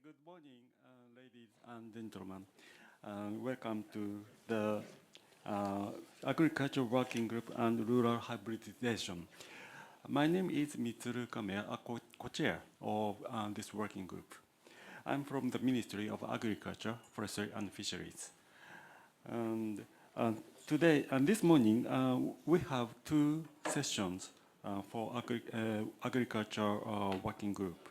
Good morning, ladies and gentlemen. Welcome to the Agriculture Working Group and Rural Hybridization. My name is Mitsuru Kame, a co-chair of this working group. I'm from the Ministry of Agriculture, Forestry and Fisheries. And today and this morning, we have two sessions for Agriculture Working Group.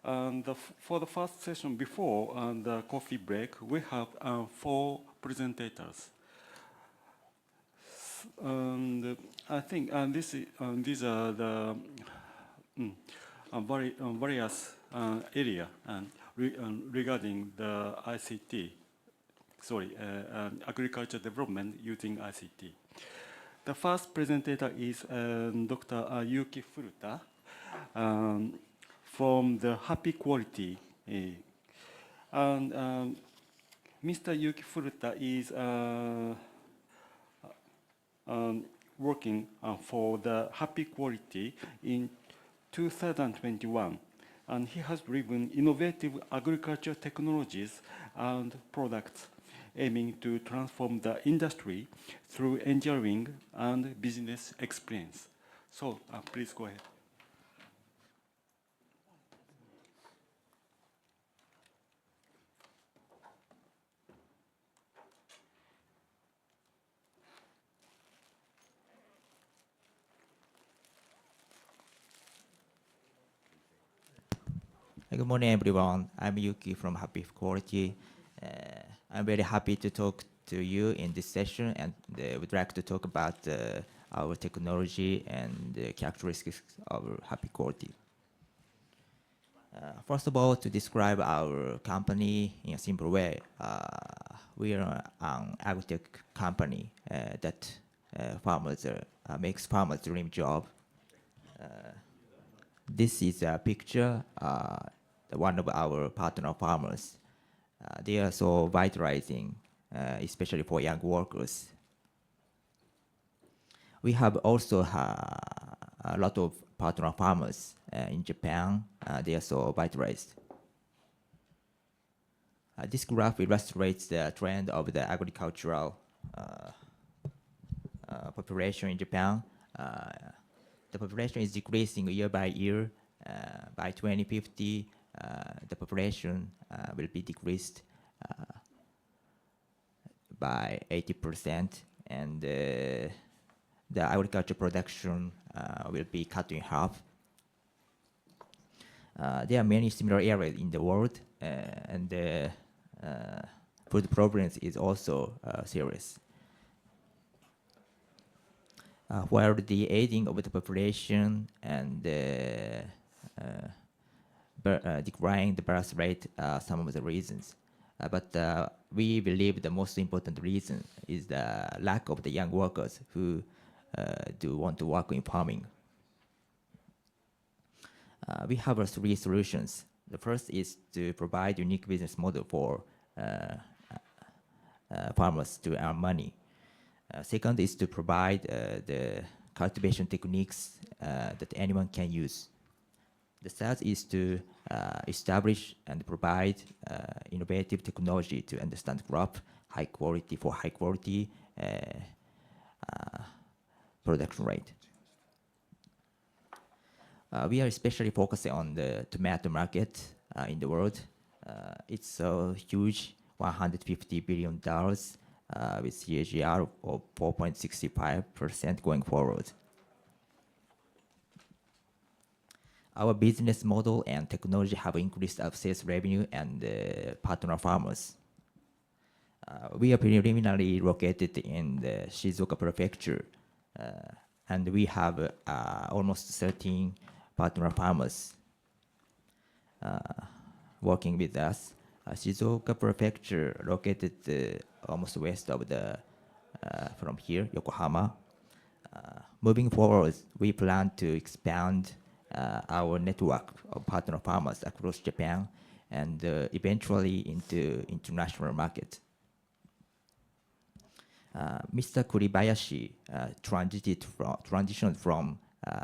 And for the first session before the coffee break, we have four presentators. And I think these are the various area regarding the ICT, agriculture development using ICT. The first presenter is Dr. Yuki Furuta. From the Happy Quality. Mr. Yuki Furuta is working for the Happy Quality in 2021. And he has driven innovative agriculture technologies and products aiming to transform the industry through engineering and business experience. So please go ahead. Good morning, everyone. I'm Yuki from Happy Quality. I'm very happy to talk to you in this session, and would like to talk about our technology and the characteristics of Happy Quality. First of all, to describe our company in a simple way, we are an agtech company that makes farmers' dream job. This is a picture. One of our partner farmers. They are so vitalizing, especially for young workers. We have also a lot of partner farmers in Japan. They are so vitalized. This graph illustrates the trend of the agricultural population in Japan. The population is decreasing year by year. By 2050, the population will be decreased by 80%, and the agriculture production will be cut in half. There are many similar areas in the world, and the food problems is also serious. While the aging of the population and declining the birth rate are some of the reasons. But we believe the most important reason is the lack of the young workers who do want to work in farming. We have three solutions. The first is to provide unique business model for farmers to earn money. Second is to provide the cultivation techniques that anyone can use. The third is to establish and provide innovative technology to understand crop high quality for high quality production rate. We are especially focusing on the tomato market in the world. It's so huge, $150 billion with CAGR of 4.65% going forward. Our business model and technology have increased our sales revenue and partner farmers. We are preliminarily located in the Shizuoka Prefecture, and we have almost 13 partner farmers working with us. Shizuoka Prefecture located almost west of from here, Yokohama. Moving forward, we plan to expand our network of partner farmers across Japan and eventually into international market. Mr. Kuribayashi transitioned from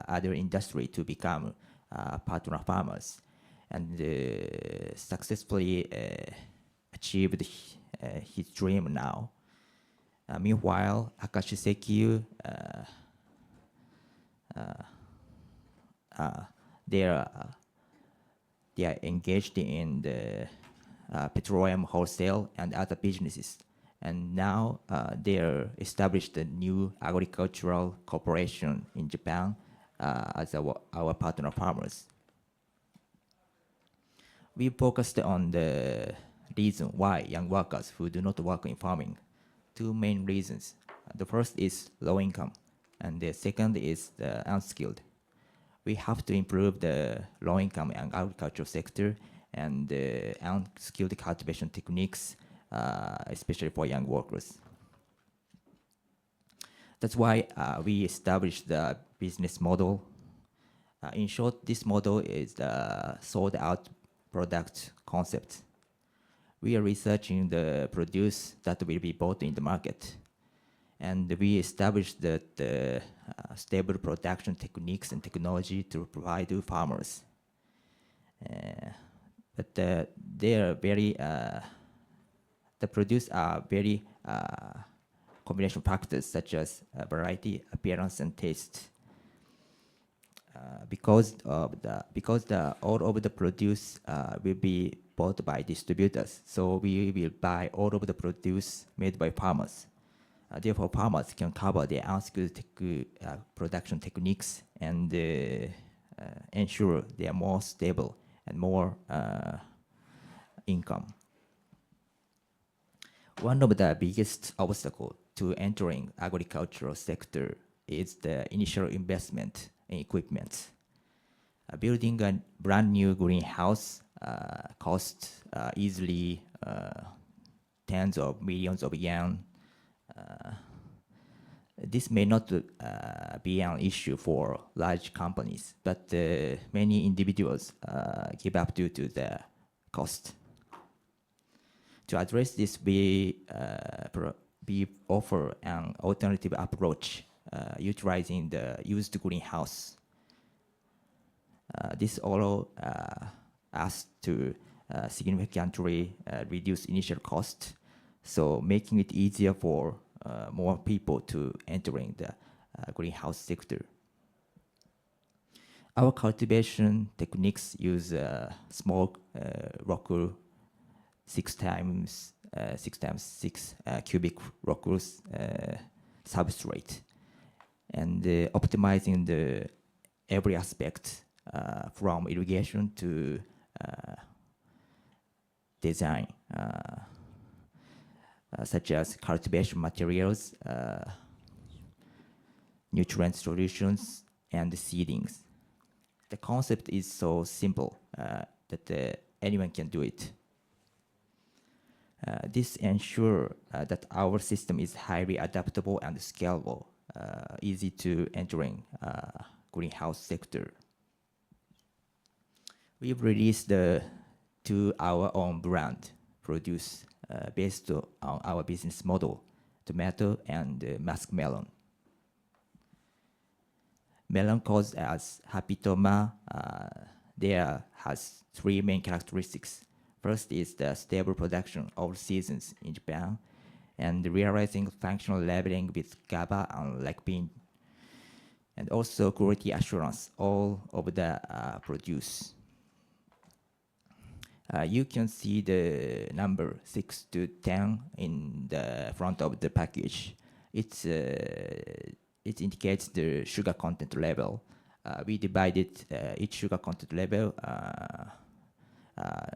other industry to become partner farmers. and successfully achieved his dream now. Meanwhile, Akashi Sekyu, they are engaged in the petroleum wholesale and other businesses. And now they are established a new agricultural corporation in Japan as our partner farmers. We focused on the reason why young workers who do not work in farming. Two main reasons. The first is low income, and the second is the unskilled. We have to improve the low income and agricultural sector and unskilled cultivation techniques, especially for young workers. That's why we established the business model. In short, this model is the sold out product concept. We are researching the produce that will be bought in the market. And we established the stable production techniques and technology to provide to farmers. But they are very, the produce are very combination factors such as variety, appearance, and taste. Because all of the produce will be bought by distributors, so we will buy all of the produce made by farmers. Therefore, farmers can cover their unskilled production techniques and ensure they are more stable and more income. One of the biggest obstacles to entering agricultural sector is the initial investment in equipment. Building a brand new greenhouse costs easily tens of millions of yen. This may not be an issue for large companies, but many individuals give up due to the cost. To address this, we offer an alternative approach utilizing the used greenhouse. This allows us to significantly reduce initial cost, so making it easier for more people to entering the greenhouse sector. Our cultivation techniques use small rocker 6x6 cubic rockers substrate, and optimizing the every aspect from irrigation to design, such as cultivation materials, nutrient solutions, and seedings. The concept is so simple that anyone can do it. This ensures that our system is highly adaptable and scalable, easy to entering greenhouse sector. We've released to our own brand produce based on our business model, tomato and musk melon. Melon called as Happy Toma, there has three main characteristics. First is the stable production all seasons in Japan, and realizing functional labeling with GABA and lecpin, and also quality assurance all of the produce. You can see the number 6 to 10 in the front of the package. It indicates the sugar content level. We divided each sugar content level,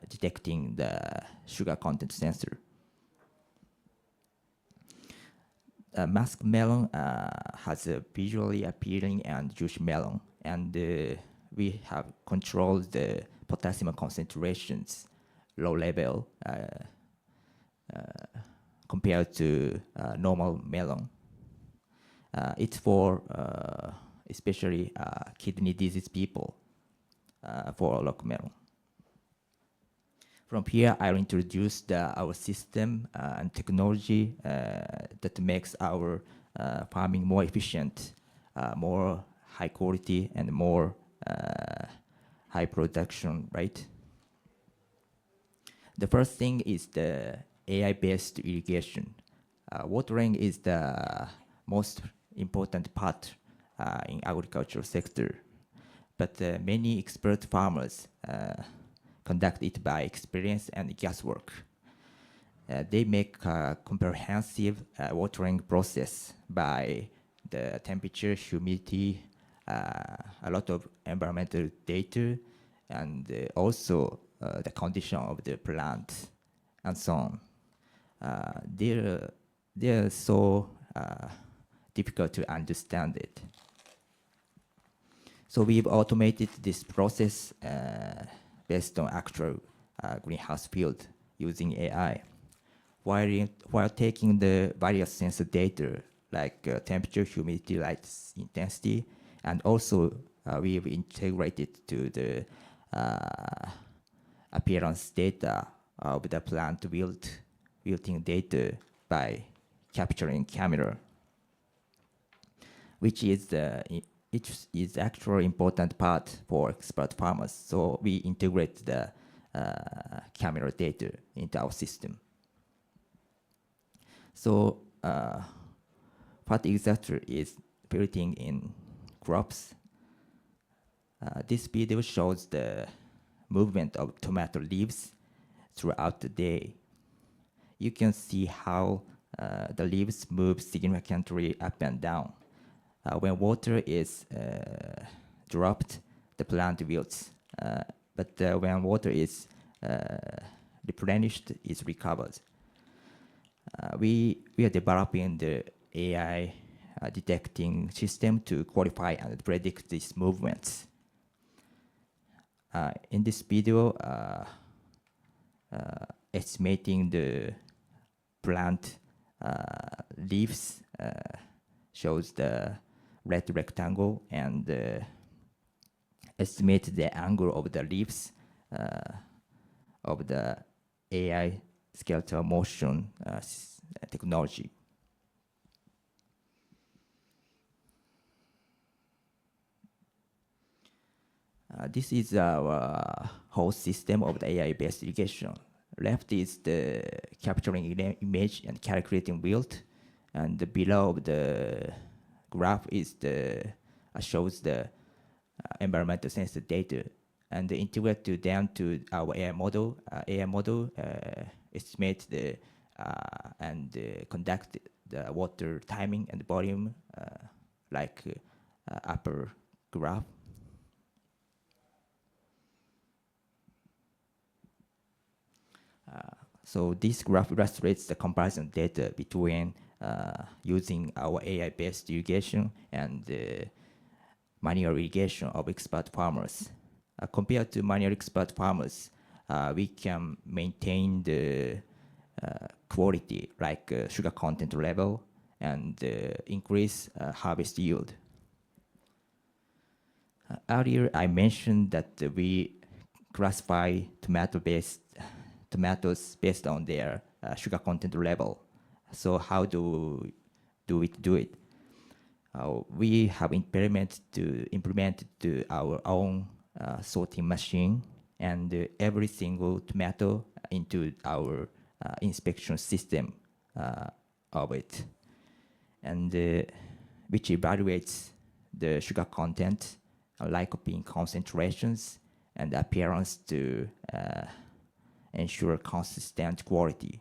detecting the sugar content sensor. Musk melon has a visually appealing and juicy melon, and we have controlled the potassium concentrations low level compared to normal melon. It's for especially kidney disease people for local melon. From here, I'll introduce our system and technology that makes our farming more efficient, more high quality, and more high production rate. The first thing is the AI-based irrigation. Watering is the most important part in agricultural sector, but many expert farmers conduct it by experience and guesswork. They make a comprehensive watering process by the temperature, humidity, a lot of environmental data, and also the condition of the plant, and so on. They're so difficult to understand it. So we've automated this process based on actual greenhouse field using AI. While taking the various sensor data like temperature, humidity, light intensity, and also we've integrated to the appearance data of the plant wilting data by capturing camera, which is actually important part for expert farmers. So we integrate the camera data into our system. So what exactly is wilting in crops? This video shows the movement of tomato leaves throughout the day. You can see how the leaves move significantly up and down. When water is dropped, the plant wilts. But when water is replenished, it's recovered. We are developing the AI detecting system to qualify and predict these movements. In this video, estimating the plant leaves shows the red rectangle and estimate the angle of the leaves of the AI skeletal motion technology. This is our whole system of the AI-based irrigation. Left is the capturing image and calculating wilt, and below the graph is shows the environmental sensor data, and integrate them to our AI model. AI model estimates the and conduct the water timing and volume, like upper graph. So this graph illustrates the comparison data between using our AI-based irrigation and manual irrigation of expert farmers. Compared to manual expert farmers, we can maintain the quality, like sugar content level, and increase harvest yield. Earlier, I mentioned that we classify tomatoes based on their sugar content level. So how do we do it? We have implemented our own sorting machine, and every single tomato into our inspection system of it, and which evaluates the sugar content, lycopene concentrations, and appearance to ensure consistent quality.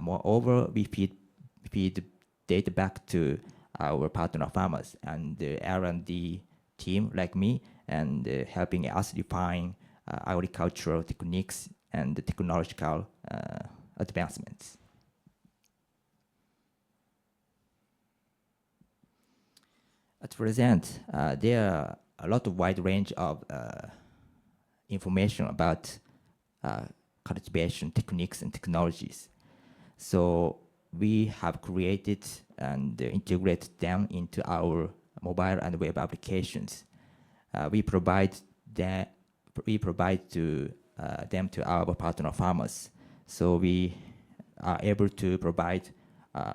Moreover, we feed data back to our partner farmers and the R&D team like me, and helping us define agricultural techniques and the technological advancements. At present, there are a lot of wide range of information about cultivation techniques and technologies. So we have created and integrated them into our mobile and web applications. We provide them to our partner farmers. So we are able to provide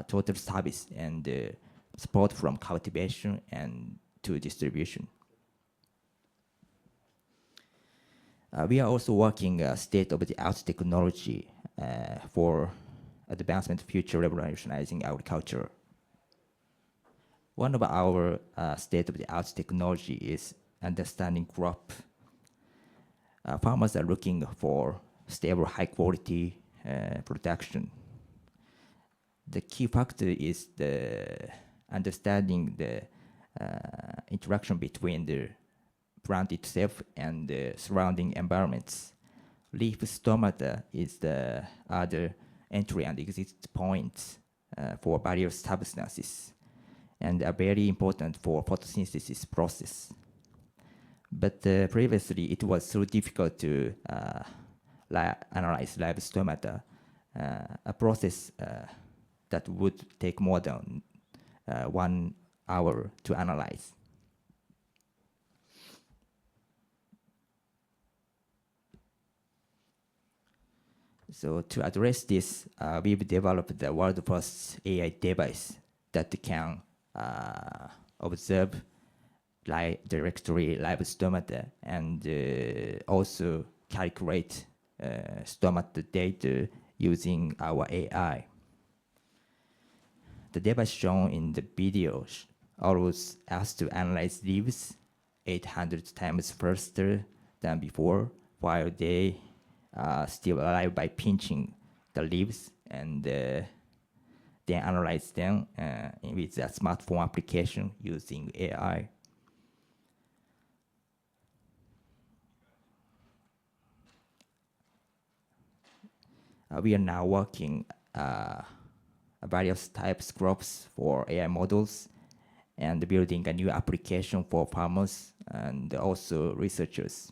total service and support from cultivation and to distribution. We are also working state-of-the-art technology for advancement future revolutionizing agriculture. One of our state-of-the-art technology is understanding crop. Farmers are looking for stable, high-quality production. The key factor is the understanding the interaction between the plant itself and the surrounding environments. Leaf stomata is the other entry and exit points for various substances and are very important for photosynthesis process. But previously it was so difficult to analyze live stomata, a process that would take more than 1 hour to analyze. So to address this, we've developed the world's first AI device that can observe directory live stomata and also calculate stomata data using our AI. The device shown in the video allows us to analyze leaves 800 times faster than before, while they are still alive by pinching the leaves and then analyze them with a smartphone application using AI. We are now working various types crops for AI models and building a new application for farmers and also researchers.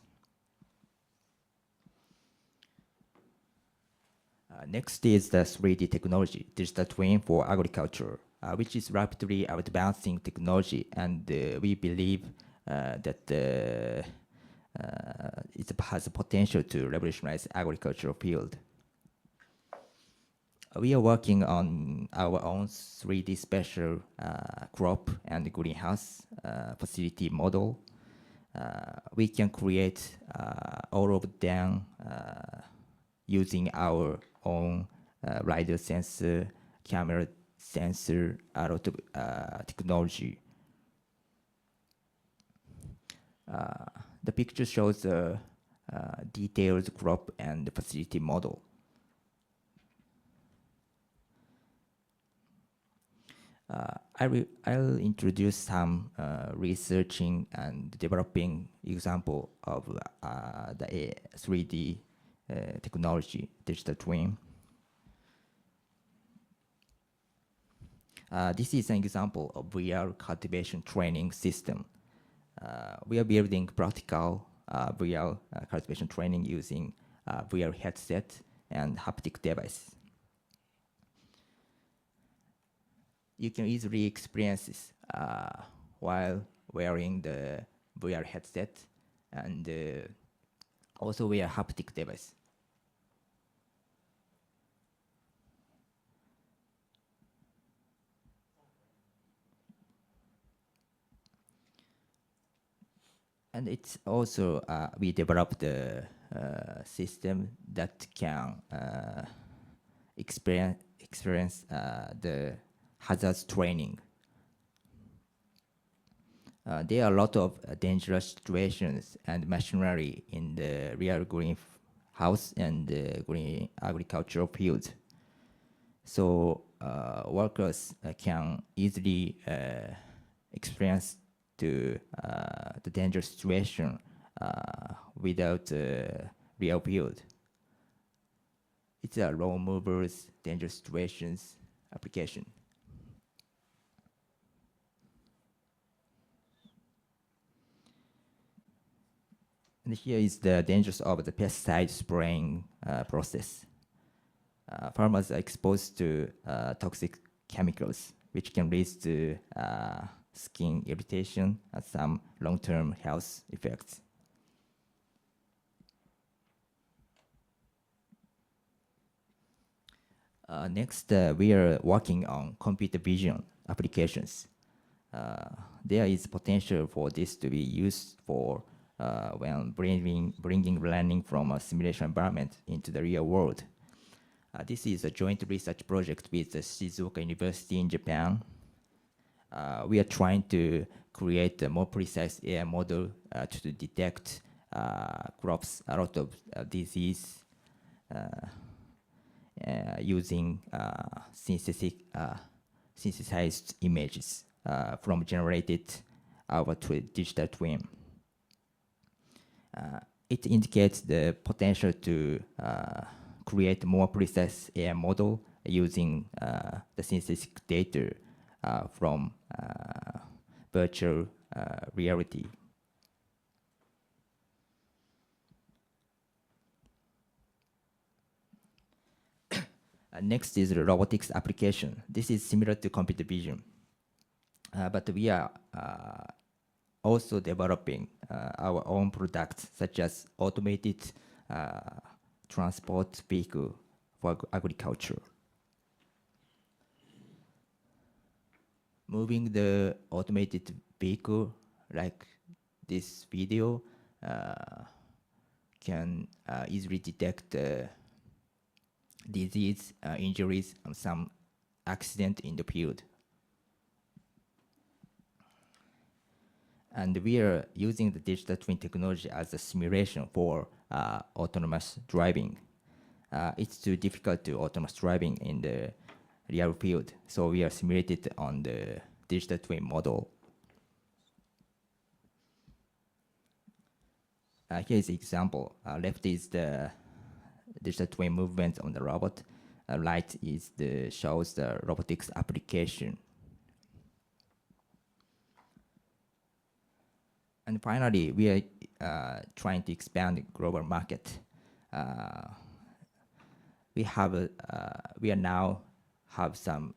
Next is the 3D technology, digital twin for agriculture, which is rapidly advancing technology, and we believe that it has the potential to revolutionize agricultural field. We are working on our own 3D spatial crop and greenhouse facility model. We can create all of them using our own LiDAR sensor, camera sensor, a lot of technology. The picture shows a detailed crop and facility model. I'll introduce some researching and developing example of the 3D technology, digital twin. This is an example of VR cultivation training system. We are building practical VR cultivation training using VR headset and haptic device. You can easily experience this while wearing the VR headset and also wear haptic device. And it's also, we developed a system that can experience the hazards training. There are a lot of dangerous situations and machinery in the real greenhouse and green agricultural fields. So workers can easily experience the dangerous situation without real field. It's a low movers, dangerous situations application. And here is the dangers of the pesticide spraying process. Farmers are exposed to toxic chemicals, which can lead to skin irritation and some long-term health effects. Next, we are working on computer vision applications. There is potential for this to be used for when bringing learning from a simulation environment into the real world. This is a joint research project with the Shizuoka University in Japan. We are trying to create a more precise AI model to detect crops, a lot of disease using synthesized images from generated our digital twin. It indicates the potential to create more precise AI model using the synthetic data from virtual reality. Next is the robotics application. This is similar to computer vision, but we are also developing our own products, such as automated transport vehicle for agriculture. Moving the automated vehicle, like this video, can easily detect disease, injuries, and some accident in the field. And we are using the digital twin technology as a simulation for autonomous driving. It's too difficult to autonomous driving in the real field, so we are simulated on the digital twin model. Here's the example. Left is the digital twin movement on the robot. Right is shows the robotics application. And finally, we are trying to expand the global market. We are now have some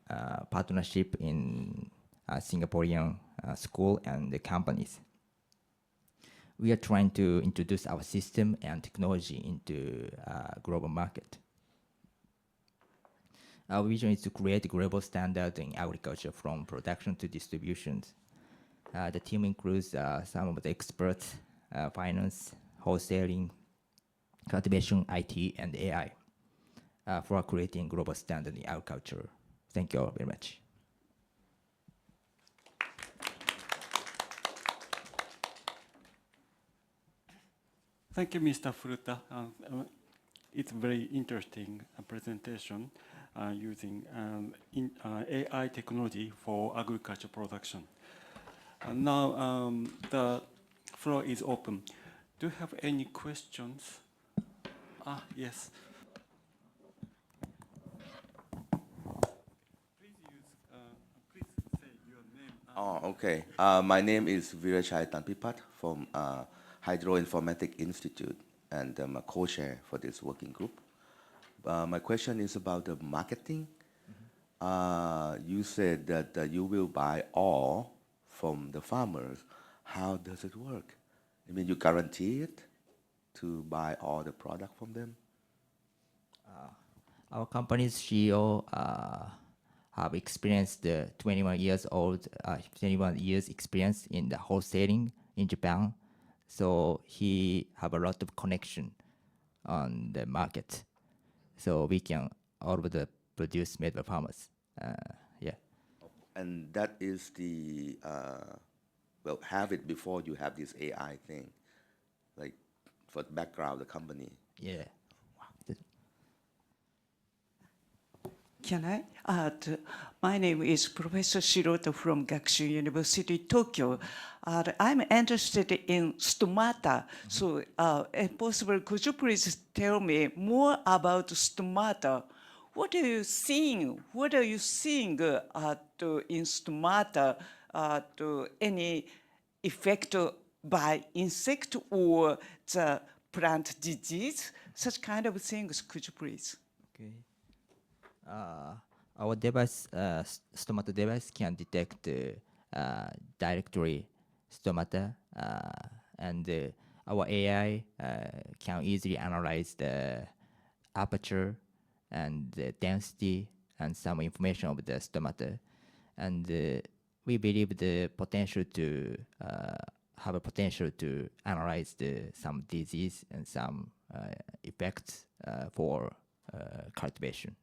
partnership in Singaporean school and the companies. We are trying to introduce our system and technology into global market. Our vision is to create a global standard in agriculture from production to distributions. The team includes some of the experts, finance, wholesaling, cultivation, IT, and AI for creating global standard in agriculture. Thank you all very much. Thank you, Mr. Furuta. It's a very interesting presentation using AI technology for agriculture production. Now the floor is open. Do you have any questions? Yes. Please say your name. Okay. My name is Virachai Tanpipat from Hydroinformatics Institute, and I'm a co-chair for this working group. My question is about the marketing. You said that you will buy all from the farmers. How does it work? I mean, you guarantee it to buy all the product from them? Our company's CEO have experienced 21 years experience in the wholesaling in Japan. So he have a lot of connection on the market. So we can all of the produce made by farmers. Yeah. And that is the, well, have it before you have this AI thing, like for the background of the company. Yeah. Can I add? My name is Professor Shiroto from Gakushu University, Tokyo. I'm interested in stomata. So, if possible, could you please tell me more about stomata? What are you seeing? What are you seeing in stomata? Any effect by insect or the plant disease? Such kind of things, could you please? Okay. Our device, stomata device, can detect directory stomata, and our AI can easily analyze the aperture and the density and some information of the stomata. And we believe the potential to have a potential to analyze some disease and some effects for cultivation.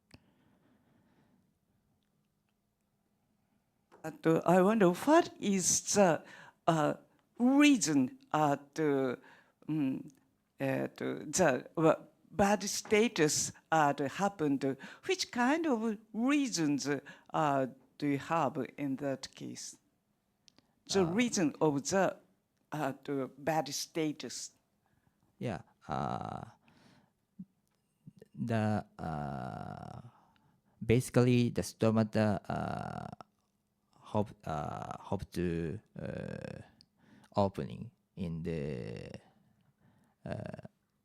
I wonder what is the reason the bad status happened? Which kind of reasons do you have in that case? The reason of the bad status. Yeah. Basically the stomata hope to opening in the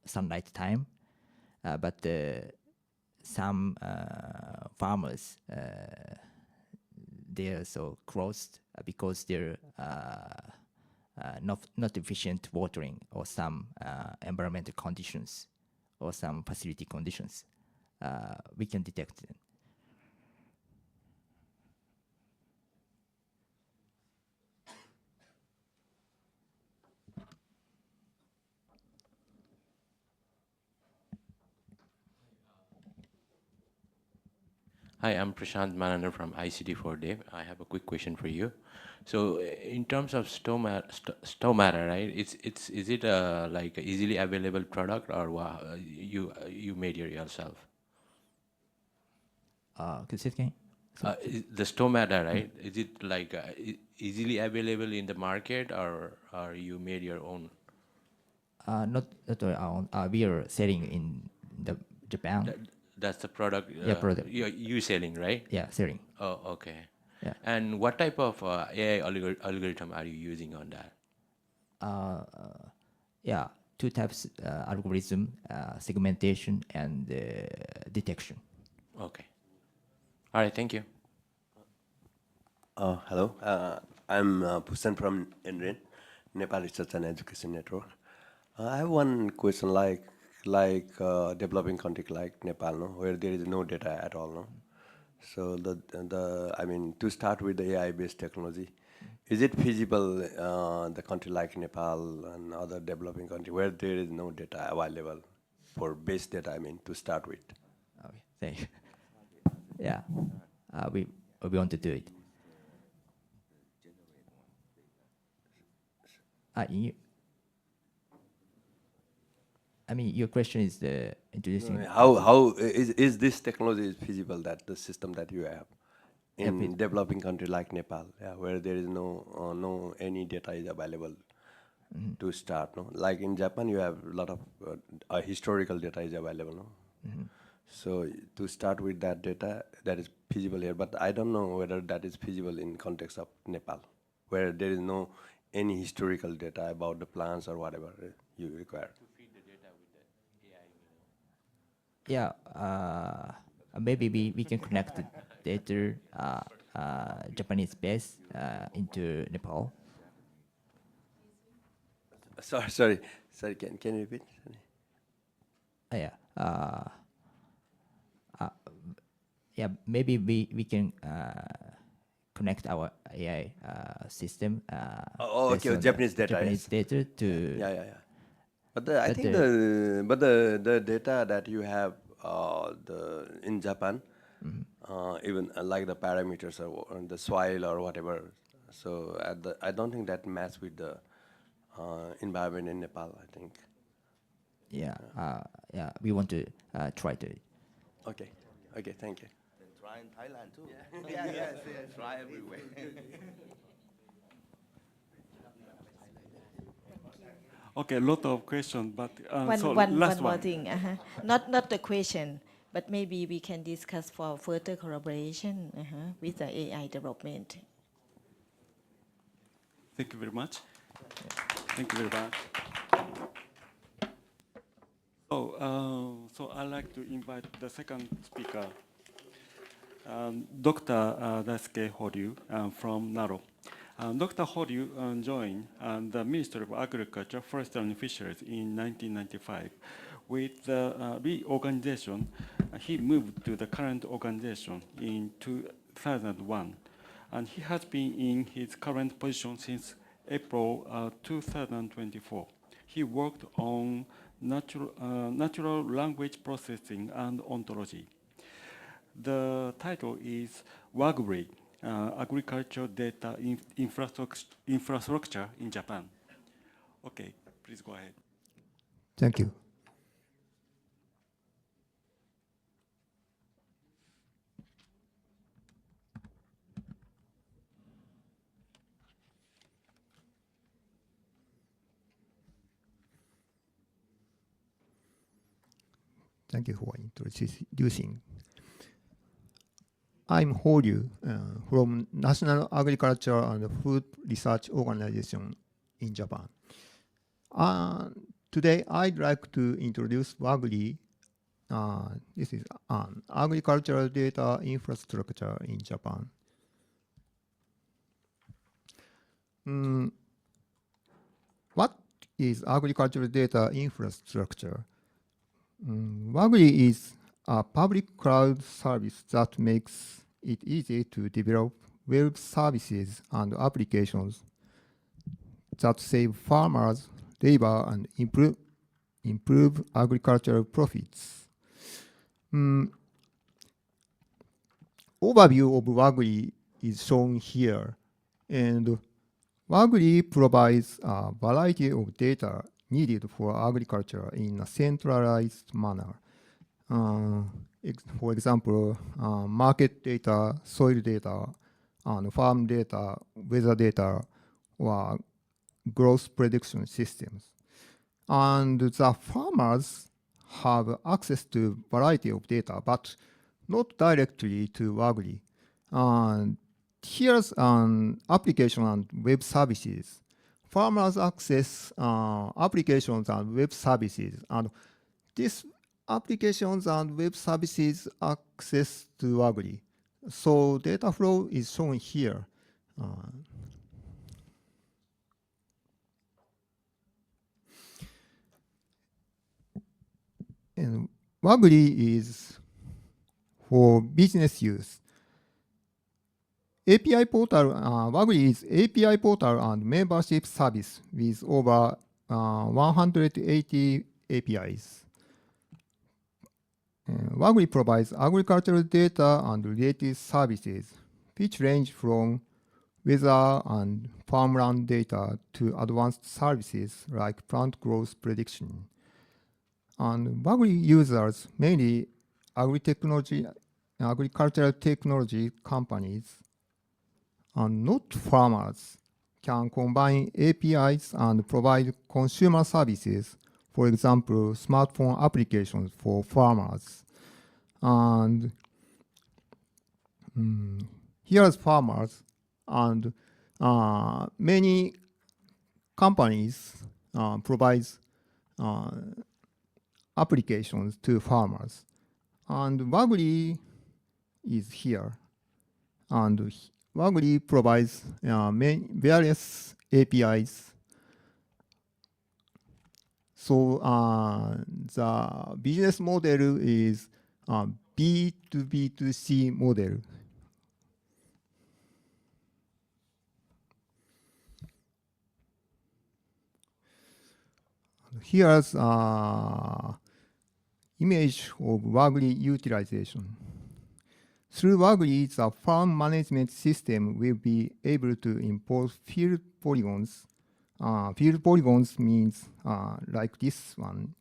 sunlight time, but some farmers they are so closed because they're not efficient watering or some environmental conditions or some facility conditions. We can detect them. Hi, I'm Prashant Manandar from ICT4Dev. I have a quick question for you. So, in terms of stomata, right? Is it like a easily available product, or you made it yourself? Could you say it again? The stomata, right? Is it like easily available in the market, or you made your own? Not our own. We are selling in Japan. That's the product. Product. You selling, right? Yeah, selling. Oh, okay. Yeah. And what type of AI algorithm are you using on that? Yeah, two types: algorithm, segmentation, and detection. Okay. All right. Thank you. Hello, I'm Pusan from NREN, Nepal Research and Education Network. I have one question, like developing country like Nepal, no, where there is no data at all, no. So I mean, to start with the AI-based technology, is it feasible the country like Nepal and other developing country where there is no data available for base data? I mean, to start with. Okay, thank you. Yeah, we want to do it. I mean, your question is the introducing. How is this technology is feasible, that the system that you have in developing country like Nepal, yeah, where there is no any data is available to start, no? Like in Japan, you have a lot of historical data is available, no? So to start with that data, that is feasible here, but I don't know whether that is feasible in context of Nepal, where there is no any historical data about the plants or whatever you require. Yeah, maybe we can connect the data Japanese base into Nepal. Sorry. Can you repeat? Yeah. Yeah, maybe we can connect our AI system. Okay, Japanese data. Japanese Yes. data to. Yeah. But I think the data that you have in Japan, even like the parameters or the soil or whatever, so I don't think that match with the environment in Nepal, I think. Yeah, yeah. We want to try to. Okay, thank you. Then try in Thailand too. Yeah. Yes. Try everywhere. Okay, a lot of questions, but so One last more one. thing. Not the question, but maybe we can discuss for further collaboration with the AI development. Thank you very much. Thank you very much. So I'd like to invite the second speaker, Dr. Daisuke Horyu from Naro. Dr. Horyu joined the Ministry of Agriculture, Forestry and Fisheries in 1995. With the reorganization, he moved to the current organization in 2001. And he has been in his current position since April 2024. He worked on natural language processing and ontology. The title is AgWG, Agriculture Data Infrastructure in Japan. Okay, please go ahead. Thank you. Thank you for introducing. I'm Horyu from National Agriculture and Food Research Organization in Japan. Today, I'd like to introduce WAGRI. This is an agricultural data infrastructure in Japan. What is agricultural data infrastructure? WAGRI is a public cloud service that makes it easy to develop web services and applications that save farmers labor and improve agricultural profits. Overview of WAGRI is shown here, and WAGRI provides a variety of data needed for agriculture in a centralized manner. For example, market data, soil data, and farm data, weather data, or growth prediction systems. And the farmers have access to a variety of data, but not directly to WAGRI. And here's an application and web services. Farmers access applications and web services, and these applications and web services access to WAGRI. So data flow is shown here. And WAGRI is for business use. API portal, WAGRI is API portal and membership service with over 180 APIs. WAGRI provides agricultural data and related services, which range from weather and farmland data to advanced services like plant growth prediction. And WAGRI users, mainly agricultural technology companies, and not farmers, can combine APIs and provide consumer services, for example, smartphone applications for farmers. And here's farmers, and many companies provide applications to farmers. And WAGRI is here. And WAGRI provides various APIs. So the business model is B2B2C model. Here's image of WAGRI utilization. Through WAGRI, the farm management system will be able to import field polygons. Field polygons means like this one.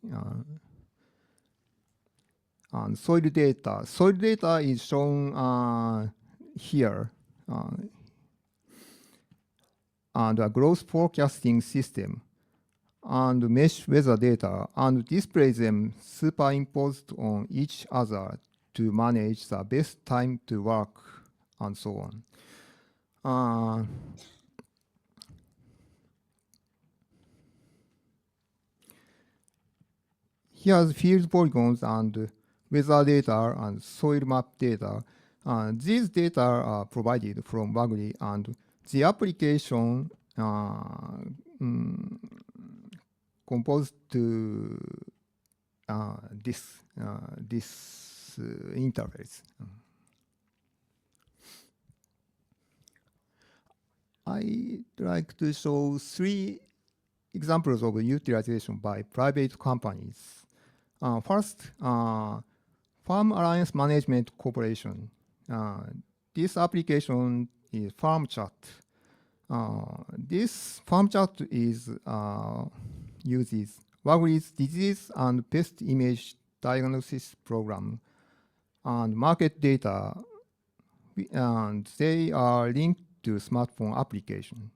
And soil data. Soil data is shown here. And a growth forecasting system. And mesh weather data, and display them superimposed on each other to manage the best time to work, and so on. Here's field polygons and weather data and soil map data. These data are provided from WAGRI, and the application composed to this interface. I'd like to show 3 examples of utilization by private companies. First, Farm Alliance Management Corporation. This application is Farm Chat. This Farm Chat is uses WAGRI's disease and pest image diagnosis program and market data, and they are linked to smartphone application.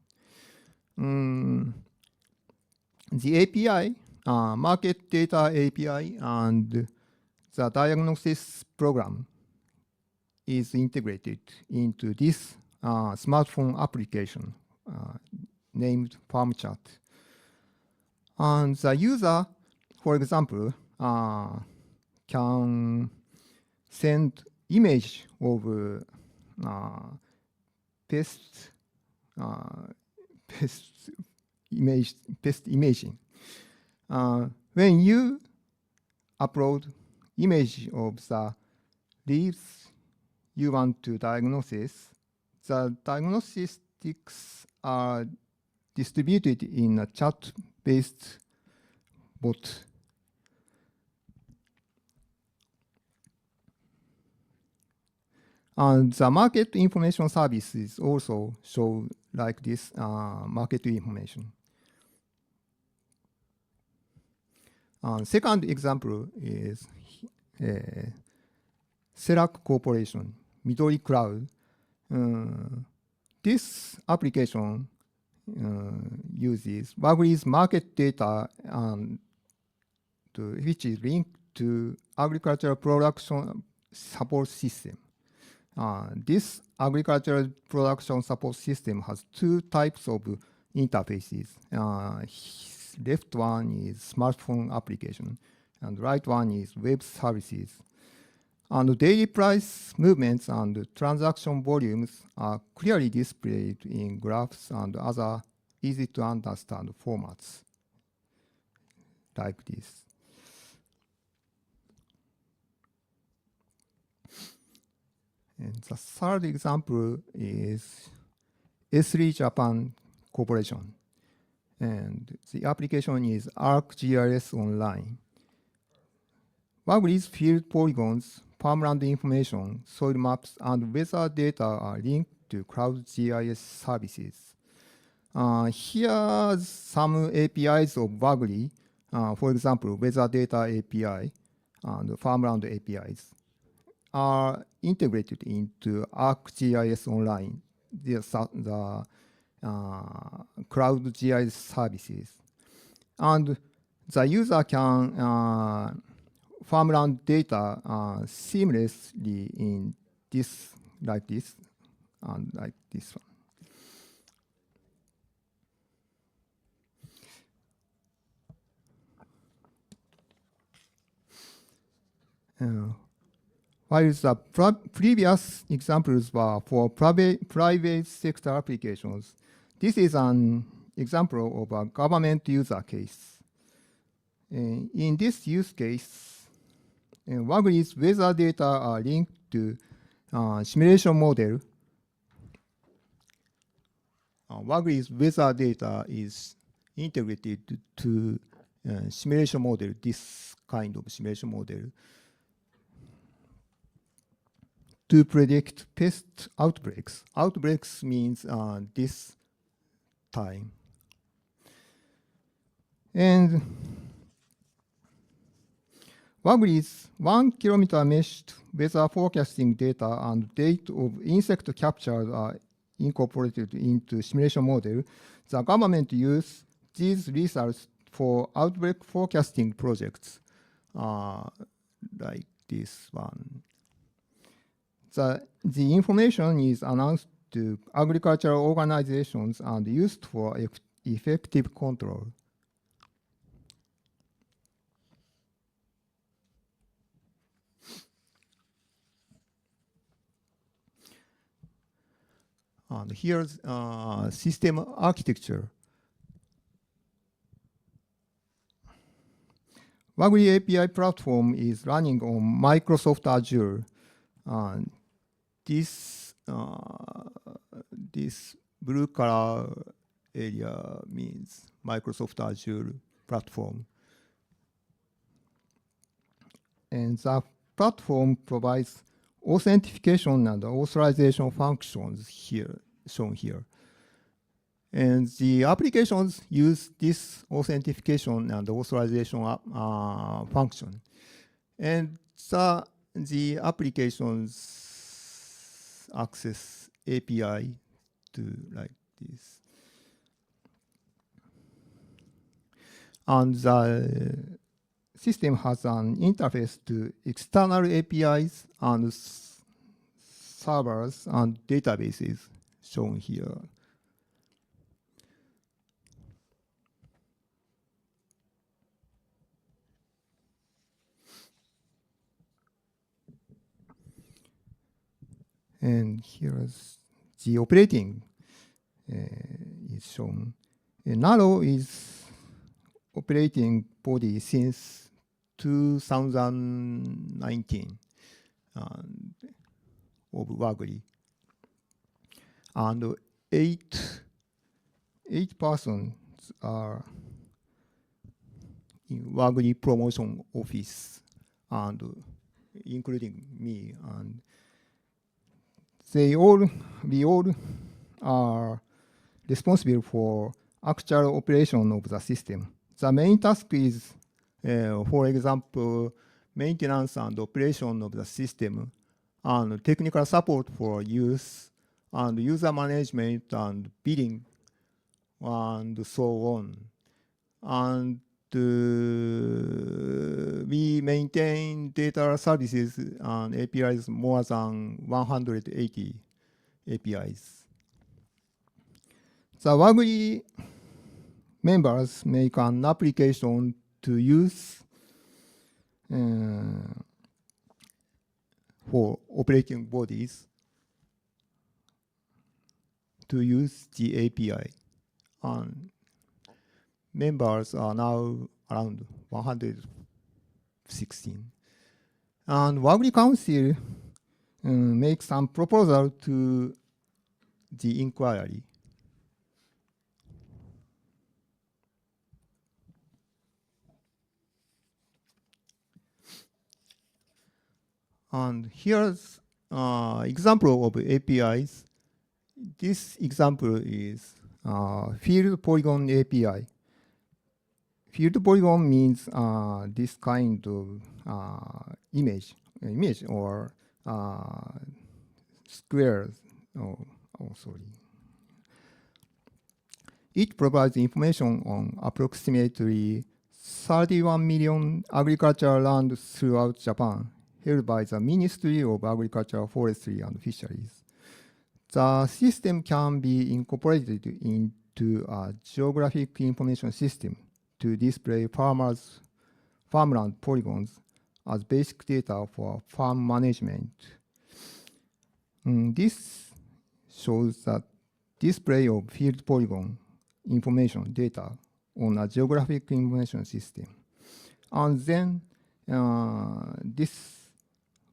The API, market data API, and the diagnosis program is integrated into this smartphone application named FarmChat. And the user, for example, can send image of pest imaging. When you upload image of the leaves you want to diagnose, the diagnostics are distributed in a chat-based bot. And the market information services also show like this market information. Second example is Serac Corporation, Midori Cloud. This application uses WAGRI's market data which is linked to agricultural production support system. This agricultural production support system has 2 types of interfaces. Left one is smartphone application, and right one is web services. And daily price movements and transaction volumes are clearly displayed in graphs and other easy to understand formats like this. And the third example is S3 Japan Corporation. And the application is ArcGIS Online. WAGRI's field polygons, farmland information, soil maps, and weather data are linked to cloud GIS services. Here's some APIs of WAGRI. For example, weather data API and farmland APIs are integrated into ArcGIS Online, the cloud GIS services. And the user can farmland data seamlessly in this, like this, and like this one. While the previous examples were for private sector applications, this is an example of a government user case. In this use case, WAGRI's weather data are linked to simulation model. WAGRI's weather data is integrated to simulation model, this kind of simulation model, to predict pest outbreaks. Outbreaks means this time. And WAGRI's 1 kilometer meshed weather forecasting data and date of insect capture are incorporated into simulation model. The government uses these results for outbreak forecasting projects, like this one. The information is announced to agricultural organizations and used for effective control. And here's system architecture. WAGRI API platform is running on Microsoft Azure. This blue color area means Microsoft Azure platform. And the platform provides authentication and authorization functions here, shown here. And the applications use this authentication and authorization function. And the applications access API to like this. And the system has an interface to external APIs and servers and databases shown here. And here's the operating is shown. Nano is operating body since 2019 of WAGRI. And eight persons are in WAGRI promotion office, and including me, and we all are responsible for actual operation of the system. The main task is, for example, maintenance and operation of the system, and technical support for use, and user management and billing, and so on. And we maintain data services and APIs more than 180 APIs. The WAGRI members make an application to use for operating bodies to use the API. And members are now around 116. And WAGRI Council makes some proposal to the inquiry. And here's example of APIs. This example is field polygon API. Field polygon means this kind of image or squares. Sorry. It provides information on approximately 31 million agricultural land throughout Japan, held by the Ministry of Agriculture, Forestry, and Fisheries. The system can be incorporated into a geographic information system to display farmland polygons as basic data for farm management. This shows that display of field polygon information data on a geographic information system. And then this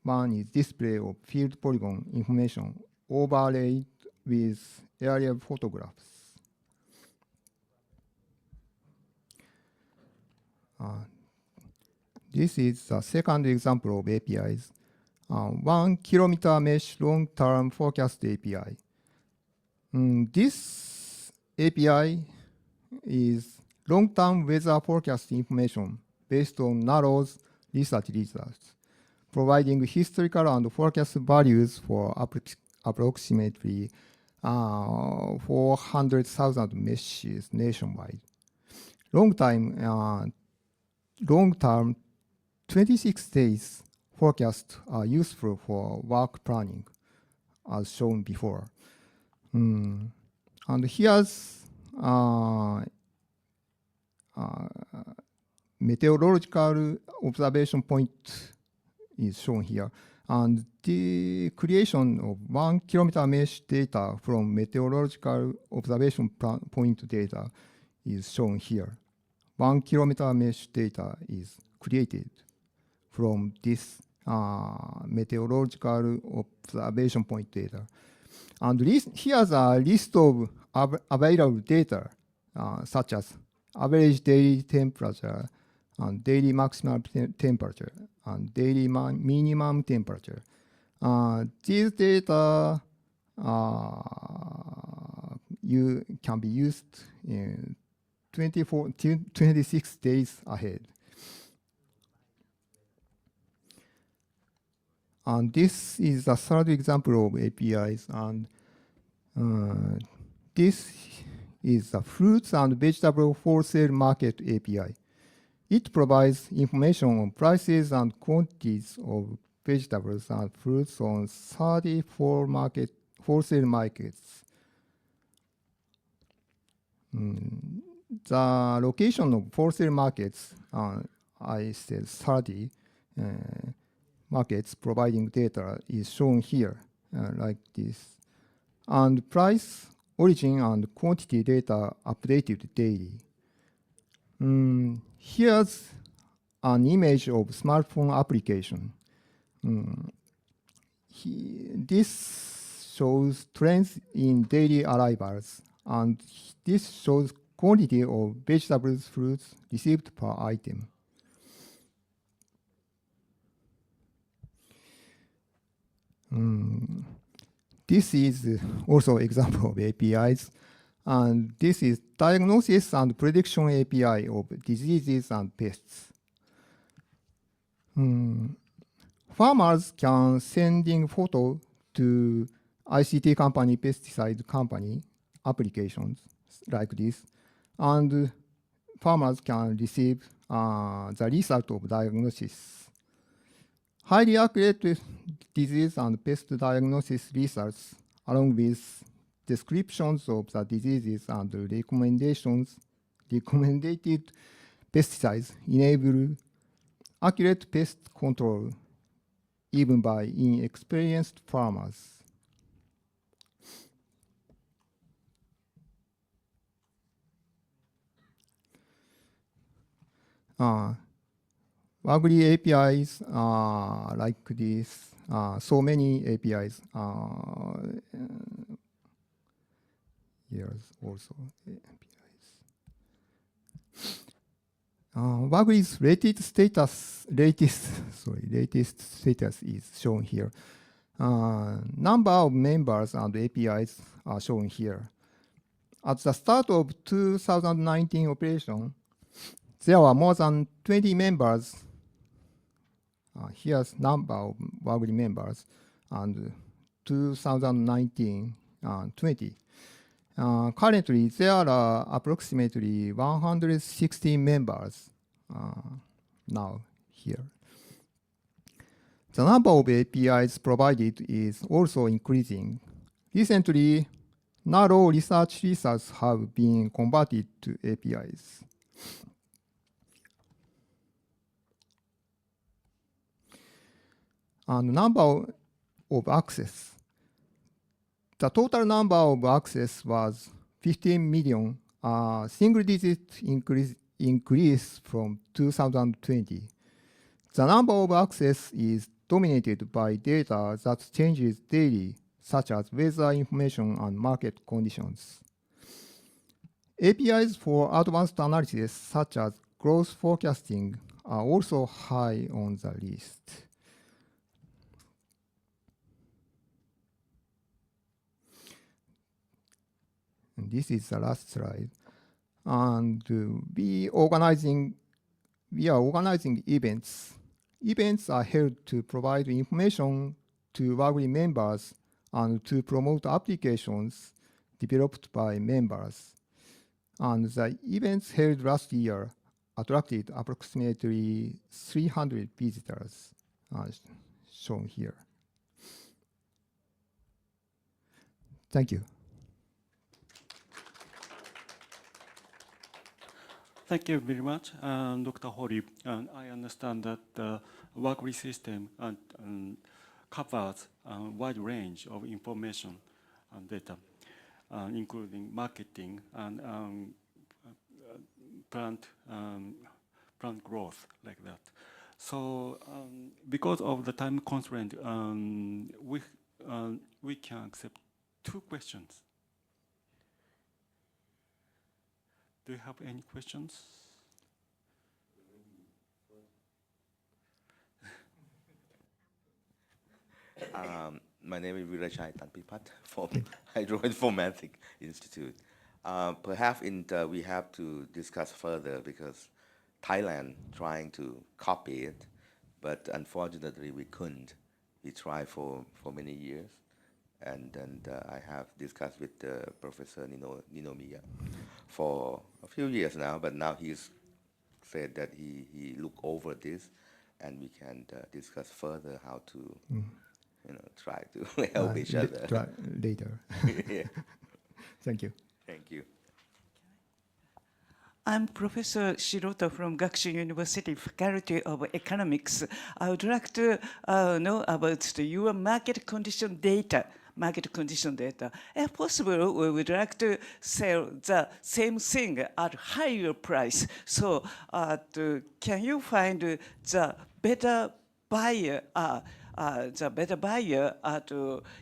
one is display of field polygon information overlaid with aerial photographs. This is the second example of APIs. 1 kilometer mesh long-term forecast API. This API is long-term weather forecast information based on NARO's research results, providing historical and forecast values for approximately 400,000 meshes nationwide. Long-term 26 days forecasts are useful for work planning, as shown before. And here's meteorological observation point is shown here. And the creation of 1 kilometer mesh data from meteorological observation point data is shown here. 1 kilometer mesh data is created from this meteorological observation point data. And here's a list of available data, such as average daily temperature, and daily maximum temperature, and daily minimum temperature. These data can be used in 26 days ahead. And this is the third example of APIs. And this is the fruits and vegetable wholesale market API. It provides information on prices and quantities of vegetables and fruits on 34 wholesale markets. The location of wholesale markets, I said 30 markets providing data is shown here, like this. And price, origin, and quantity data updated daily. Here's an image of smartphone application. This shows trends in daily arrivals, and this shows quantity of vegetables, fruits received per item. This is also example of APIs, and this is diagnosis and prediction API of diseases and pests. Farmers can send in photo to ICT company, pesticide company applications like this, and farmers can receive the result of diagnosis. Highly accurate disease and pest diagnosis results, along with descriptions of the diseases and recommended pesticides, enable accurate pest control even by inexperienced farmers. AgWG APIs like this, so many APIs. Here's also APIs. AgWG's latest status is shown here. Number of members and APIs are shown here. At the start of 2019 operation, there were more than 20 members. Here's number of AgWG members, and 2019, 20. Currently, there are approximately 160 members now here. The number of APIs provided is also increasing. Recently, narrow research results have been converted to APIs. And number of access. The total number of access was 15 million, a single-digit increase from 2020. The number of access is dominated by data that changes daily, such as weather information and market conditions. APIs for advanced analysis, such as growth forecasting, are also high on the list. And this is the last slide. And we are organizing events. Events are held to provide information to AgWG members and to promote applications developed by members. And the events held last year attracted approximately 300 visitors, as shown here. Thank you. Thank you very much, Dr. Hori. I understand that the AgWG system covers a wide range of information and data, including marketing and plant growth, like that. So, because of the time constraint, we can accept 2 questions. Do you have any questions? My name is Virachai Tanpipat from Hydroinformatics Institute. Perhaps we have to discuss further because Thailand trying to copy it, but unfortunately we couldn't. We tried for many years, and I have discussed with Professor Ninomiya for a few years now, but now he's said that he look over this, and we can discuss further how to try to help each other. Try later. Yeah. Thank you. Thank you. I'm Professor Shirota from Gakushu University, Faculty of Economics. I would like to know about your market condition data. If possible, we would like to sell the same thing at higher price. So, can you find the better buyer,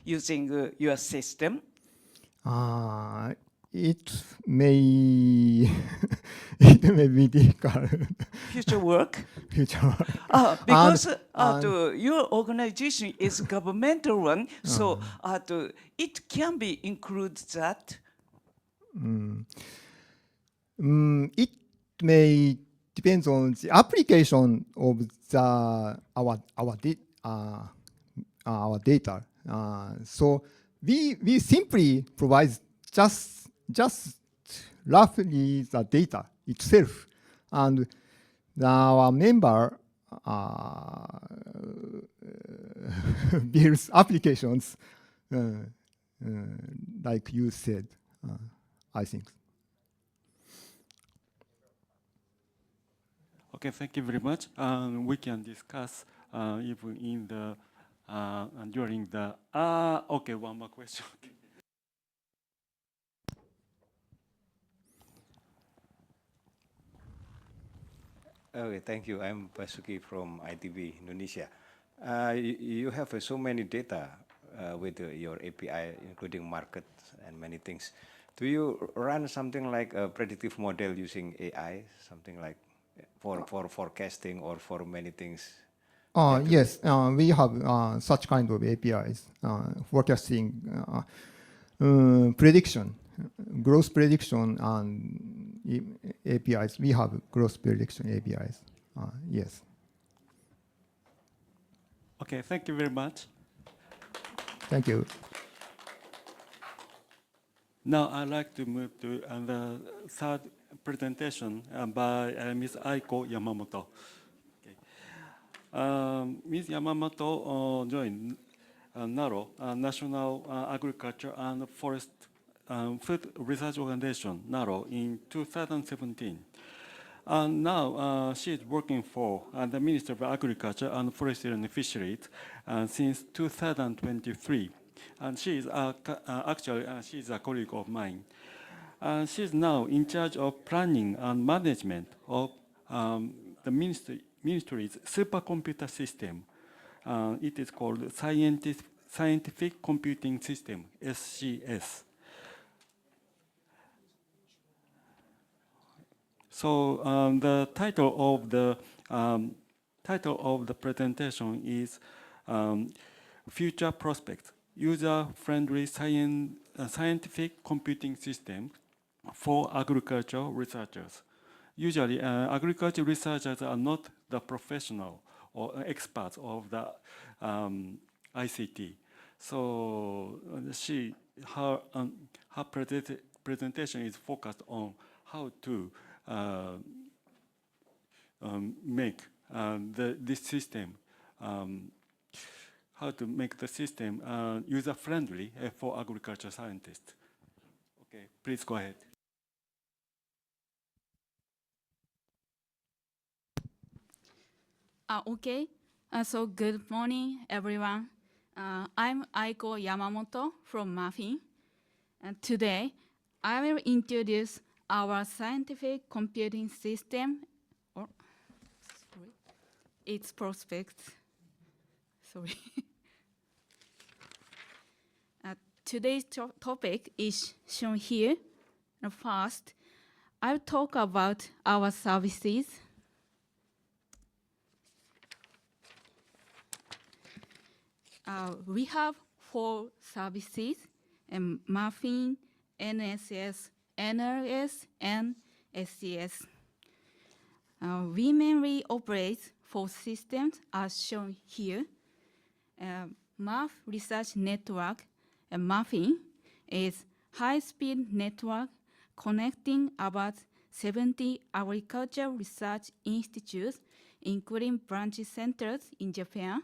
using your system? It may it may be difficult. Future work? Future work. Because your organization is governmental one, so it can be include that. It may depends on the application of our data. So we simply provide just roughly the data itself, and our member builds applications like you said, I think. Okay, thank you very much. We can discuss even in the during the okay, one more question. Okay, thank you. I'm Basuki from ITB Indonesia. You have so many data with your API, including markets and many things. Do you run something like a predictive model using AI, something like for forecasting or for many things? Yes, we have such kind of APIs, forecasting, prediction, growth prediction, and APIs. We have growth prediction APIs. Yes. Okay, thank you very much. Thank you. Now I'd like to move to the third presentation by Ms. Aiko Yamamoto. Okay. Ms. Yamamoto joined NARO, National Agriculture and Forest Food Research Organization, NARO, in 2017. And now she is working for the Ministry of Agriculture and Forestry and Fisheries since 2023. And she is actually she's a colleague of mine. She is now in charge of planning and management of the ministry's supercomputer system. It is called Scientific Computing System, SCS. So the title of the presentation is Future Prospects: User-Friendly Scientific Computing System for Agricultural Researchers. Usually, agricultural researchers are not the professional or experts of the ICT. So her presentation is focused on how to make this system, how to make the system user-friendly for agriculture scientists. Okay, please go ahead. Okay, so good morning, everyone. I'm Aiko Yamamoto from MAFFIN. And today, I will introduce our scientific computing system, or its prospects. Sorry. today's topic is shown here. First, I'll talk about our services. We have 4 services, MAFFIN, NSS, NRS, and SCS. We mainly operate 4 systems as shown here. MAF Research Network, MAFFIN, is high-speed network connecting about 70 agricultural research institutes, including branch centers in Japan.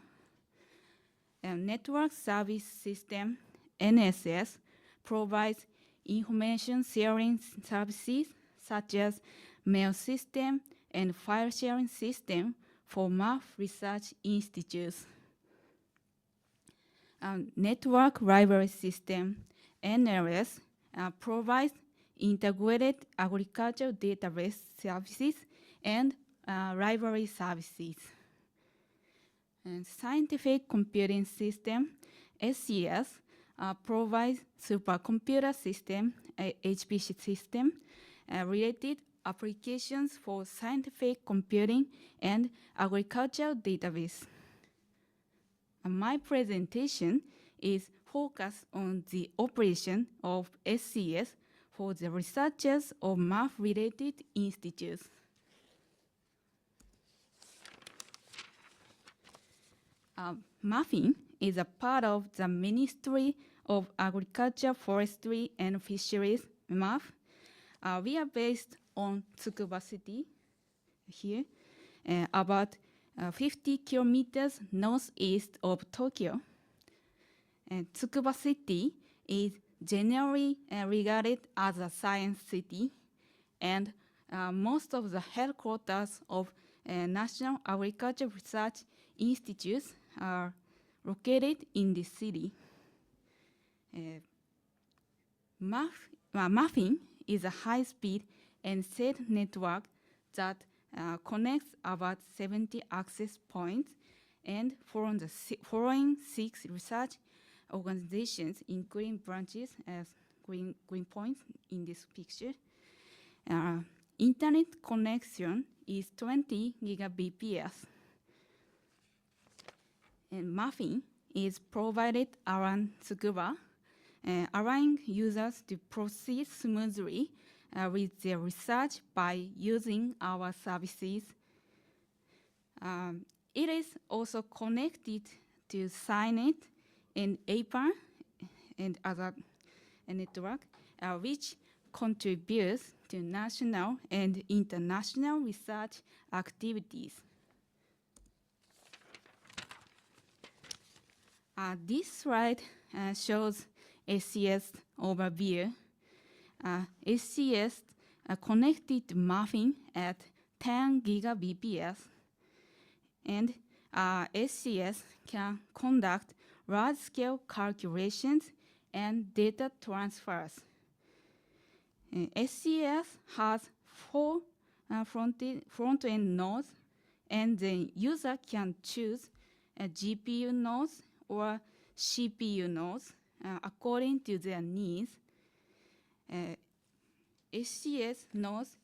Network Service System, NSS, provides information sharing services such as mail system and file sharing system for MAF research institutes. Network Library System, NLS, provides integrated agricultural database services and library services. And Scientific Computing System, SCS, provides supercomputer system, HPC system, related applications for scientific computing and agricultural database. My presentation is focused on the operation of SCS for the researchers of MAF-related institutes. MAFFIN is a part of the Ministry of Agriculture, Forestry, and Fisheries, MAF. We are based on Tsukuba City here, about 50 kilometers northeast of Tokyo. And Tsukuba City is generally regarded as a science city, and most of the headquarters of National Agriculture Research Institutes are located in this city. MAFFIN is a high-speed and safe network that connects about 70 access points and from the following 6 research organizations, including branches as green points in this picture. Internet connection is 20 gigabps. And MAFFIN is provided around Tsukuba, allowing users to proceed smoothly with their research by using our services. It is also connected to SciNet and APAN and other network, which contributes to national and international research activities. This slide shows SCS overview. SCS connected to MAFFIN at 10 gigabps, and SCS can conduct large-scale calculations and data transfers. SCS has 4 front-end nodes, and the user can choose GPU nodes or CPU nodes according to their needs. SCS nodes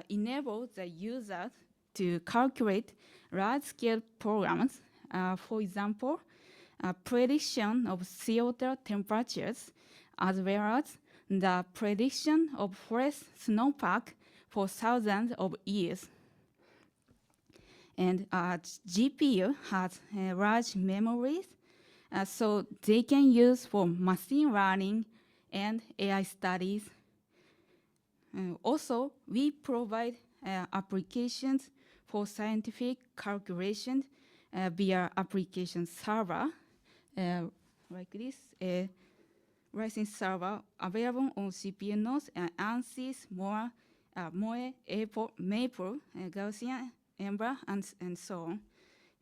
enable the user to calculate large-scale programs, for example, prediction of seawater temperatures, as well as the prediction of forest snowpack for thousands of years. And GPU has large memories, so they can use for machine learning and AI studies. Also, we provide applications for scientific calculations via application server, like this, a license server available on CPU nodes and ANSYS, Moa, Maple, Gaussian, Ember, and so on.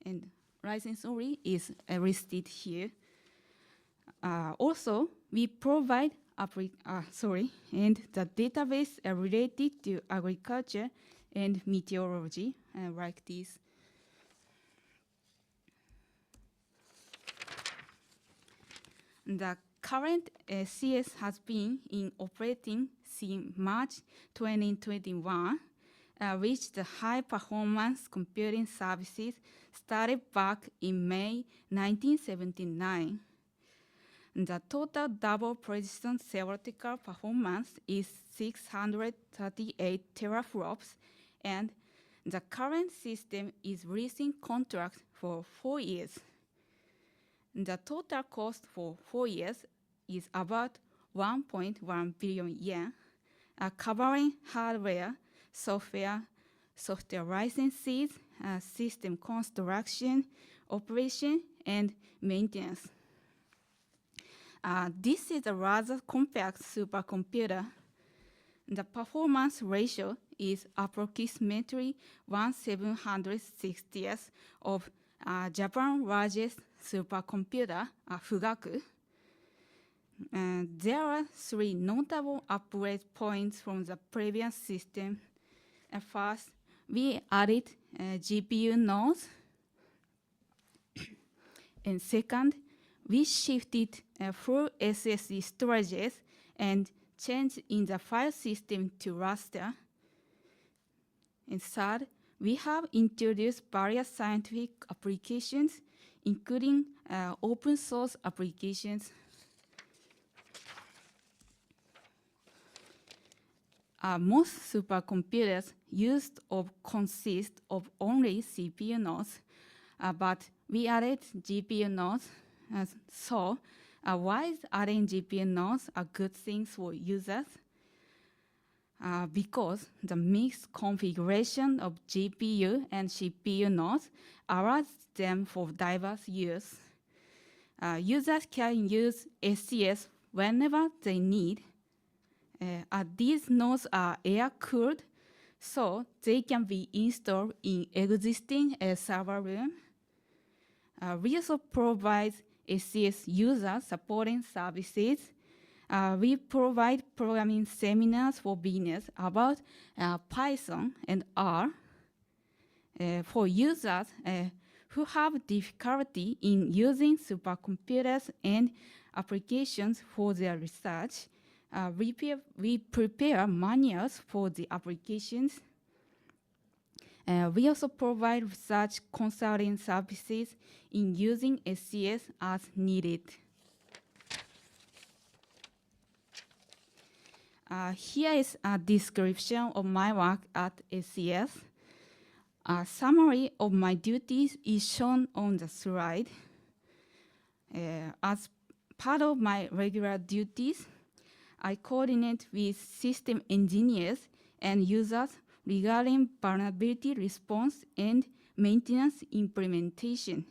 And license only is listed here. Also, we provide and the database related to agriculture and meteorology, like this. The current CS has been in operating since March 2021, which the high-performance computing services started back in May 1979. The total double precision theoretical performance is 638 teraflops, and the current system is leasing contract for 4 years. The total cost for 4 years is about 1.1 billion yen, covering hardware, software licenses, system construction, operation, and maintenance. This is a rather compact supercomputer. The performance ratio is approximately 1/760th of Japan's largest supercomputer, Fugaku. There are 3 notable upgrade points from the previous system. First, we added GPU nodes. And second, we shifted full SSD storages and changed in the file system to raster. And third, we have introduced various scientific applications, including open source applications. Most supercomputers consist of only CPU nodes, but we added GPU nodes. So why is adding GPU nodes a good thing for users? Because the mixed configuration of GPU and CPU nodes allows them for diverse use. Users can use SCS whenever they need. These nodes are air-cooled, so they can be installed in existing server room. We also provide SCS user supporting services. We provide programming seminars for beginners about Python and R. For users who have difficulty in using supercomputers and applications for their research, we prepare manuals for the applications. We also provide research consulting services in using SCS as needed. Here is a description of my work at SCS. A summary of my duties is shown on the slide. As part of my regular duties, I coordinate with system engineers and users regarding vulnerability response and maintenance implementation.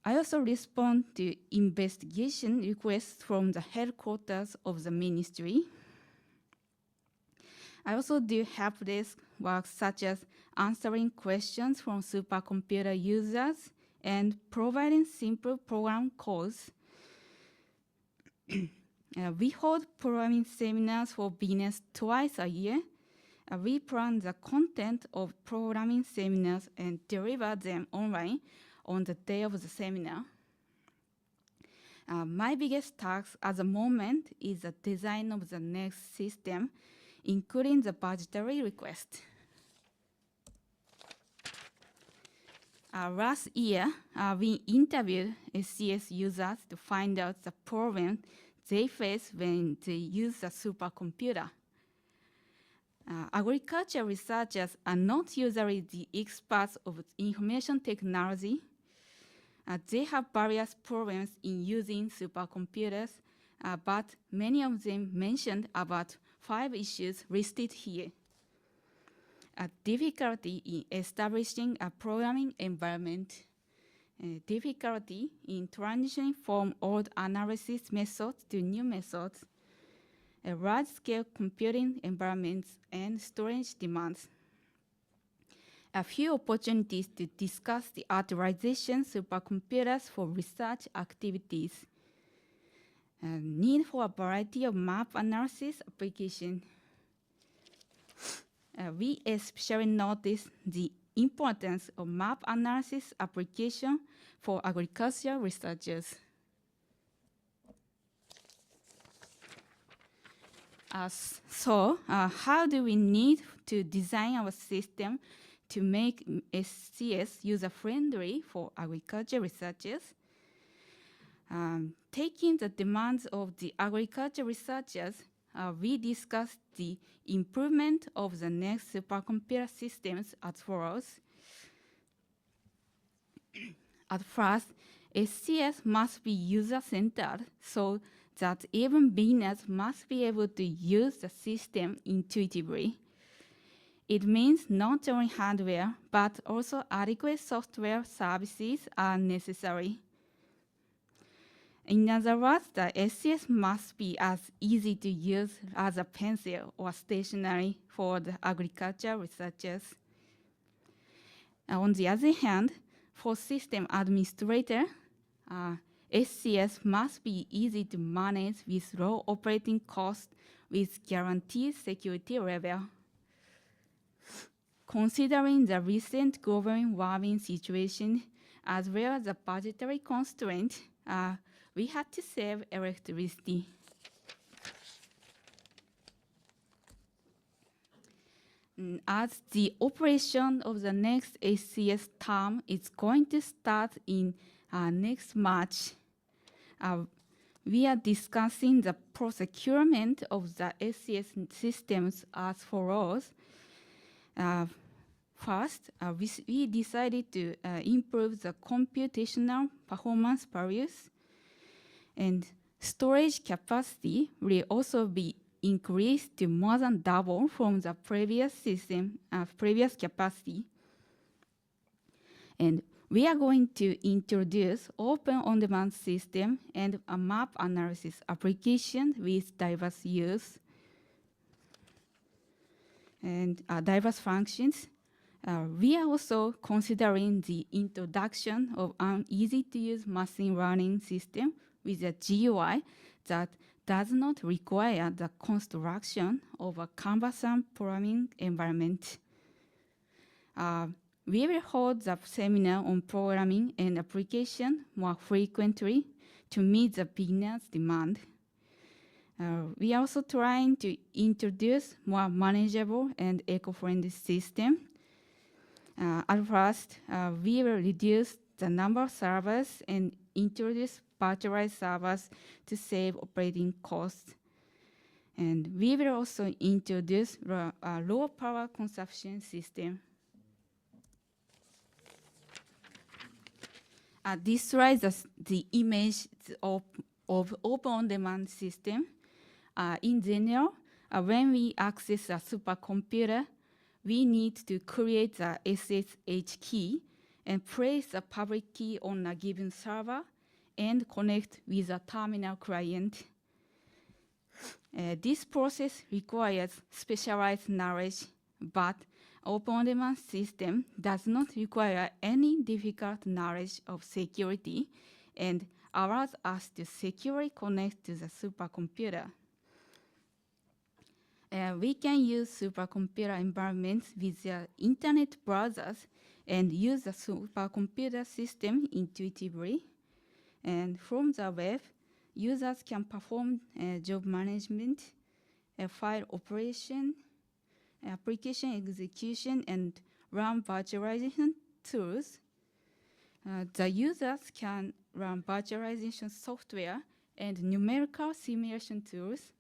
I also respond to investigation requests from the headquarters of the ministry. I also do help desk work such as answering questions from supercomputer users and providing simple program codes. We hold programming seminars for beginners twice a year. We plan the content of programming seminars and deliver them online on the day of the seminar. My biggest task at the moment is the design of the next system, including the budgetary request. Last year, we interviewed SCS users to find out the problem they face when they use a supercomputer. Agriculture researchers are not usually the experts of information technology. They have various problems in using supercomputers, but many of them mentioned about 5 issues listed here. Difficulty in establishing a programming environment, difficulty in transitioning from old analysis methods to new methods, large-scale computing environments, and storage demands. A few opportunities to discuss the authorization supercomputers for research activities. Need for a variety of map analysis applications. We especially notice the importance of map analysis application for agricultural researchers. How do we need to design our system to make SCS user-friendly for agriculture researchers? Taking the demands of the agriculture researchers, we discussed the improvement of the next supercomputer systems as follows. At first, SCS must be user-centered so that even beginners must be able to use the system intuitively. It means not only hardware, but also adequate software services are necessary. In other words, the SCS must be as easy to use as a pencil or stationery for the agriculture researchers. On the other hand, for system administrator, SCS must be easy to manage with low operating cost with guaranteed security level. Considering the recent global warming situation, as well as the budgetary constraint, we had to save electricity. As the operation of the next SCS term is going to start in next March, we are discussing the procurement of the SCS systems as follows. First, we decided to improve the computational performance values, and storage capacity will also be increased to more than double from the previous system, previous capacity. And we are going to introduce open on-demand system and a map analysis application with diverse use and diverse functions. We are also considering the introduction of an easy-to-use machine learning system with a GUI that does not require the construction of a cumbersome programming environment. We will hold the seminar on programming and application more frequently to meet the beginner's demand. We are also trying to introduce more manageable and eco-friendly system. At first, we will reduce the number of servers and introduce virtualized servers to save operating costs. And we will also introduce a low power consumption system. This slide is the image of open on-demand system. In general, when we access a supercomputer, we need to create the SSH key and place the public key on a given server and connect with a terminal client. This process requires specialized knowledge, but open on-demand system does not require any difficult knowledge of security and allows us to securely connect to the supercomputer. We can use supercomputer environments with their internet browsers and use the supercomputer system intuitively. And from the web, users can perform job management, file operation, application execution, and run virtualization tools. The users can run virtualization software and numerical simulation tools.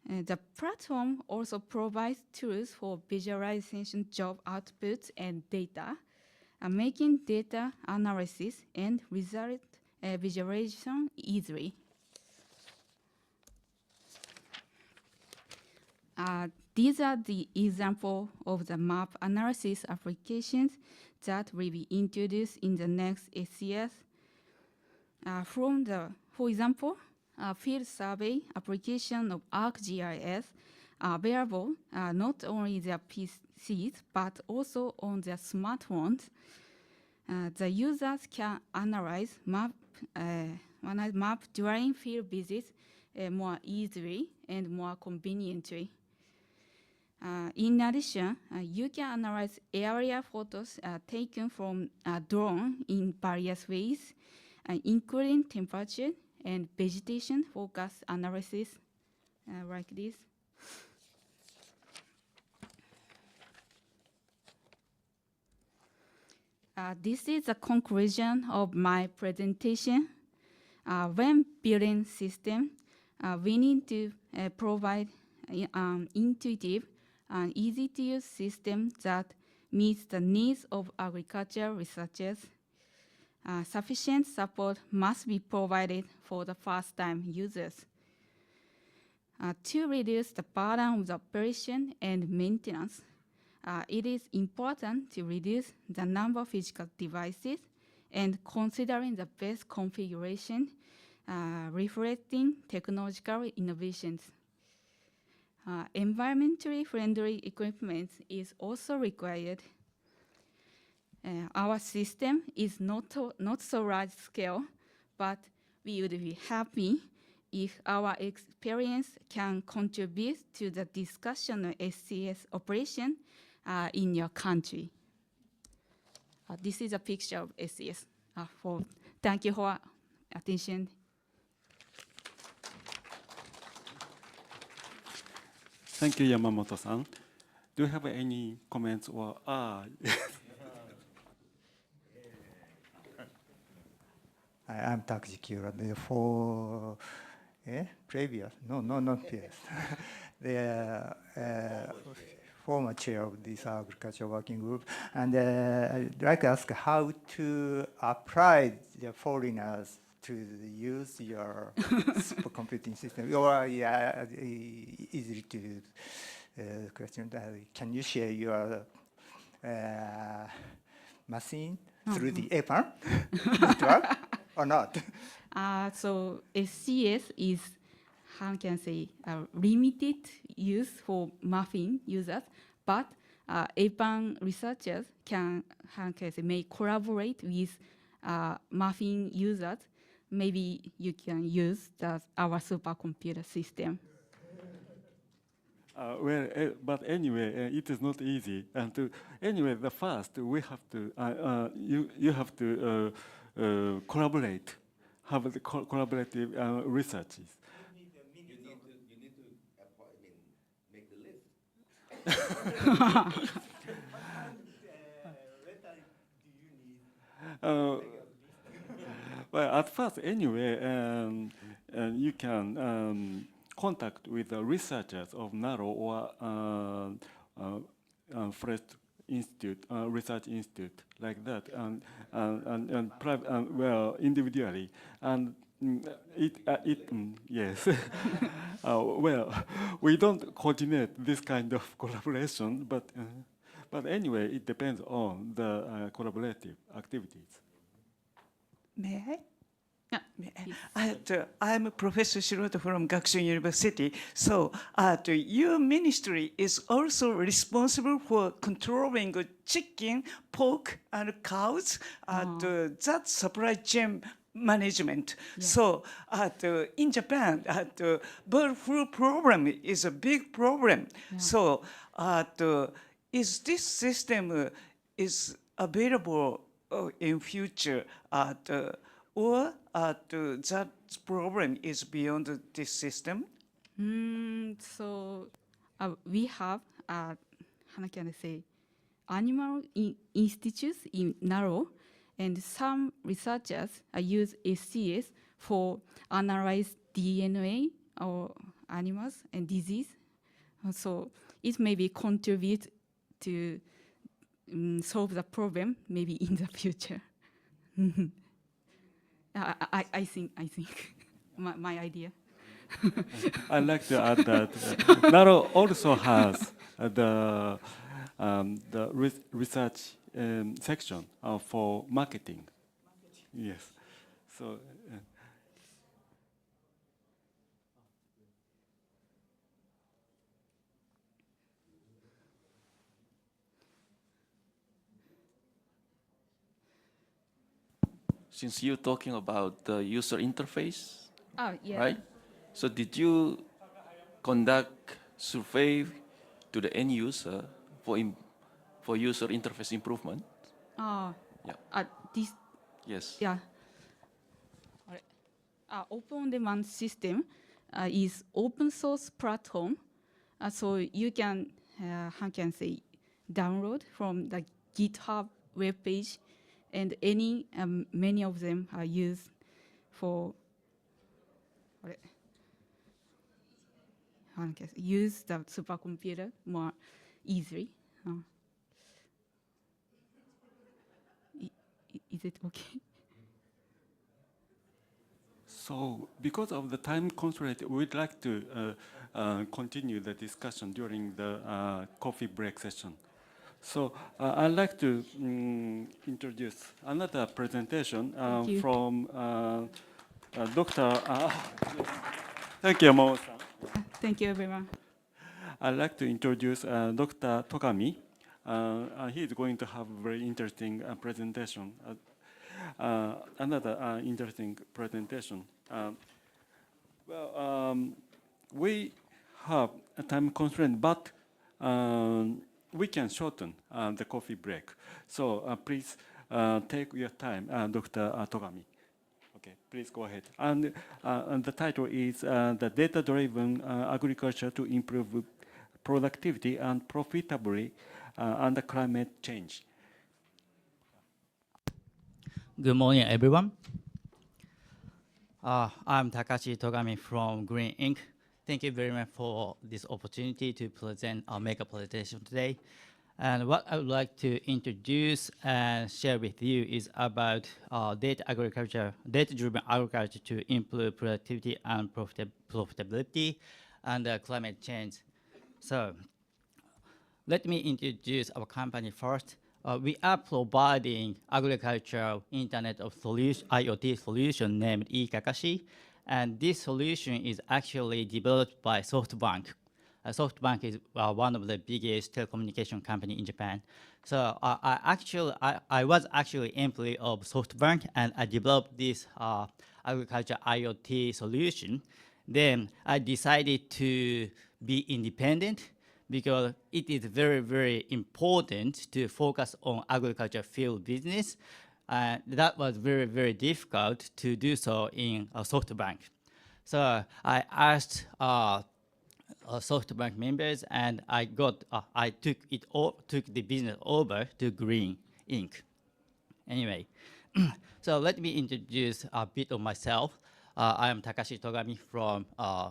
The platform also provides tools for visualization job outputs and data, making data analysis and result visualization easily. These are the examples of the map analysis applications that will be introduced in the next SCS. For example, field survey application of ArcGIS are available not only their PCs but also on their smartphones. The users can analyze map during field visits more easily and more conveniently. In addition, you can analyze area photos taken from a drone in various ways, including temperature and vegetation focus analysis. like this. This is the conclusion of my presentation. When building system, we need to provide intuitive and easy-to-use system that meets the needs of agriculture researchers. Sufficient support must be provided for the first-time users. To reduce the burden of the operation and maintenance, it is important to reduce the number of physical devices and considering the best configuration, reflecting technological innovations. Environmentally friendly equipment is also required. Our system is not so large scale, but we would be happy if our experience can contribute to the discussion of SCS operation in your country. This is a picture of SCS. Thank you for attention. Thank you, Yamamoto-san. Do you have any comments or I'm Takuji Kiura. For previous, not previous. The former chair of this agriculture working group, and I'd like to ask how to apply the foreigners to use your supercomputing system. Or easy to question. Can you share your machine through the APAN network or not? So SCS is, how can I say, limited use for MAFFIN users, but APAN researchers can, how can I say, may collaborate with MAFFIN users. Maybe you can use our supercomputer system. But anyway, it is not easy. And anyway, the first we have to you have to collaborate, have the collaborative researches. You need to make the list. Well, at first, anyway, you can contact with the researchers of NARO or Fresh Institute, Research Institute, like that, and well, individually, and yes. Well, we don't coordinate this kind of collaboration, but anyway, it depends on the collaborative activities. May I? Yeah. I'm Professor Shiroto from Gakushin University. So your ministry is also responsible for controlling chicken, pork, and cows. That supply chain management. Yeah. So in Japan, bird flu problem is a big problem. Yeah. So is this system is available in future or that problem is beyond this system? So we have, how can I say, animal institutes in Naro, and some researchers use SCS for analyze DNA or animals and disease. So it maybe contribute to solve the problem maybe in the future. I think my idea. I'd like to add that NARO also has the research section for marketing. Yes. So. Since you're talking about the user interface, Yeah. right? So did you conduct survey to the end user for user interface improvement? Yeah. This. Yes. Yeah. Open on-demand system is open source platform. So you can, how can I say, download from the GitHub web page, and many of them are used for use the supercomputer more easily. Is it okay? So, because of the time constraint, we'd like to continue the discussion during the coffee break session. So, I'd like to introduce another presentation from Dr. Thank you, Mao-san. Thank you, everyone. I'd like to introduce Dr. Togami. He is going to have a very interesting presentation. Another interesting presentation. We have a time constraint, but we can shorten the coffee break. So please take your time, Dr. Togami. Okay, please go ahead. And the title is The Data-Driven Agriculture to Improve Productivity and Profitability Under Climate Change. Good morning, everyone. I'm Takashi Togami from Green Inc. Thank you very much for this opportunity to present our mega presentation today. And what I would like to introduce and share with you is about data-driven agriculture to improve productivity and profitability under climate change. So let me introduce our company first. We are providing agricultural Internet of IoT solution named eKakashi, and this solution is actually developed by SoftBank. SoftBank is one of the biggest telecommunication company in Japan. So I was actually employee of SoftBank, and I developed this agriculture IoT solution. Then I decided to be independent because it is very, very important to focus on agriculture field business. That was very, very difficult to do so in SoftBank. So I asked SoftBank members, and I took the business over to Green Inc. Anyway, so let me introduce a bit of myself. I am Takashi Togami from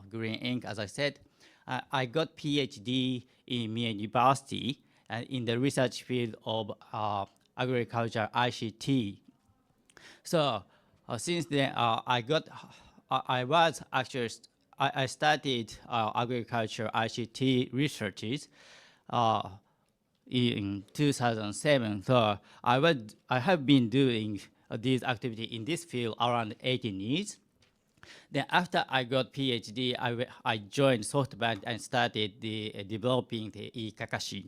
Green Inc. As I said, I got PhD in Mie University in the research field of agriculture ICT. So since then, I started agriculture ICT researches in 2007. So I have been doing this activity in this field around 18 years. Then after I got PhD, I joined SoftBank and started developing the eKakashi.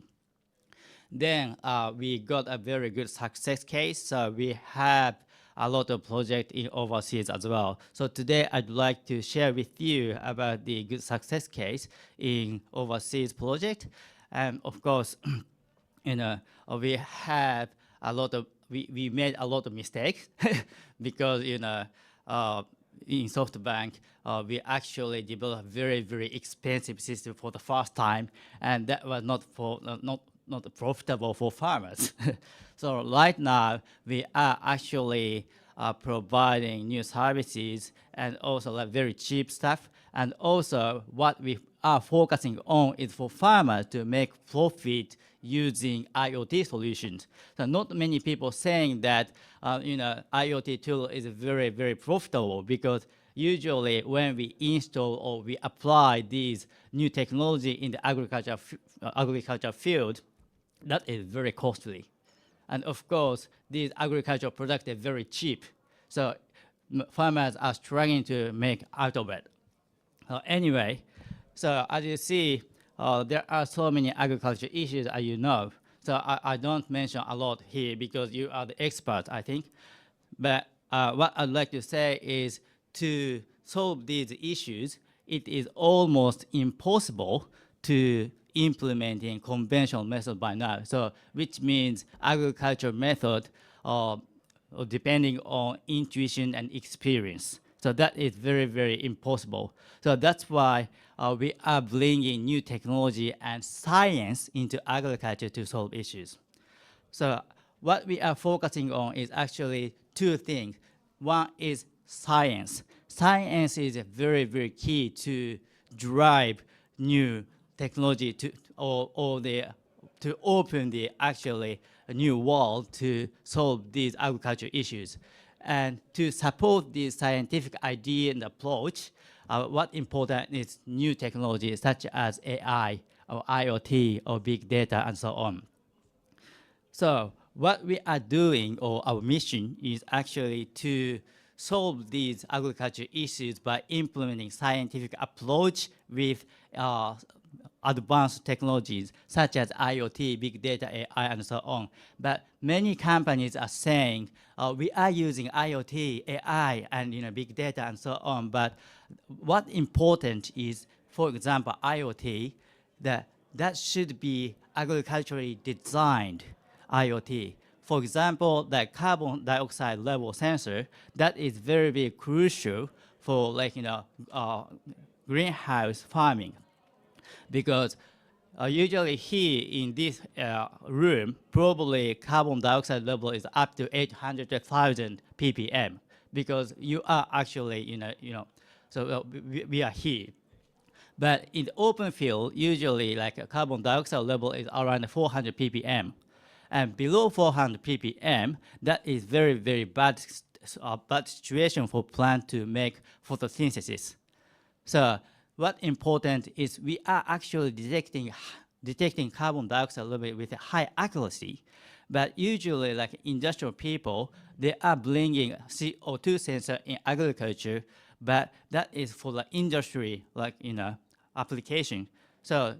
Then we got a very good success case. So we have a lot of projects in overseas as well. So today I'd like to share with you about the good success case in overseas project. And of course, we have a lot of we made a lot of mistakes because in SoftBank, we actually developed a very, very expensive system for the first time, and that was not profitable for farmers. So right now, we are actually providing new services and also like very cheap stuff. And also what we are focusing on is for farmers to make profit using IoT solutions. So not many people saying that IoT tool is very, very profitable, because usually when we install or we apply these new technology in the agriculture field, that is very costly. And of course, these agricultural products are very cheap. So farmers are struggling to make out of it. Anyway, so as you see, there are so many agriculture issues, as you know. So I don't mention a lot here because you are the experts, I think. But what I'd like to say is to solve these issues, it is almost impossible to implement in conventional method by now. So which means agriculture method depending on intuition and experience. So that is very, very impossible. So that's why we are bringing new technology and science into agriculture to solve issues. So what we are focusing on is actually two things. One is science. Science is very, very key to drive new technology to to open the actually a new world to solve these agriculture issues. And to support this scientific idea and approach, what important is new technologies such as AI or IoT or big data and so on. So what we are doing, or our mission, is actually to solve these agriculture issues by implementing scientific approach with advanced technologies such as IoT, big data, AI, and so on. But many companies are saying we are using IoT, AI, and big data, and so on. But what important is, for example, IoT, that should be agriculturally designed IoT. For example, the carbon dioxide level sensor, that is very, very crucial for greenhouse farming. Because usually here in this room, probably carbon dioxide level is up to 800,000 ppm, because you are actually, so we are here. But in the open field, usually like a carbon dioxide level is around 400 ppm. And below 400 ppm, that is very, very bad situation for plant to make photosynthesis. So what's important is we are actually detecting carbon dioxide level with a high accuracy. But usually, like industrial people, they are bringing CO2 sensor in agriculture, but that is for the industry, application. So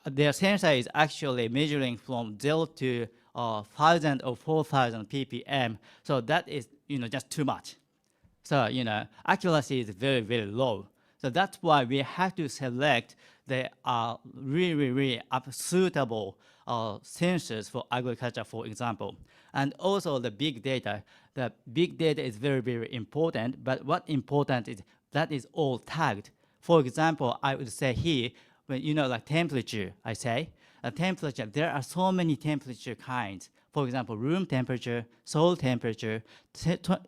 their sensor is actually measuring from 0 to 1,000 or 4,000 ppm. So that is, just too much. So, accuracy is very, very low. So that's why we have to select the really, really suitable sensors for agriculture, for example. And also the big data. The big data is very, very important, but what important is that is all tagged. For example, I would say here, when like temperature, I say, temperature, there are so many temperature kinds. For example, room temperature, soil temperature,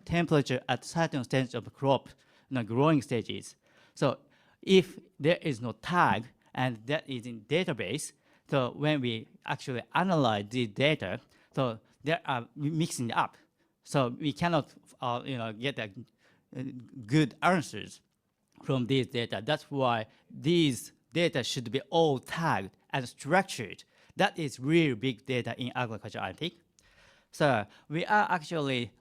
temperature at certain stage of crop, growing stages. So if there is no tag and that is in database, so when we actually analyze the data, so they are mixing up. So we cannot get good answers from these data. That's why these data should be all tagged and structured. That is really big data in agriculture, I think. So we are actually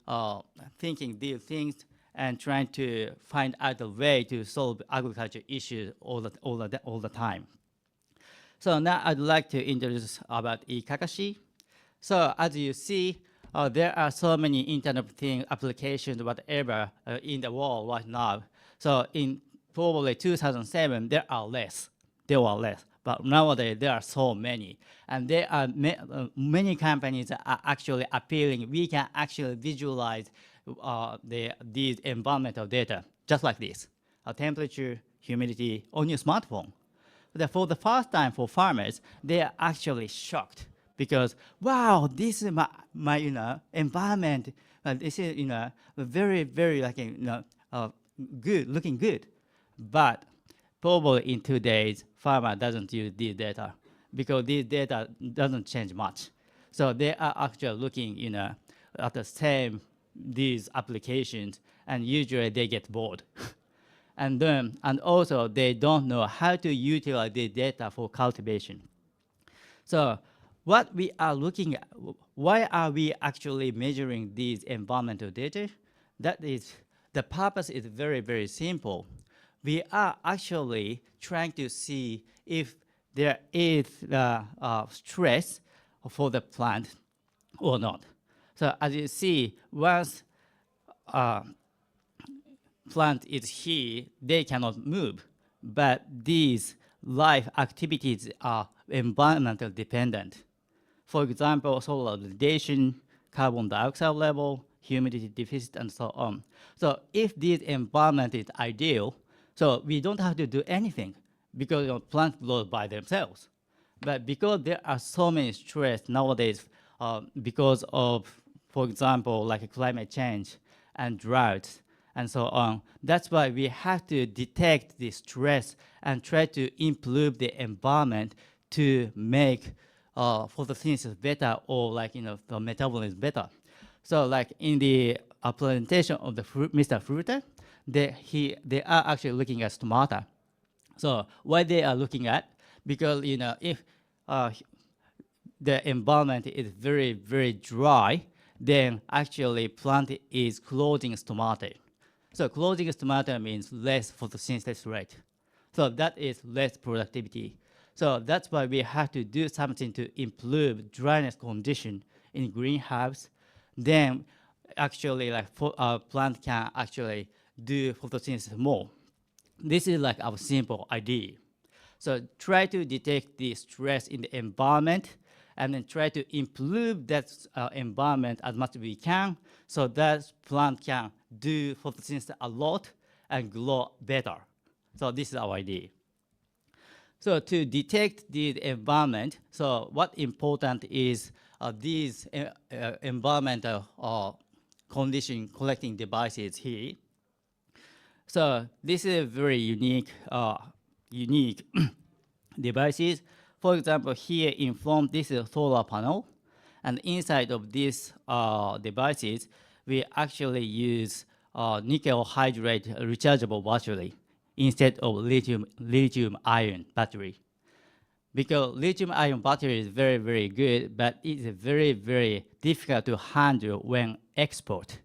thinking these things and trying to find out a way to solve agriculture issues all the time. So now I'd like to introduce about eKakashi. So as you see, there are so many Internet of Things applications, whatever, in the world right now. So in probably 2007, there were less. But nowadays, there are so many. And there are many companies that are actually appealing. We can actually visualize these environmental data, just like this. Temperature, humidity, on your smartphone. But for the first time for farmers, they are actually shocked because, wow, this is my environment. This is, very, very good, looking good. But probably in 2 days, farmer doesn't use these data because these data doesn't change much. So they are actually looking, at the same these applications, and usually they get bored. And also they don't know how to utilize the data for cultivation. So what we are looking at, why are we actually measuring these environmental data? That is, the purpose is very, very simple. We are actually trying to see if there is stress for the plant or not. So as you see, once plant is here, they cannot move. But these life activities are environmental dependent. For example, soil radiation, carbon dioxide level, humidity deficit, and so on. So if this environment is ideal, so we don't have to do anything because plants grow by themselves. But because there are so many stress nowadays because of, for example, like climate change and droughts and so on, that's why we have to detect the stress and try to improve the environment to make photosynthesis better, or like the metabolism better. So like in the presentation of the Mr. Fruiter, they are actually looking at stomata. So why they are looking at, because if the environment is very, very dry, then actually plant is closing stomata. So closing stomata means less photosynthesis rate. So that is less productivity. So that's why we have to do something to improve dryness condition in greenhouse. Then actually like plant can actually do photosynthesis more. This is like our simple idea. So try to detect the stress in the environment and then try to improve that environment as much as we can so that plant can do photosynthesis a lot and grow better. So this is our idea. So to detect the environment, so what important is these environmental condition collecting devices here. So this is a very unique devices. For example, here in front, this is a solar panel, and inside of these devices, we actually use nickel hydrate rechargeable battery instead of lithium-ion battery. Because lithium-ion battery is very, very good, but it is very, very difficult to handle when export.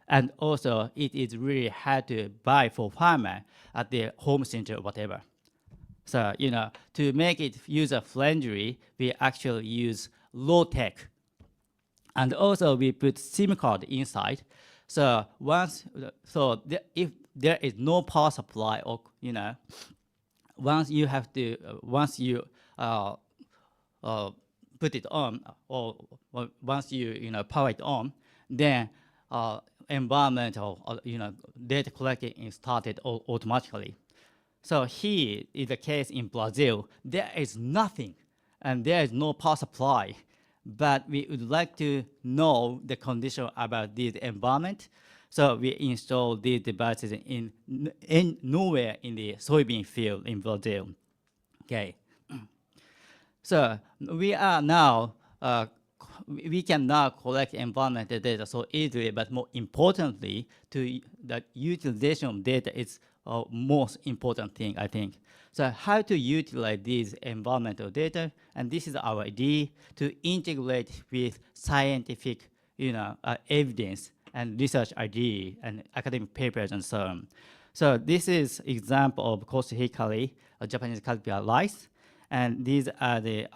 And also, it is really hard to buy for farmer at the home center or whatever. So, to make it user-friendly, we actually use low-tech. And also, we put SIM card inside. So if there is no power supply, or once you put it on, or once you power it on, then environmental data collecting is started automatically. So here is the case in Brazil. There is nothing, and there is no power supply. But we would like to know the condition about this environment. So we install these devices in nowhere in the soybean field in Brazil. Okay. So we are now, we can now collect environmental data so easily, but more importantly, the utilization of data is most important thing, I think. So how to utilize these environmental data, and this is our idea, to integrate with scientific evidence and research idea and academic papers and so on. So this is example of Costa Hikari, a Japanese caterpillar lice, and these are the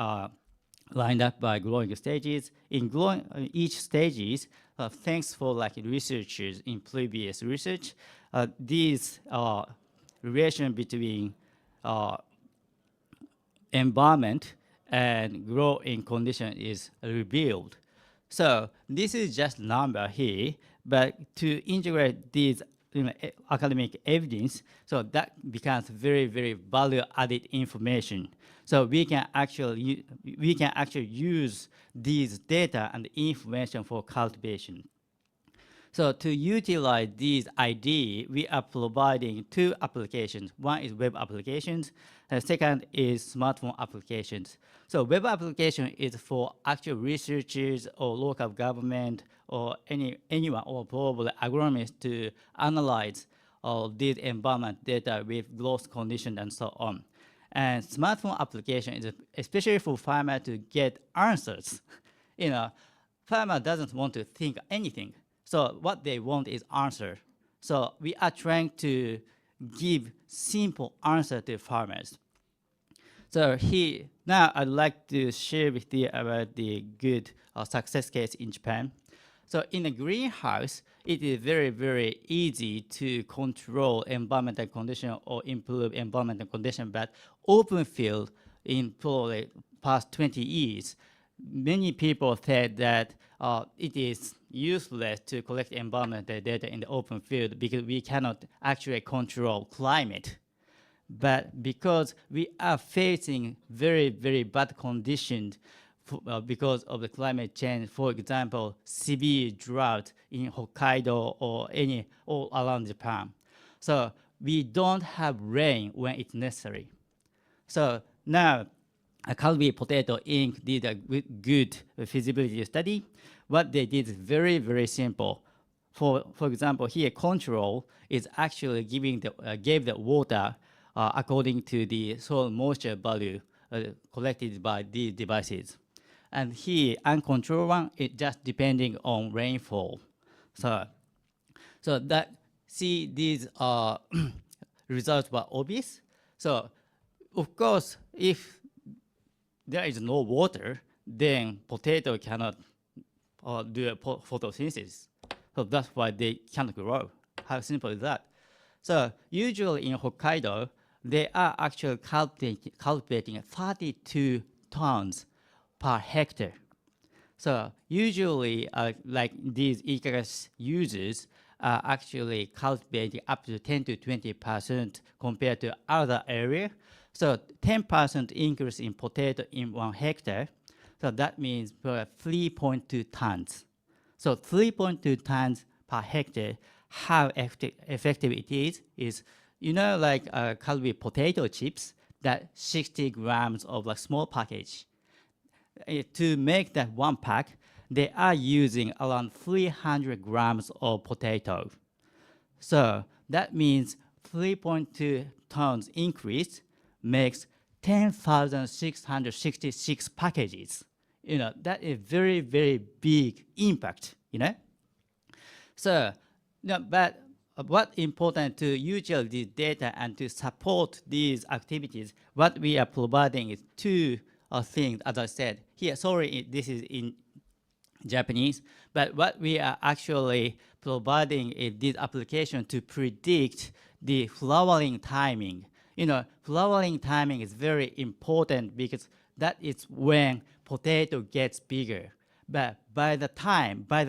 lined up by growing stages. In growing each stages, thanks for like researchers in previous research, these relation between environment and growing condition is revealed. So this is just number here, but to integrate these academic evidence, so that becomes very, very value-added information. So we can actually use these data and information for cultivation. So to utilize these ID, we are providing two applications. One is web applications, and the second is smartphone applications. So web application is for actual researchers or local government or anyone or probably agronomists to analyze these environment data with growth condition and so on. And smartphone application is especially for farmer to get answers. Farmer doesn't want to think anything. So what they want is answer. So we are trying to give simple answer to farmers. So here, now I'd like to share with you about the good success case in Japan. So in a greenhouse, it is very, very easy to control environmental condition or improve environmental condition, but open field in probably past 20 years, many people said that it is useless to collect environmental data in the open field because we cannot actually control climate. But because we are facing very, very bad conditions because of the climate change, for example, severe drought in Hokkaido or all around Japan. So we don't have rain when it's necessary. So now, Calvi Potato Inc. did a good feasibility study. What they did is very, very simple. For example, here control is actually gave the water according to the soil moisture value collected by these devices. And here, uncontrolled one, it just depending on rainfall. So that, see, these results were obvious. So of course, if there is no water, then potato cannot do a photosynthesis. So that's why they cannot grow. How simple is that? So usually in Hokkaido, they are actually cultivating 32 tons per hectare. So usually, like these e-commerce users are actually cultivating up to 10 to 20% compared to other area. So 10% increase in potato in 1 hectare. So that means 3.2 tons. So 3.2 tons per hectare. How effective it is, you know, like Calvi potato chips, that 60 grams of like small package. To make that 1 pack, they are using around 300 grams of potato. So that means 3.2 tons increase makes 10,666 packages. You know, that is very, very big impact, you know? So, no, but what's important to utilize this data and to support these activities, what we are providing is 2 things, as I said. Here, sorry, this is in Japanese, but what we are actually providing is this application to predict the flowering timing. You know, flowering timing is very important because that is when potato gets bigger. But by the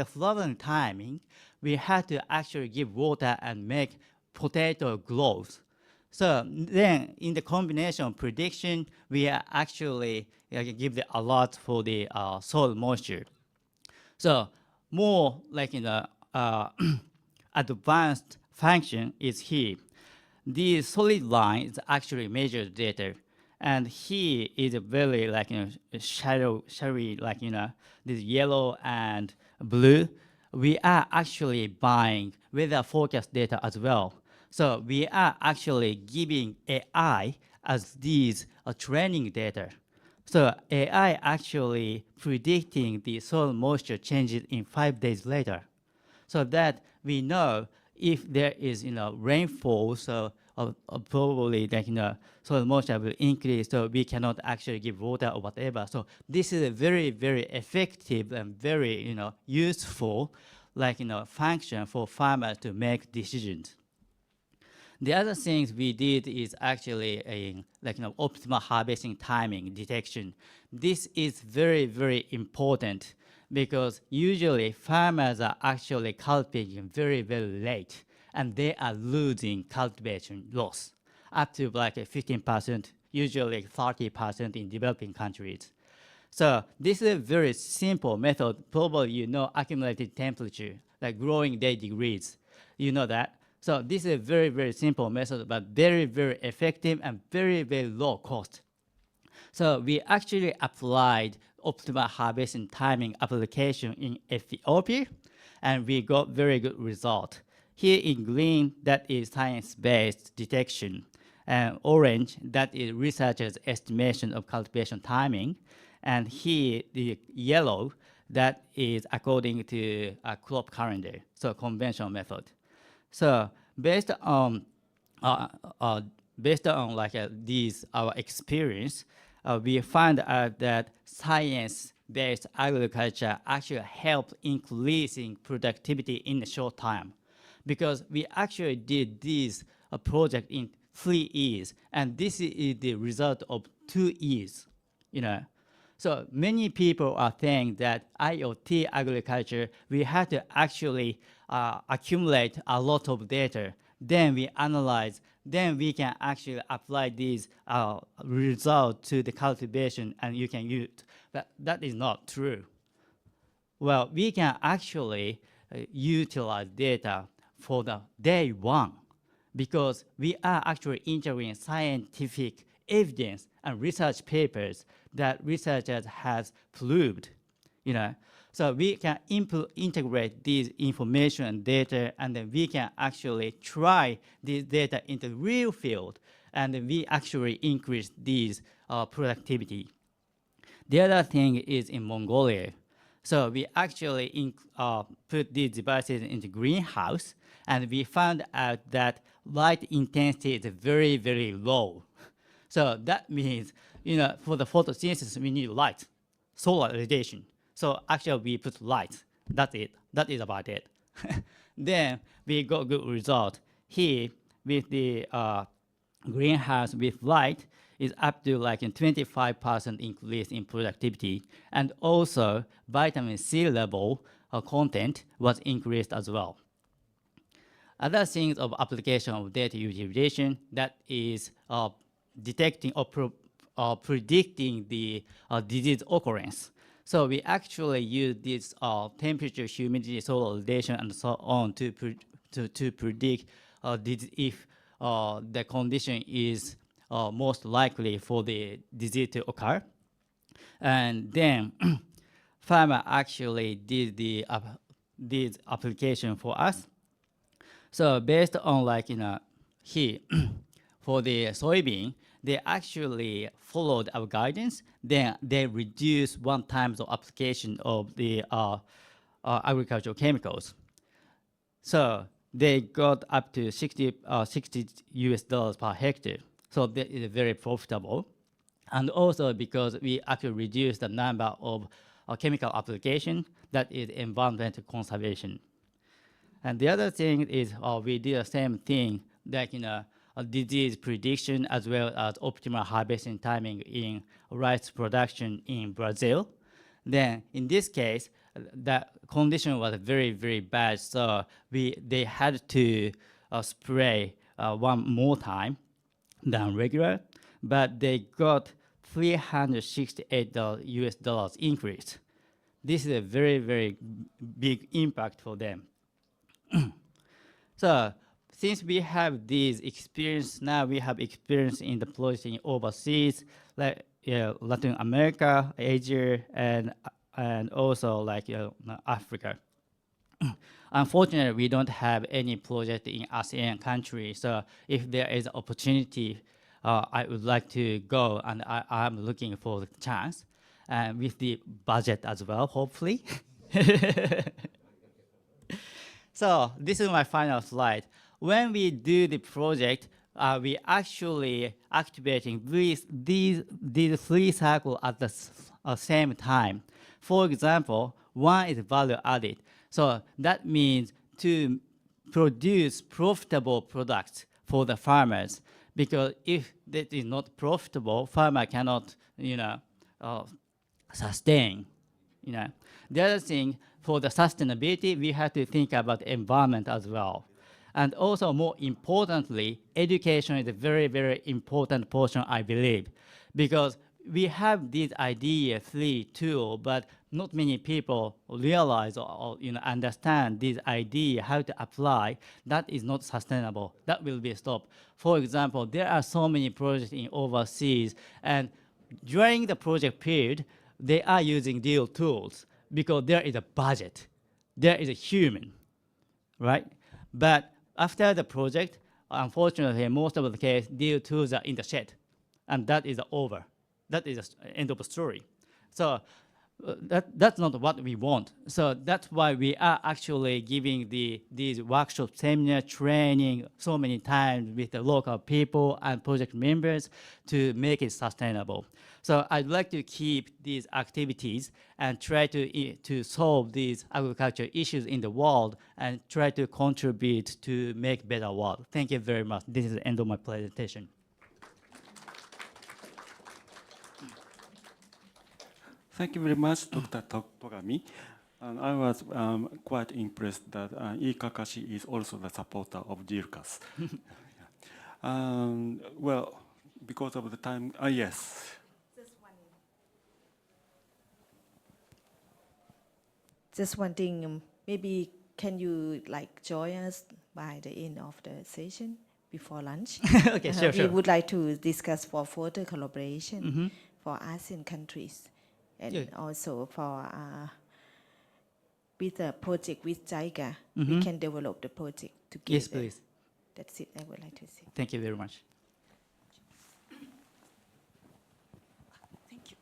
flowering timing, we have to actually give water and make potato growth. So then in the combination prediction, we are actually give the alert for the soil moisture. So more like in the advanced function is here. The solid line is actually measured data. And here is a very like, you know, shadowy, like, you know, this yellow and blue. We are actually buying weather forecast data as well. So we are actually giving AI as these training data. So AI actually predicting the soil moisture changes in 5 days later, so that we know if there is, you know, rainfall. So probably like, you know, soil moisture will increase. So we cannot actually give water or whatever. So this is a very, very effective and very, you know, useful, like, you know, function for farmers to make decisions. The other things we did is actually a like, you know, optimal harvesting timing detection. This is very, very important because usually farmers are actually cultivating very, very late, and they are losing cultivation loss up to like 15%, usually 30% in developing countries. So this is a very simple method. Probably you know accumulated temperature, like growing day degrees. You know that. So this is a very, very simple method, but very, very effective and very, very low cost. So we actually applied optimal harvesting timing application in Ethiopia, and we got very good result. Here in green, that is science-based detection. And orange, that is researchers' estimation of cultivation timing. And here, the yellow, that is according to a crop calendar, so conventional method. So based on like these our experience, we found out that science-based agriculture actually helped increasing productivity in a short time, because we actually did this project in 3 years, and this is the result of 2 years, you know. So many people are saying that IoT agriculture, we have to actually accumulate a lot of data. Then we analyze, then we can actually apply these results to the cultivation and you can use. But that is not true. Well, we can actually utilize data for the day one because we are actually integrating scientific evidence and research papers that researchers has proved, you know. So we can integrate these information and data, and then we can actually try this data into the real field, and then we actually increase these productivity. The other thing is in Mongolia. So we actually put these devices into greenhouse, and we found out that light intensity is very, very low. So that means, you know, for the photosynthesis, we need light, solar radiation. So actually, we put light. That's it. That is about it. Then we got good result. Here, with the greenhouse with light, is up to like a 25% increase in productivity. And also, vitamin C level content was increased as well. Other things of application of data utilization, that is detecting or predicting the disease occurrence. So we actually use this temperature, humidity, solar radiation, and so on to predict if the condition is most likely for the disease to occur. And then farmer actually did the this application for us. So based on like, you know, here, for the soybean, they actually followed our guidance. Then they reduced 1 time the application of the agricultural chemicals. So they got up to $60 US per hectare. So that is very profitable. And also because we actually reduced the number of chemical application, that is environmental conservation. And the other thing is we did the same thing, like, you know, disease prediction as well as optimal harvesting timing in rice production in Brazil. Then in this case, the condition was very, very bad. So they had to spray 1 more time than regular, but they got $368 US increase. This is a very, very big impact for them. So since we have this experience, now we have experience in the project in overseas, like Latin America, Asia, and also like Africa. Unfortunately, we don't have any project in ASEAN countries. So if there is opportunity, I would like to go, and I'm looking for the chance, and with the budget as well, hopefully. So this is my final slide. When we do the project, we actually activating these 3 cycles at the same time. For example, one is value added. So that means to produce profitable products for the farmers, because if that is not profitable, farmer cannot, you know, sustain. You know, the other thing, for the sustainability, we have to think about the environment as well. And also, more importantly, education is a very, very important portion, I believe, because we have this idea, 3 tool, but not many people realize or you know, understand this idea, how to apply. That is not sustainable. That will be stopped. For example, there are so many projects in overseas, and during the project period, they are using deal tools because there is a budget, there is a human, right? But after the project, unfortunately, most of the case, deal tools are in the shed, and that is over. That is the end of the story. So that's not what we want. So that's why we are actually giving these workshop, seminar, training so many times with the local people and project members to make it sustainable. So I'd like to keep these activities and try to solve these agriculture issues in the world and try to contribute to make better world. Thank you very much. This is the end of my presentation. Thank you very much, Dr. Togami. And I was quite impressed that Kakashi is also the supporter of GIRCAS. Well, because of the time, yes. Just one thing, maybe can you like join us by the end of the session before lunch? Okay, sure, We sure. would like to discuss for further collaboration for ASEAN countries and also for with a project with JICA, we can develop the project together. Yes, please. That's it I would like to say. Thank you very much. Thank you.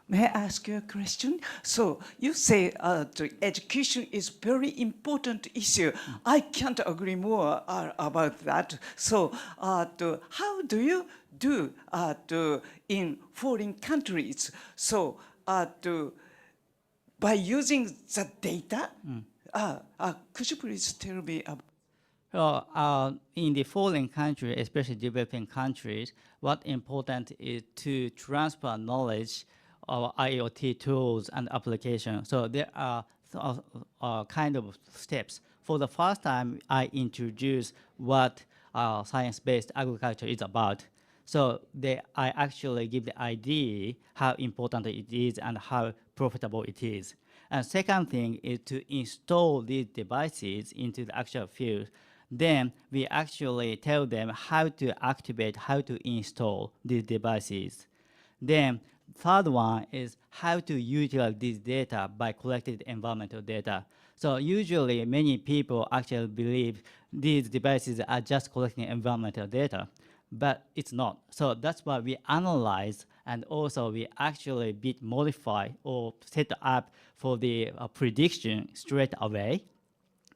May I ask you a question? So you say the education is very important issue. I can't agree more about that. So how do you do in foreign countries? So by using the data, could you please tell me about? So in the foreign countries, especially developing countries, what important is to transfer knowledge of IoT tools and applications. So there are kind of steps. For the first time, I introduced what science-based agriculture is about. So I actually give the idea how important it is and how profitable it is. And second thing is to install these devices into the actual field. Then we actually tell them how to activate, how to install these devices. Then third one is how to utilize this data by collecting environmental data. So usually many people actually believe these devices are just collecting environmental data, but it's not. So that's why we analyze and also we actually bit modify or set up for the prediction straight away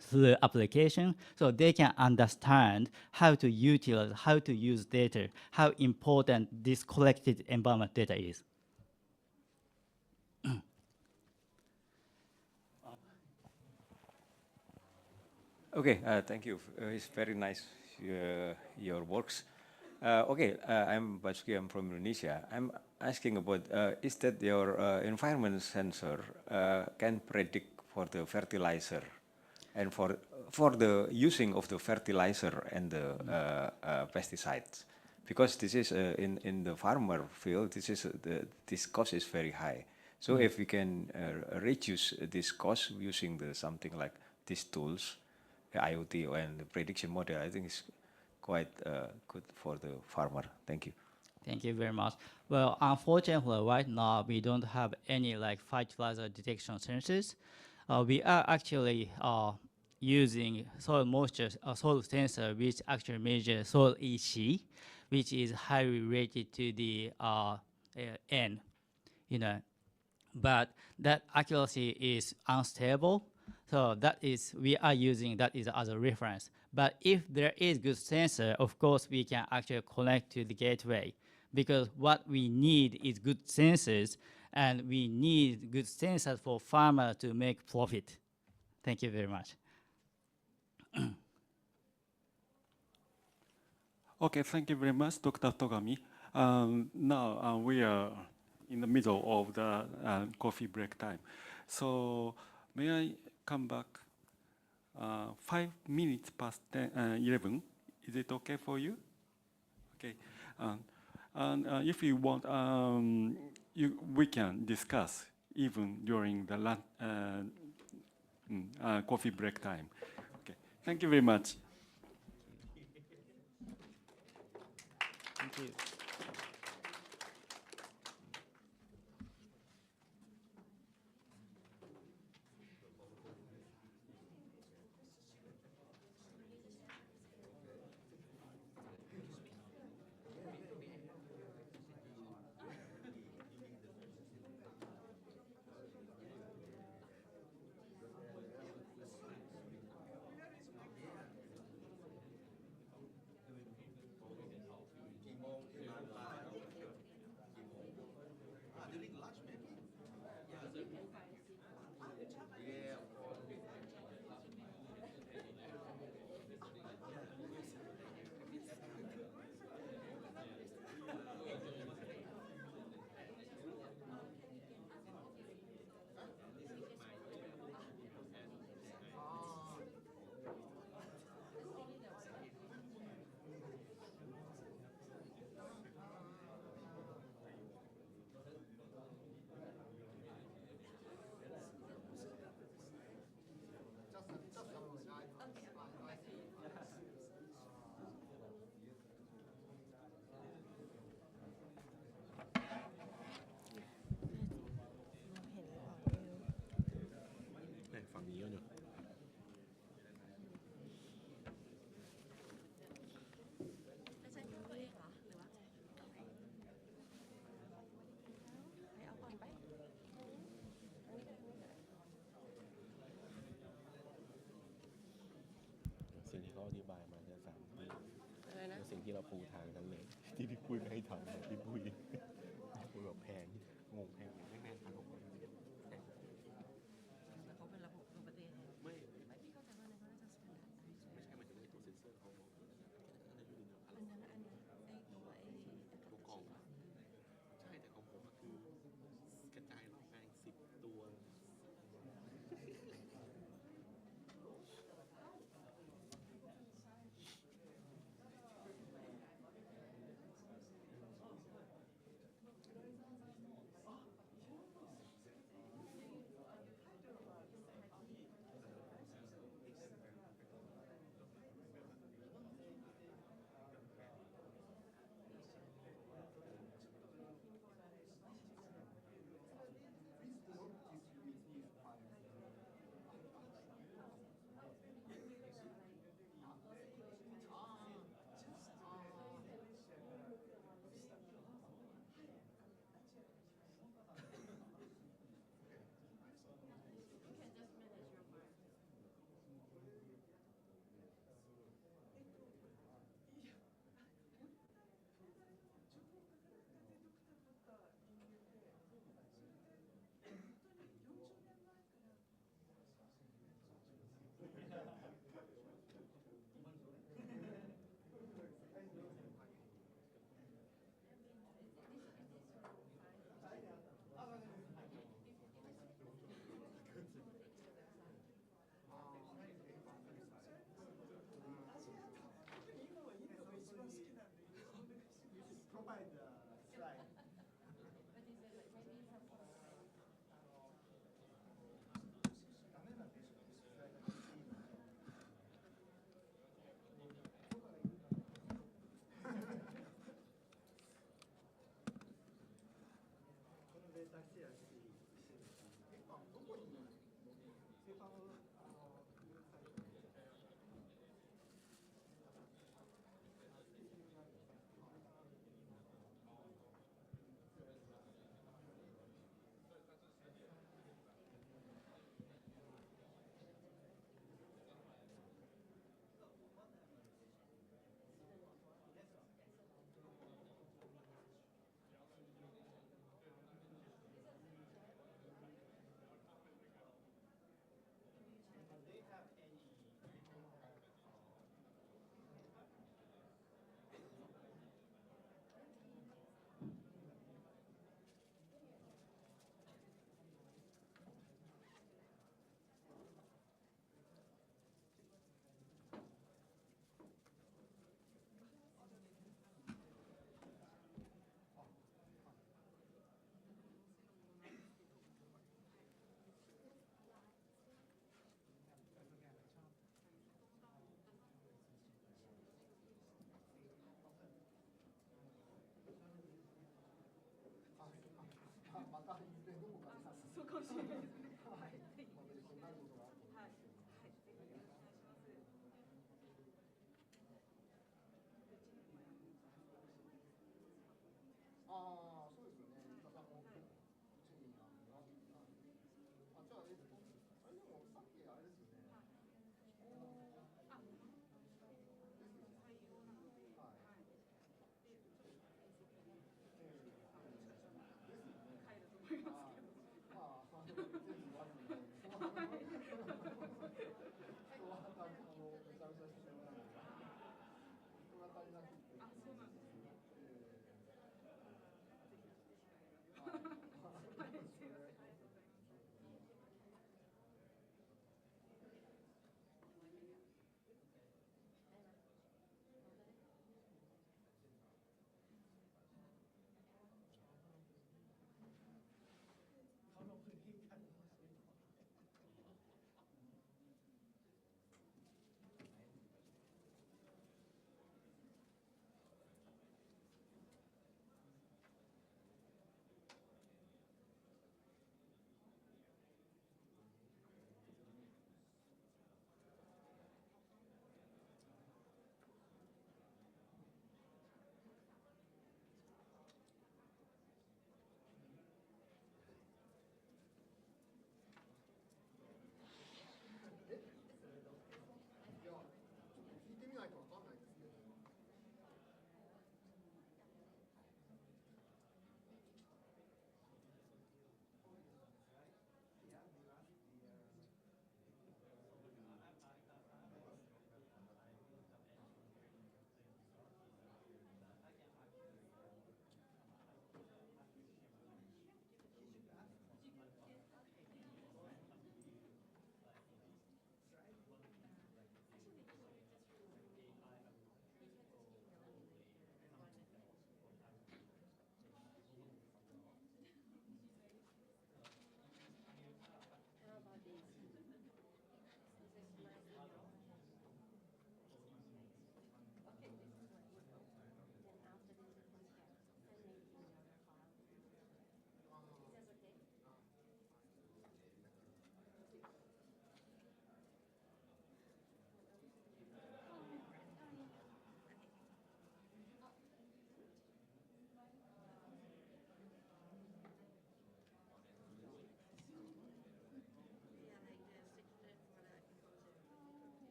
through application, so they can understand how to utilize, how to use data, how important this collected environment data is. Okay, thank you. It's very nice, your works. I'm Basuki, I'm from Indonesia. I'm asking about, is that your environment sensor can predict for the fertilizer and for the using of the fertilizer and the pesticides? Because this is in the farmer field, this cost is very high. So if we can reduce this cost using something like these tools, the IoT and the prediction model, I think it's quite good for the farmer. Thank you. Thank you very much. Well, unfortunately, right now we don't have any like fertilizer detection sensors. We are actually using soil moisture, soil sensor, which actually measures soil EC, which is highly related to the N, But that accuracy is unstable. So we are using that as a reference. But if there is good sensor, of course, we can actually connect to the gateway, because what we need is good sensors, and we need good sensors for farmers to make profit. Thank you very much. Okay, thank you very much, Dr. Togami. Now we are in the middle of the coffee break time. So may I come back 5 minutes past 11? Is it okay for you? Okay. And if you want, we can discuss even during the coffee break time. Okay. Thank you very much. Thank you. กี้เราปูทางนั้นเลยที่พี่ปุ้ยไม่ให้ทำเลยพี่ปุ้ยปุ้ยแบบแพงงงแพงไม่แพงทางของมันเขาเป็นระบบรวมประเทศไม่พี่เข้าใจว่าในเขาน่าจะสแตนดาร์ดไม่ใช่มันจะไม่ตัวเซ็นเซอร์เขาอันนั้นตัวกล่องใช่แต่ของผมก็คือกระจายรอบแปลง10 ตัว Yes,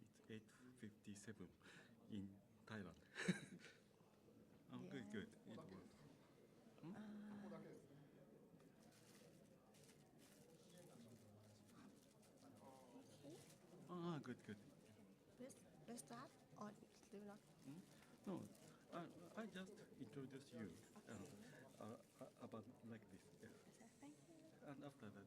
It's 8:57 in Thailand. Oh, good, good. It works. Ah, good, good. Let's start or still not? No, I just introduce you about like this. Yeah. Thank you. And after that,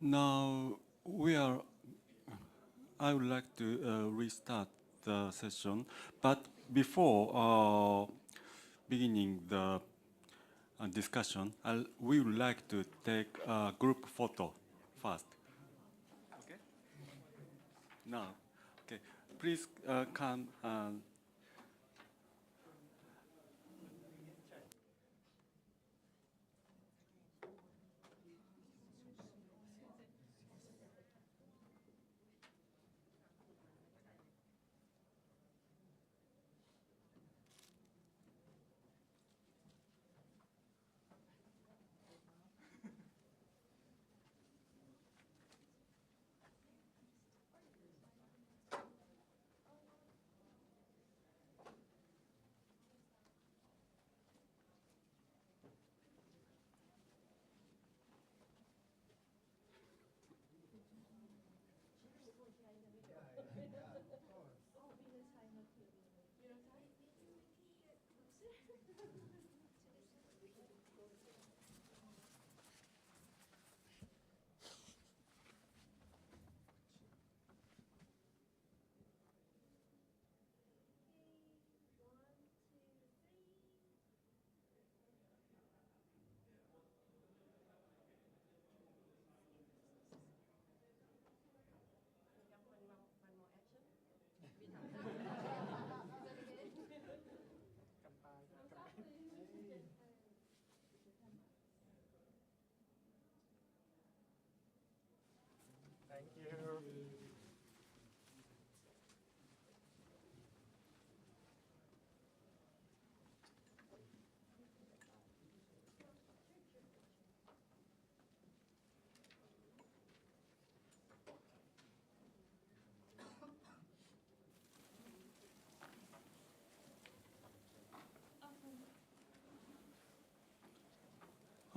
Now I would like to restart the session, but before beginning the discussion, we would like to take a group photo first. Okay. Now, okay. Please come.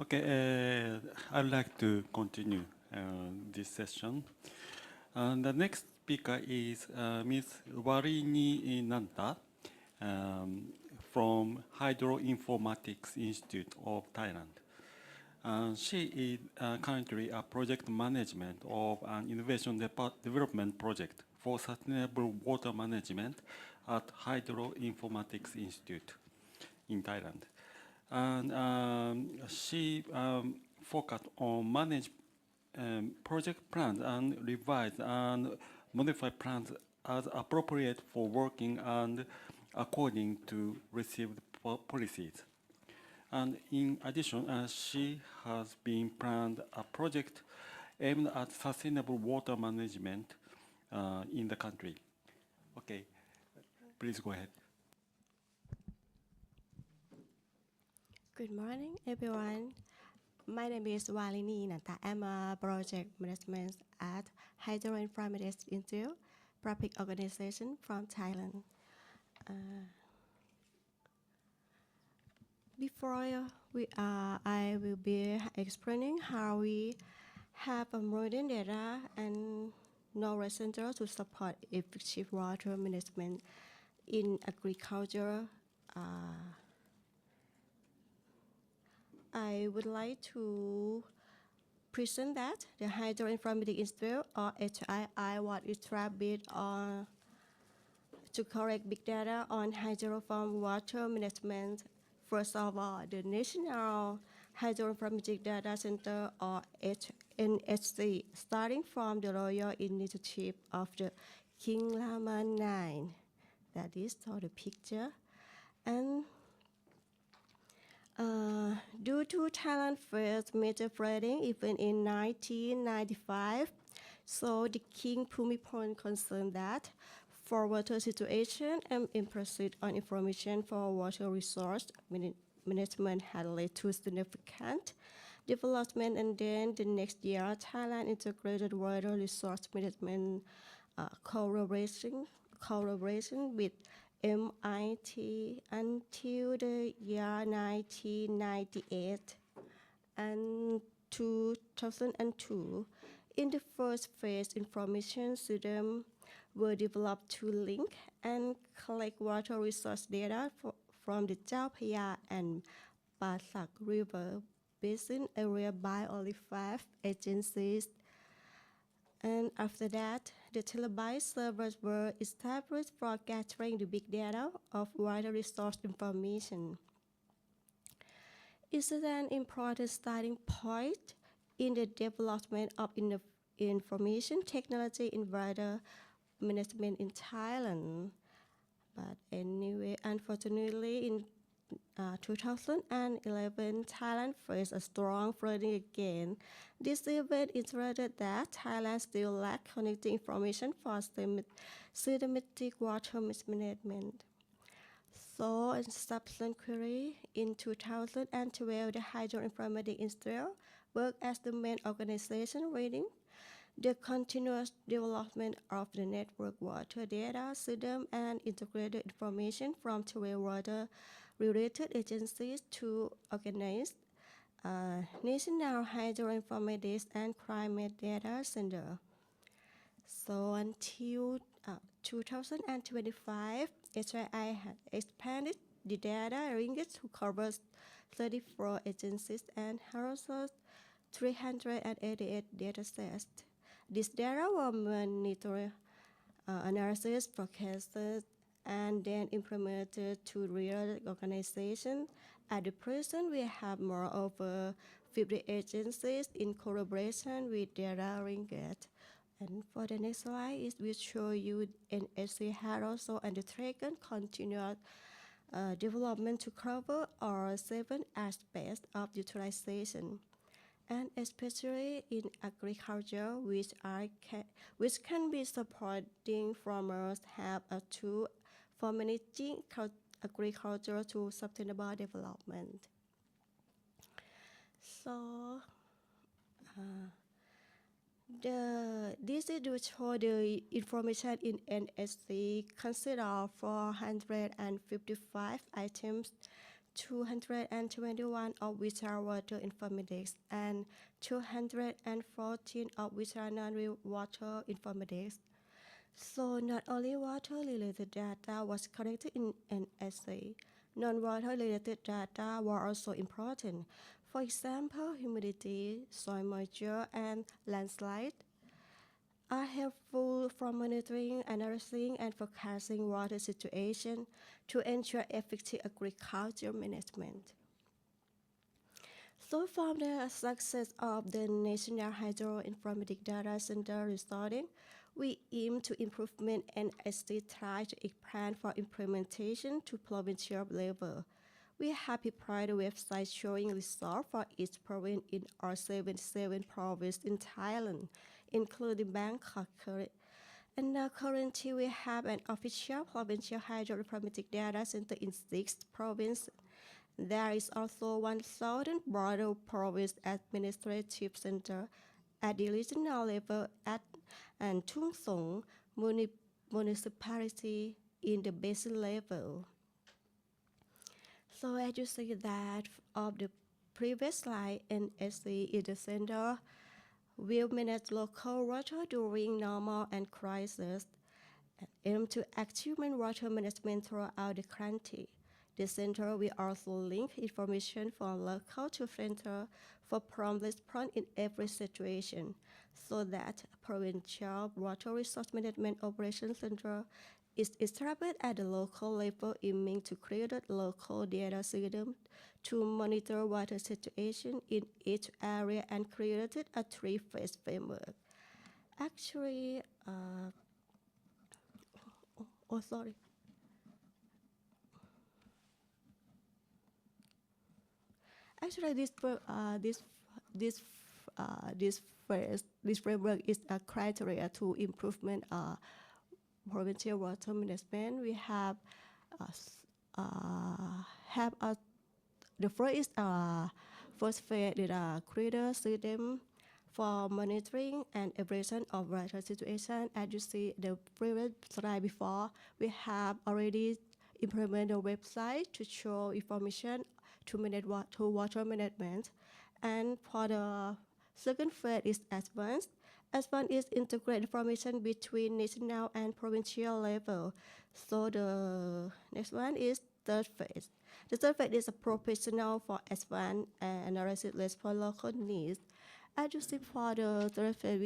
Okay, I'd like to continue this session. The next speaker is Ms. Warini Nanta from Hydroinformatics Institute of Thailand. She is currently a project management of an innovation development project for sustainable water management at Hydroinformatics Institute in Thailand. And she focused on manage project plans and revise and modify plans as appropriate for working and according to received policies. And in addition, she has been planned a project aimed at sustainable water management in the country. Okay, please go ahead. Good morning, everyone. My name is Warini Nanta. I'm a project management at Hydroinformatics Institute, public organization from Thailand. I will be explaining how we have a modern data and knowledge center to support effective water management in agriculture. I would like to present that the Hydroinformatics Institute, or HII, was established to collect big data on hydrofarm water management. First of all, the National Hydroinformatics Data Center, or NHC, starting from the Royal Initiative of the King Rama IX. That is for the picture. And due to Thailand's first major flooding event in 1995, so the King Bhumibol concerned that for water situation and emphasis on information for water resource management had led to significant development. And then the next year, Thailand integrated water resource management collaboration with MIT until the year 1998 and 2002. In the first phase, information systems were developed to link and collect water resource data from the Chao Phraya and Pasak River Basin area by only 5 agencies And after that, the terabyte servers were established for gathering the big data of water resource information. It's an important starting point in the development of information technology in water management in Thailand. But anyway, unfortunately, in 2011, Thailand faced a strong flooding again. This event illustrated that Thailand still lacked connecting information for systematic water management. So, in subsequent query, in 2012, the Hydroinformatics Institute worked as the main organization leading the continuous development of the network water data system and integrated information from 12 water-related agencies to organize National Hydroinformatics and Climate Data Center. So until 2025, HII had expanded the data linkage to cover 34 agencies and houses 388 datasets. This data was monitored, analysis, forecasted, and then implemented to real organizations. At the present, we have more over 50 agencies in collaboration with data linkage. And for the next slide, it will show you NSC has also undertaken continuous development to cover all 7 aspects of utilization, and especially in agriculture, which can be supporting farmers have a tool for managing agriculture to sustainable development. So, this is to show the information in NSC consists of 455 items, 221 of which are water informatics and 214 of which are non-water informatics. So not only water-related data was collected in NSC, non-water-related data were also important. For example, humidity, soil moisture, and landslide are helpful for monitoring, analyzing, and forecasting water situation to ensure effective agriculture management. So from the success of the National Hydroinformatics Data Center restarting, we aim to improvement and NSC try to expand for implementation to provincial level. We have prepared a website showing results for each province in our 77 provinces in Thailand, including Bangkok. And now currently we have an official provincial hydroinformatics data center in 6 provinces. There is also 1,000 border province administrative center at the regional level and Tung Song municipality in the basin level. So as you see that of the previous slide, NSC in the center will manage local water during normal and crisis and aim to achieve water management throughout the country. The center will also link information from local to center for prompt response in every situation, so that provincial water resource management operations center is established at the local level, aiming to create a local data system to monitor water situation in each area and created a 3-phase framework. Actually, sorry. Actually, this framework is a criteria to improvement provincial water management. We have the first phase is a creator system for monitoring and evaluation of water situation. As you see the previous slide before, we have already implemented a website to show information to manage water management. And for the second phase is advanced. Advanced is integrate information between national and provincial level. So the next one is third phase. The third phase is a professional for advanced analysis for local needs. As you see for the third phase,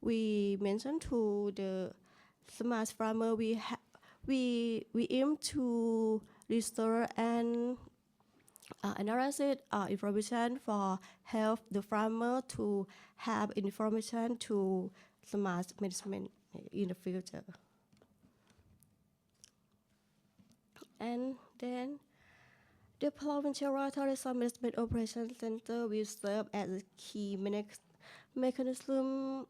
we mentioned to the smart farmer, we aim to restore and analyze information for help the farmer to have information to smart management in the future. And then the Provincial Water Resource Management Operations Center will serve as a key mechanism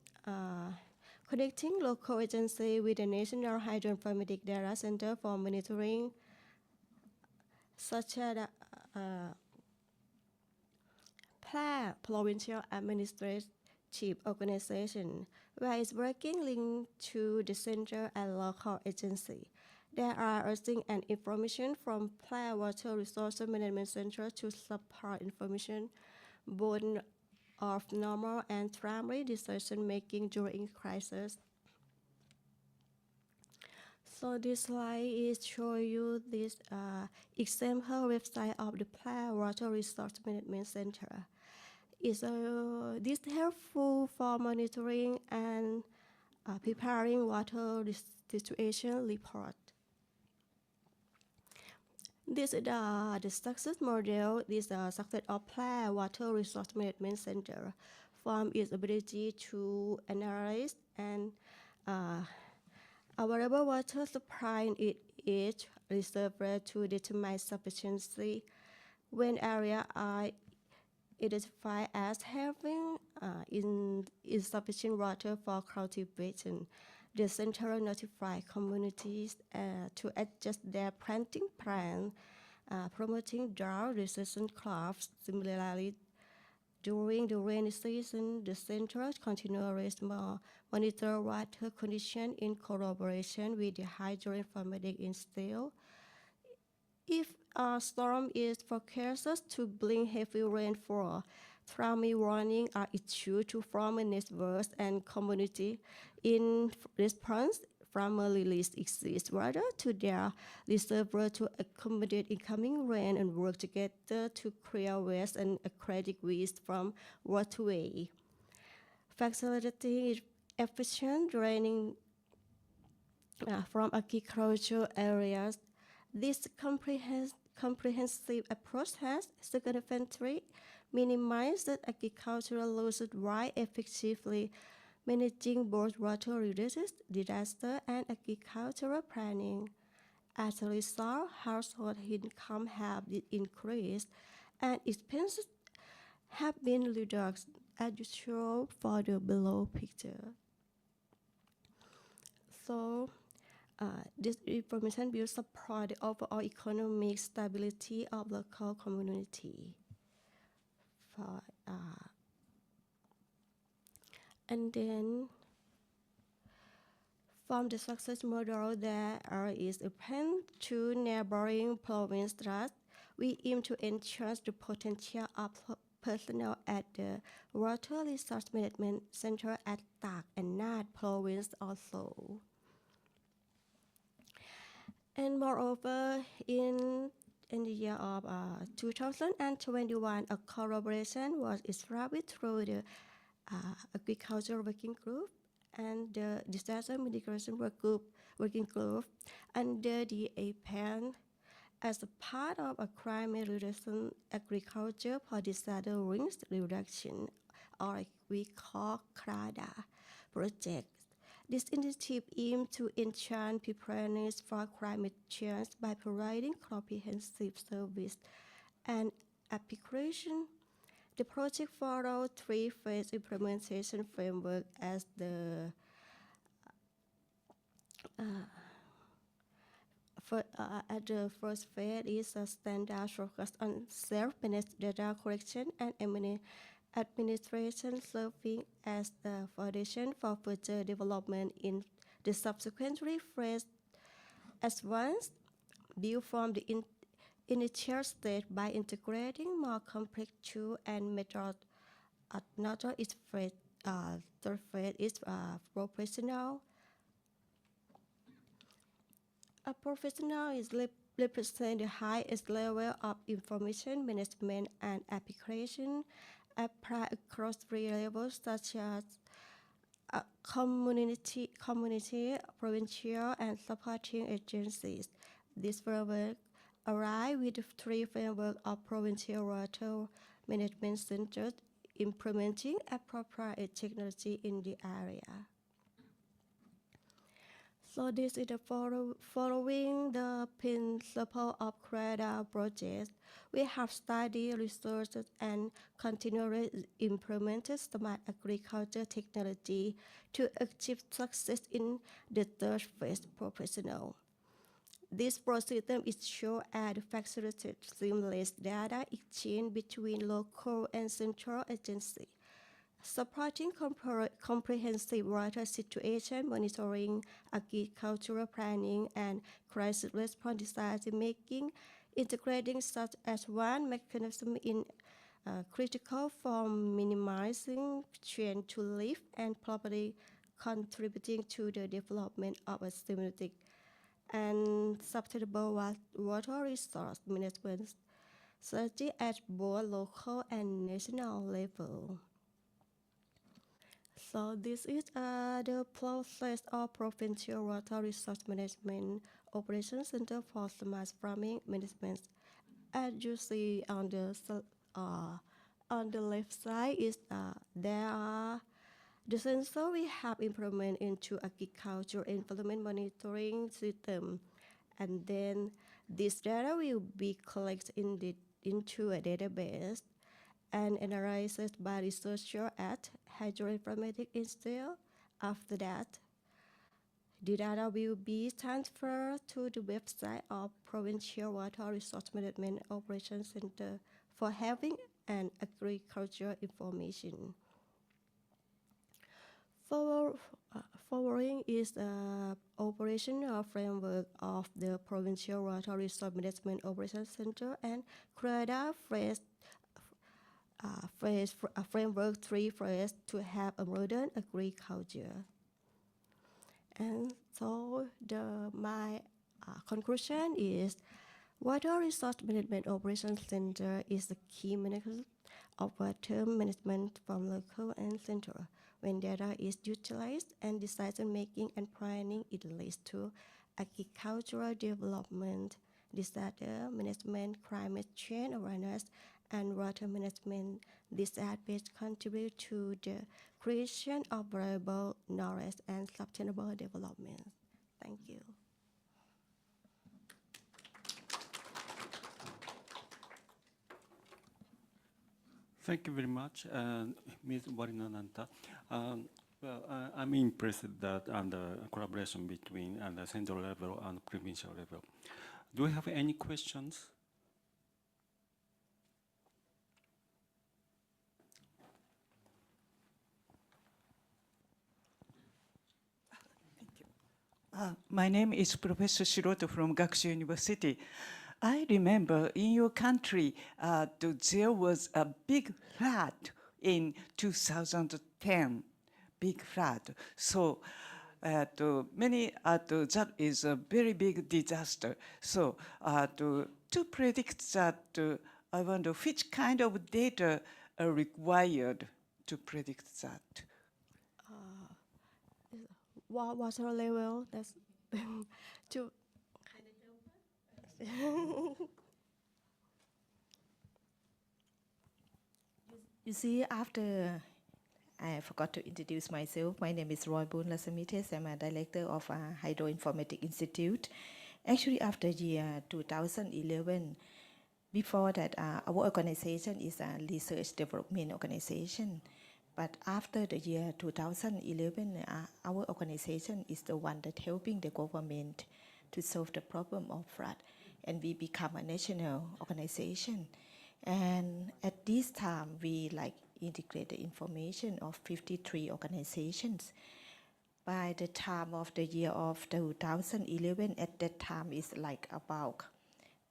connecting local agencies with the National Hydroinformatic Data Center for monitoring, such as Provincial Administrative Organization, where it's working linked to the center and local agency. There are using and information from Pla Water Resource Management Center to support information both of normal and timely decision making during crisis. So this slide is show you this example website of the Pla Water Resource Management Center. Is this helpful for monitoring and preparing water situation report. This is the success model. This is the success of Pla Water Resource Management Center from its ability to analyze and available water supply in each reservoir to determine sufficiency when areas are identified as having insufficient water for cultivation. The center notifies communities to adjust their planting plan, promoting drought-resistant crops. Similarly, during the rainy season, the center continuously monitor water condition in collaboration with the hydroinformatic institute. If a storm is forecasted to bring heavy rainfall, timely warning are issued to farmer networks and community. In response, farmers release excess water to their reservoir to accommodate incoming rain and work together to clear waste and aquatic waste from waterway. Facilitating efficient draining from agricultural areas. This comprehensive approach has significantly minimized agricultural losses while effectively managing both water-related disaster and agricultural planning. As a result, household income have increased and expenses have been reduced, as you show for the below picture. So, this information will support the overall economic stability of local community. And then, from the success model, there is a plan to neighboring provinces. We aim to enhance the potential of personnel at the Water Resource Management Center at Tak and Nat province also. And moreover, in the year of 2021, a collaboration was established through the Agricultural Working Group and the Disaster Mitigation Working Group under the APAN as a part of a climate-resistant agriculture for disaster risk reduction, or we call CRADA project. This initiative aims to enhance preparedness for climate change by providing comprehensive service and application. The project follows three-phase implementation framework as the first phase is a standard focus on self-managed data collection and administration, serving as the foundation for further development in the subsequent phase. Advanced build from the initial stage by integrating more complex tools and methods. Another is third phase is professional. A professional is represent the highest level of information management and application apply across three levels such as community, provincial, and supporting agencies. This framework aligns with the three frameworks of provincial water management centers implementing appropriate technology in the area. So this is the following the principle of CREDA project. We have studied, researched, and continually implemented smart agriculture technology to achieve success in the third phase professional. This system is shown as facilitated seamless data exchange between local and central agencies, supporting comprehensive water situation monitoring, agricultural planning, and crisis response decision making, integrating such as one mechanism in critical for minimizing change to live and properly contributing to the development of a systematic and sustainable water resource management strategy at both local and national level. So this is the process of provincial water resource management operation center for smart farming management. As you see on the left side is there are the sensor we have implemented into agriculture environment monitoring system, and then this data will be collected into a database and analyzed by researchers at Hydroinformatics Institute. After that, the data will be transferred to the website of Provincial Water Resource Management Operations Center for having an agricultural information. Following is the operational framework of the Provincial Water Resource Management Operations Center and CREDA framework 3 phrase to have a modern agriculture. And so my conclusion is Water Resource Management Operations Center is the key mechanism of water management from local and central. When data is utilized and decision making and planning, it leads to agricultural development, disaster management, climate change awareness, and water management. These aspects contribute to the creation of viable knowledge and sustainable development. Thank you. Thank you very much, Ms. Warinananta. I'm impressed that the collaboration between the central level and provincial level. Do you have any questions? My name is Professor Shiroto from Gakushu University. I remember in your country, there was a big flood in 2010, big flood. So that is a very big disaster. So to predict that, I wonder which kind of data are required to predict that? Water level, that's to You see, after I forgot to introduce myself. My name is Roy Boon Lasamites. I'm a director of Hydroinformatics Institute. Actually, after year 2011, before that, our organization is a research development organization. But after the year 2011, our organization is the one that helping the government to solve the problem of flood, and we become a national organization. And at this time, we integrate the information of 53 organizations. By the time of the year of 2011, at that time is about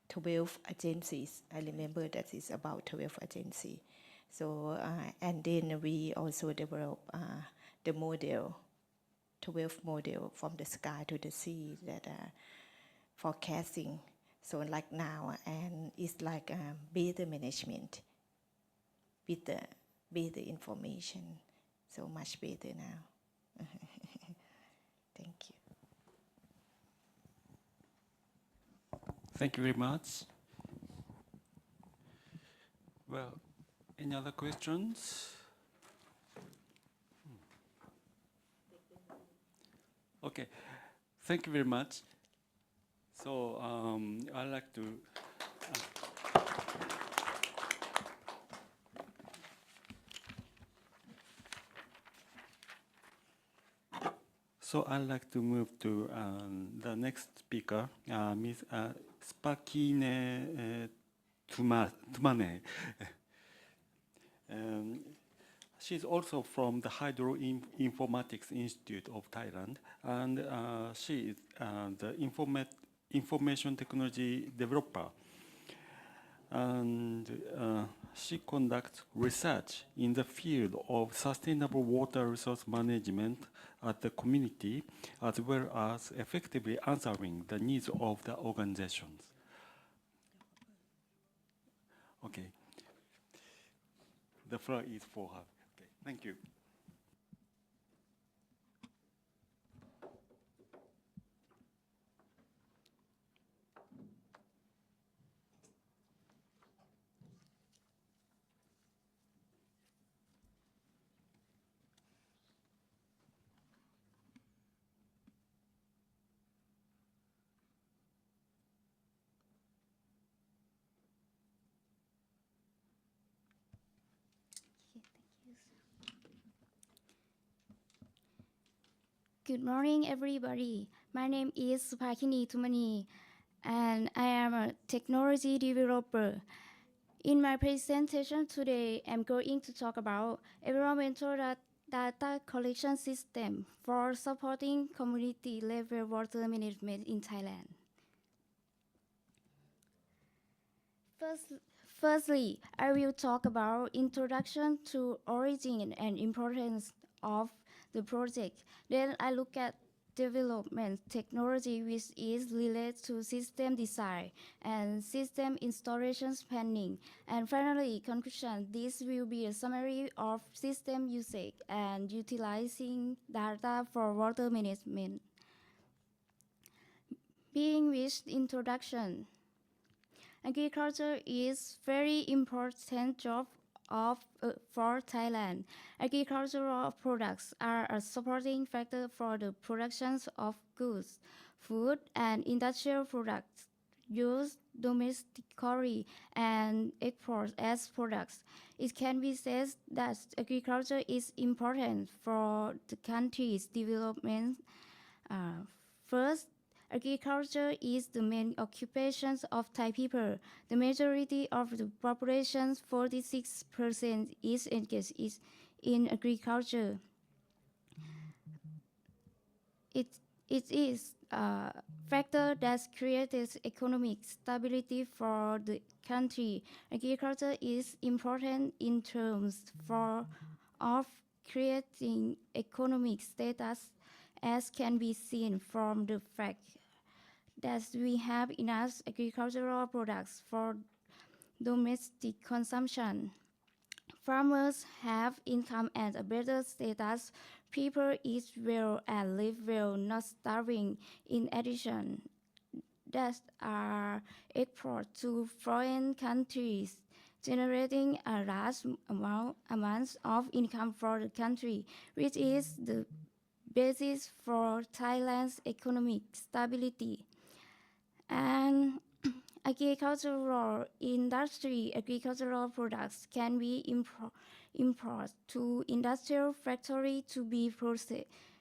12 agencies. I remember that is about 12 agencies. So, and then we also develop the model, 12 model from the sky to the sea that forecasting. So now, and it's better management with the better information, so much better now. Thank you. Thank you very much. Well, any other questions? Okay, thank you very much. So I'd like to move to the next speaker, Ms. Spakine Tumane. She's also from the Hydroinformatics Institute of Thailand, and she is the information technology developer. And she conducts research in the field of sustainable water resource management at the community, as well as effectively answering the needs of the organizations. Okay. The floor is for her. Okay. Thank you. Good morning, everybody. My name is Supakini Tumani, and I am a technology developer. In my presentation today, I'm going to talk about environmental data collection system for supporting community-level water management in Thailand. Firstly, I will talk about introduction to origin and importance of the project. Then I look at development technology, which is related to system design and system installation planning. And finally, conclusion. This will be a summary of system usage and utilizing data for water management. Being with introduction. Agriculture is very important job for Thailand. Agricultural products are a supporting factor for the production of goods, food, and industrial products used domestically and export as products. It can be said that agriculture is important for the country's development. First, agriculture is the main occupation of Thai people. The majority of the population, 46%, is engaged in agriculture. It is a factor that creates economic stability for the country. Agriculture is important in terms of creating economic status, as can be seen from the fact that we have enough agricultural products for domestic consumption. Farmers have income and a better status. People eat well and live well, not starving. In addition, that are export to foreign countries, generating a large amount of income for the country, which is the basis for Thailand's economic stability. And agricultural industry, agricultural products can be imported to industrial factory to be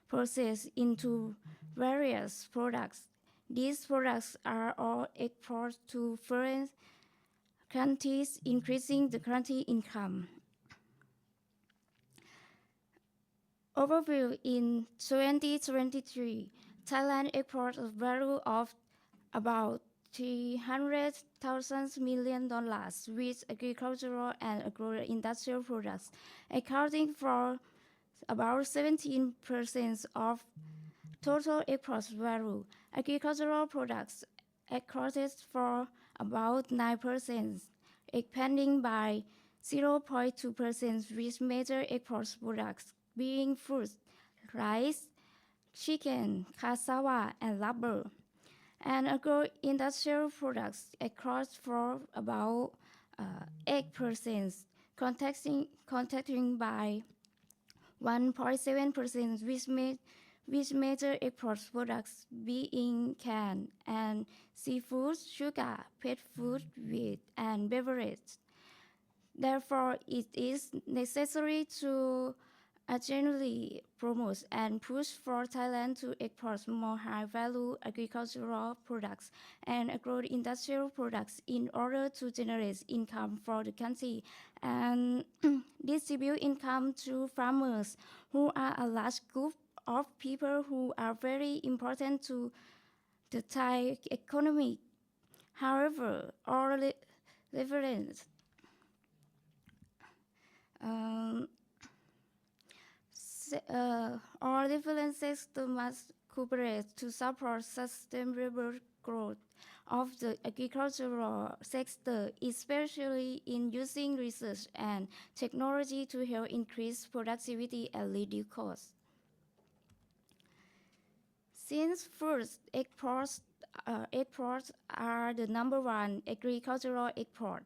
processed into various products. These products are all exported to foreign countries, increasing the country income. Overview: in 2023, Thailand exported a value of about $300,000 million with agricultural and agro-industrial products, accounting for about 17% of total export value. Agricultural products accounted for about 9%, expanding by 0.2% with major export products being fruit, rice, chicken, cassava, and rubber. And agro-industrial products across for about 8%, contacting by 1.7% with major export products being canned and seafood, sugar, pet food, wheat, and beverage. Therefore, it is necessary to urgently promote and push for Thailand to export more high-value agricultural products and agro-industrial products in order to generate income for the country and distribute income to farmers who are a large group of people who are very important to the Thai economy. However, all reference all different sectors must cooperate to support sustainable growth of the agricultural sector, especially in using research and technology to help increase productivity and reduce costs. Since first exports are the number one agricultural export,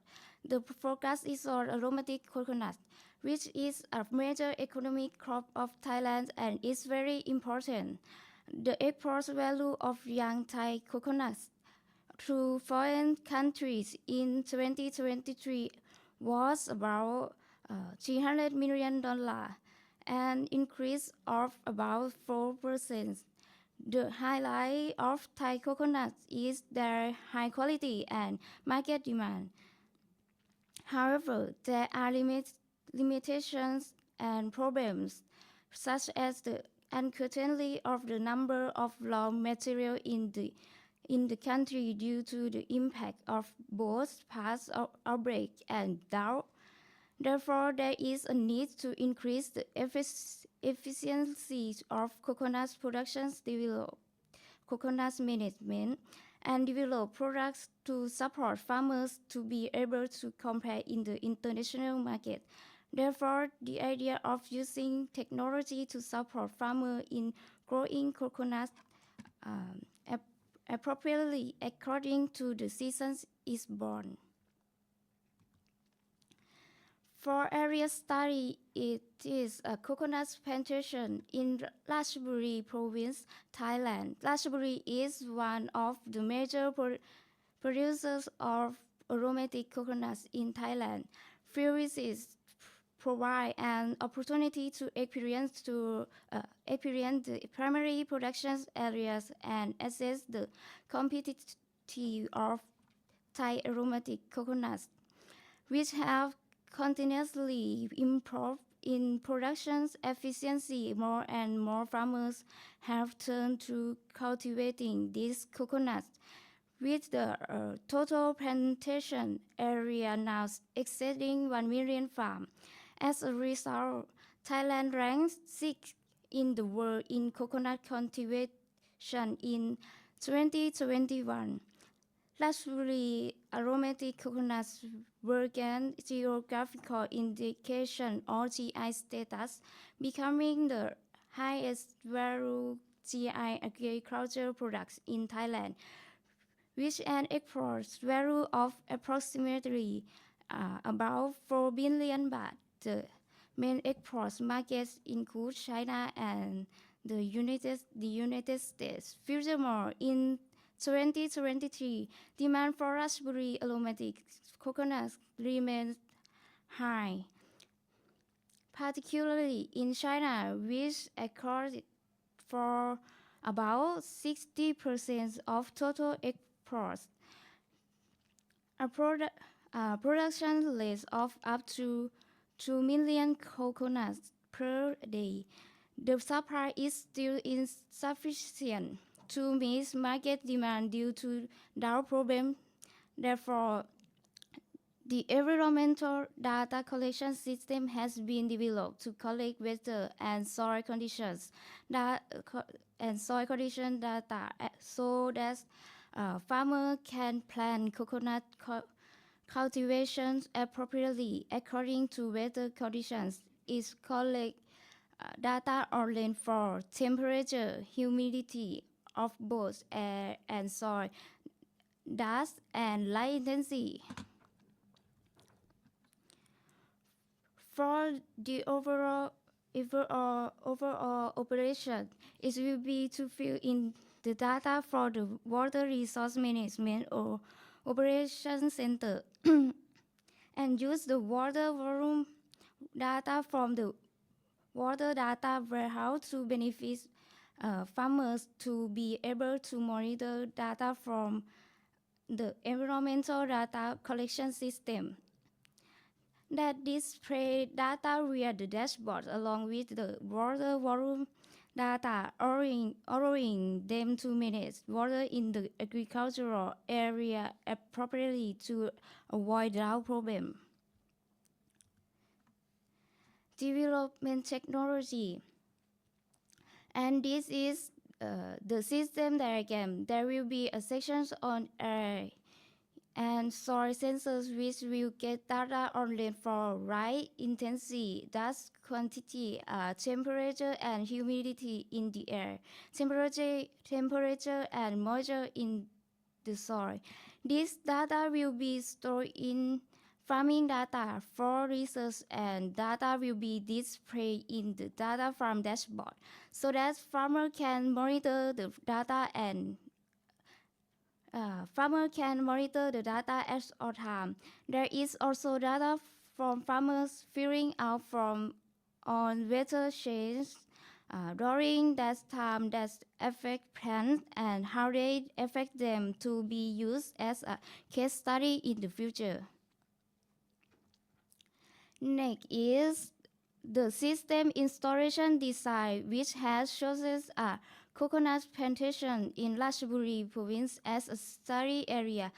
the focus is on aromatic coconut, which is a major economic crop of Thailand and is very important. The export value of young Thai coconuts to foreign countries in 2023 was about $300 million, an increase of about 4%. The highlight of Thai coconuts is their high quality and market demand. However, there are limitations and problems, such as the uncertainty of the number of raw material in the country due to the impact of both past outbreak and drought. Therefore, there is a need to increase the efficiency of coconut production, develop coconut management, and develop products to support farmers to be able to compete in the international market. Therefore, the idea of using technology to support farmers in growing coconut appropriately according to the seasons is born. For area study, it is a coconut plantation in Ratchaburi province, Thailand. Ratchaburi is one of the major producers of aromatic coconuts in Thailand. Field visits provide an opportunity to experience the primary production areas and assess the competitivity of Thai aromatic coconuts, which have continuously improved in production efficiency. More and more farmers have turned to cultivating these coconuts, with the total plantation area now exceeding 1 million farms. As a result, Thailand ranks 6th in the world in coconut cultivation in 2021. Ratchaburi aromatic coconuts were gained geographical indication or GI status, becoming the highest value GI agricultural products in Thailand, with an export value of approximately about 4 billion baht. The main export markets include China and the United States. Furthermore, in 2023, demand for Ratchaburi aromatic coconuts remains high, particularly in China, which accounted for about 60% of total exports. A production rate of up to 2 million coconuts per day. The supply is still insufficient to meet market demand due to drought problem. Therefore, the environmental data collection system has been developed to collect weather and soil conditions data so that farmers can plant coconut cultivation appropriately according to weather conditions. It collects data on rainfall, temperature, humidity of both air and soil, dust and light intensity. For the overall operation, it will be to fill in the data for the water resource management or operation center and use the water volume data from the water data warehouse to benefit farmers to be able to monitor data from the environmental data collection system that display data via the dashboard along with the water volume data, allowing them to manage water in the agricultural area appropriately to avoid drought problem. Development technology. And this is the system diagram. There will be a section on air and soil sensors which will get data on rainfall, light intensity, dust quantity, temperature and humidity in the air, temperature and moisture in the soil. This data will be stored in farming data for research, and data will be displayed in the data farm dashboard so that farmer can monitor the data and farmer can monitor the data at all time. There is also data from farmers filling out from on weather change during that time that affect plants and how they affect them to be used as a case study in the future. Next is the system installation design, which has chosen a coconut plantation in Ratchaburi province as a study area,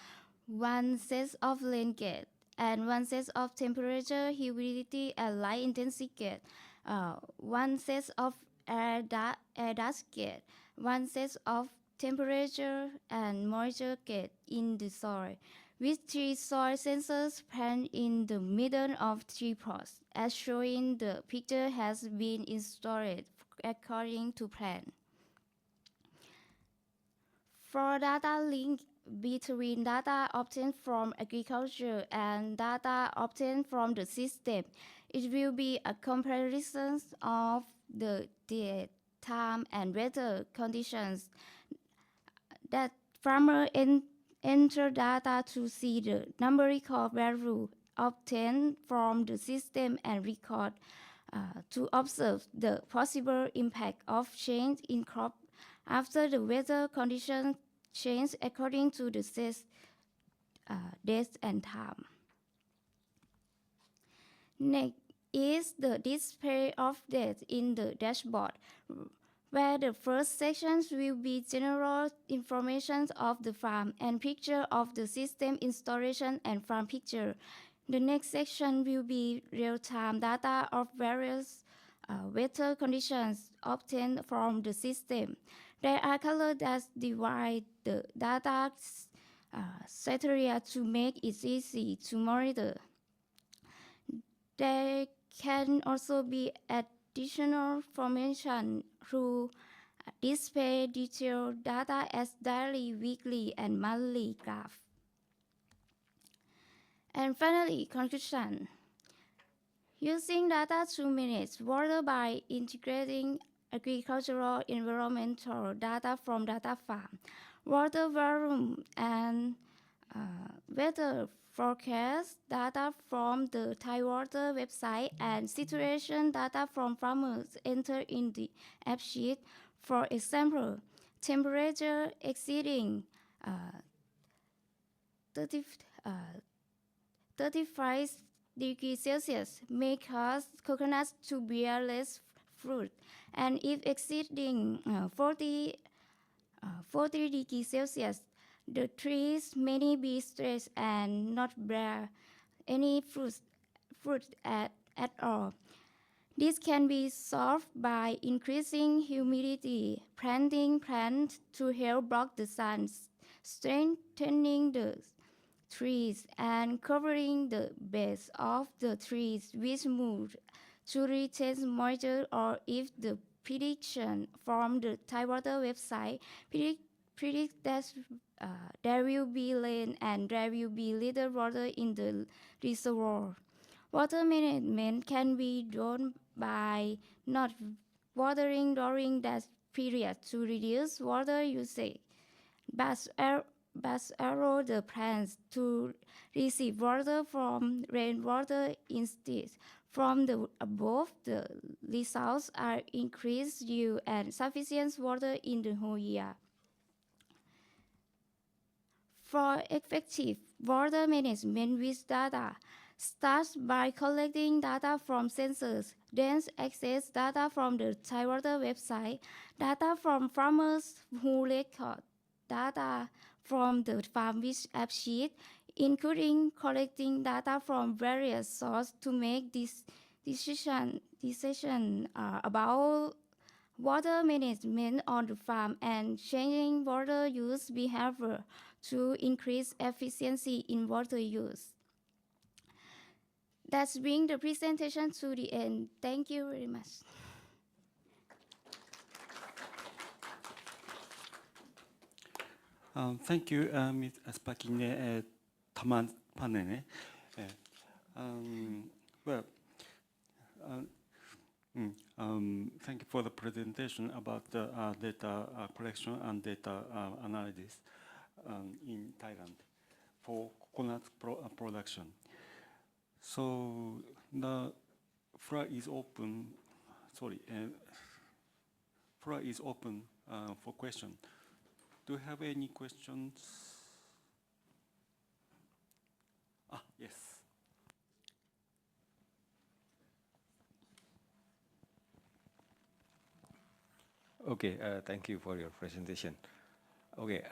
one set of land gate, and one set of temperature, humidity, and light intensity gate, one set of air dust gate, one set of temperature and moisture gate in the soil, with 3 soil sensors planted in the middle of 3 plots, as shown the picture has been installed according to plan. For data link between data obtained from agriculture and data obtained from the system, it will be a comparison of the date, time, and weather conditions that farmer enter data to see the numerical value obtained from the system and record to observe the possible impact of change in crop after the weather conditions change according to the set dates and time. Next is the display of data in the dashboard, where the first sections will be general information of the farm and picture of the system installation and farm picture. The next section will be real-time data of various weather conditions obtained from the system. There are colors that divide the data criteria to make it easy to monitor. There can also be additional information through display detailed data as daily, weekly, and monthly graph. And finally, conclusion. Using data to manage water by integrating agricultural environmental data from data farm, water volume, and weather forecast data from the Thai Water website, and situation data from farmers enter in the app sheet. For example, temperature exceeding 35 degrees Celsius may cause coconuts to bear less fruit, and if exceeding 40 degrees Celsius, the trees may be stressed and not bear any fruit at all. This can be solved by increasing humidity, planting plants to help block the sun, strengthening the trees and covering the base of the trees with mud to retain moisture, or if the prediction from the Thai water website predict that there will be rain and there will be little water in the reservoir. Water management can be done by not watering during that period to reduce water usage, but allow the plants to receive water from rainwater instead. From the above, the results are increased yield and sufficient water in the whole year. For effective water management with data, start by collecting data from sensors, then access data from the Thai water website, data from farmers who record data from the farm with app sheet, including collecting data from various sources to make this decision about water management on the farm and changing water use behavior to increase efficiency in water use. That's bring the presentation to the end. Thank you very much. Thank you, Ms. Aspakine Tamanpanene. Well, thank you for the presentation about the data collection and data analysis in Thailand for coconut production. So the floor is open. Sorry, floor is open for question. Do you have any questions? Yes. Okay, thank you for your presentation. Okay,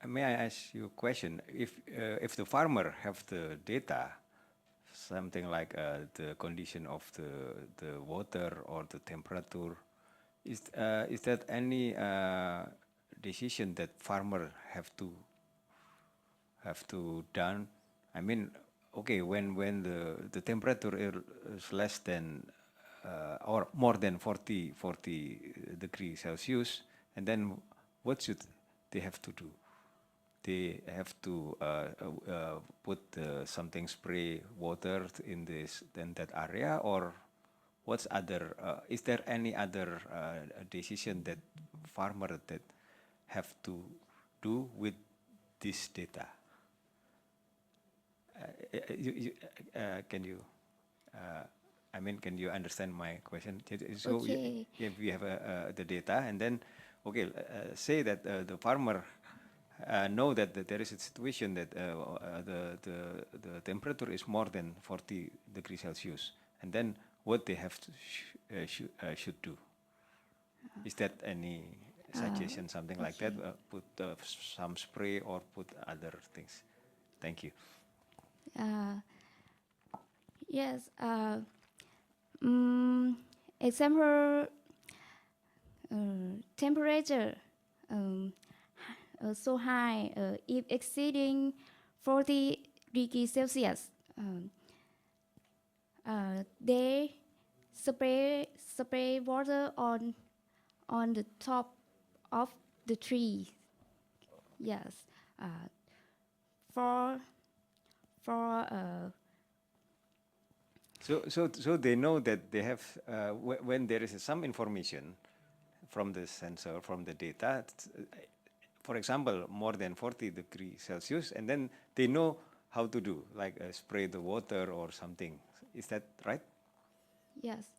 may I ask you a question? If the farmer have the data, something like the condition of the water or the temperature, is that any decision that farmer have to done? I mean, okay, when the temperature is less than or more than 40 degrees Celsius, and then what should they have to do? They have to put something spray water in that area, or what's other? Is there any other decision that farmer that have to do with this data? Can you? I mean, can you understand my question? So Okay. if we have the data, and then, okay, say that the farmer know that there is a situation that the temperature is more than 40 degrees Celsius, and then what they have to should do. Is that any suggestion, something like that? Put some spray or put other things. Thank you. Yes. Example, temperature so high, if exceeding 40 degrees Celsius, they spray water on the top of the tree. Yes, So they know that they have when there is some information from the sensor, from the data, for example, more than 40 degrees Celsius, and then they know how to do, like spray the water or something. Is that right? Yes.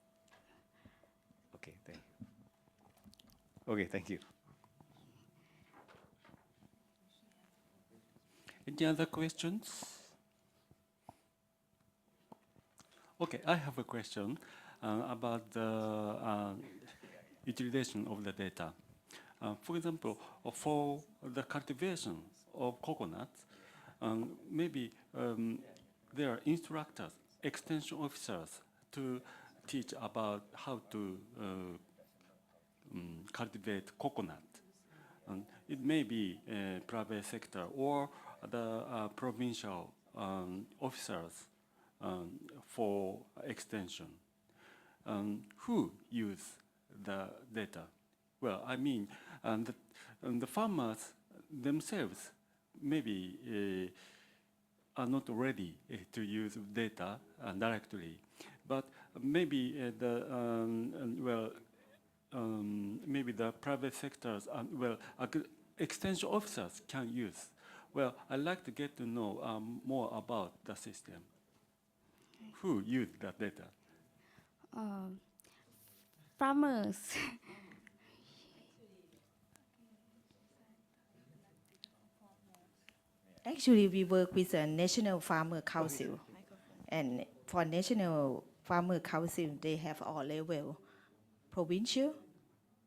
Okay, thank you. Okay, thank you. Any other questions? Okay, I have a question about the utilization of the data. For example, for the cultivation of coconuts, maybe there are instructors, extension officers to teach about how to cultivate coconut. It may be private sector or the provincial officers for extension. Who use the data? Well, I mean, the farmers themselves maybe are not ready to use data directly, but maybe maybe the private sectors extension officers can use. Well, I'd like to get to know more about the system. Who use that data? Farmers. Actually, we work with the National Farmer Council. And for National Farmer Council, they have all level, provincial,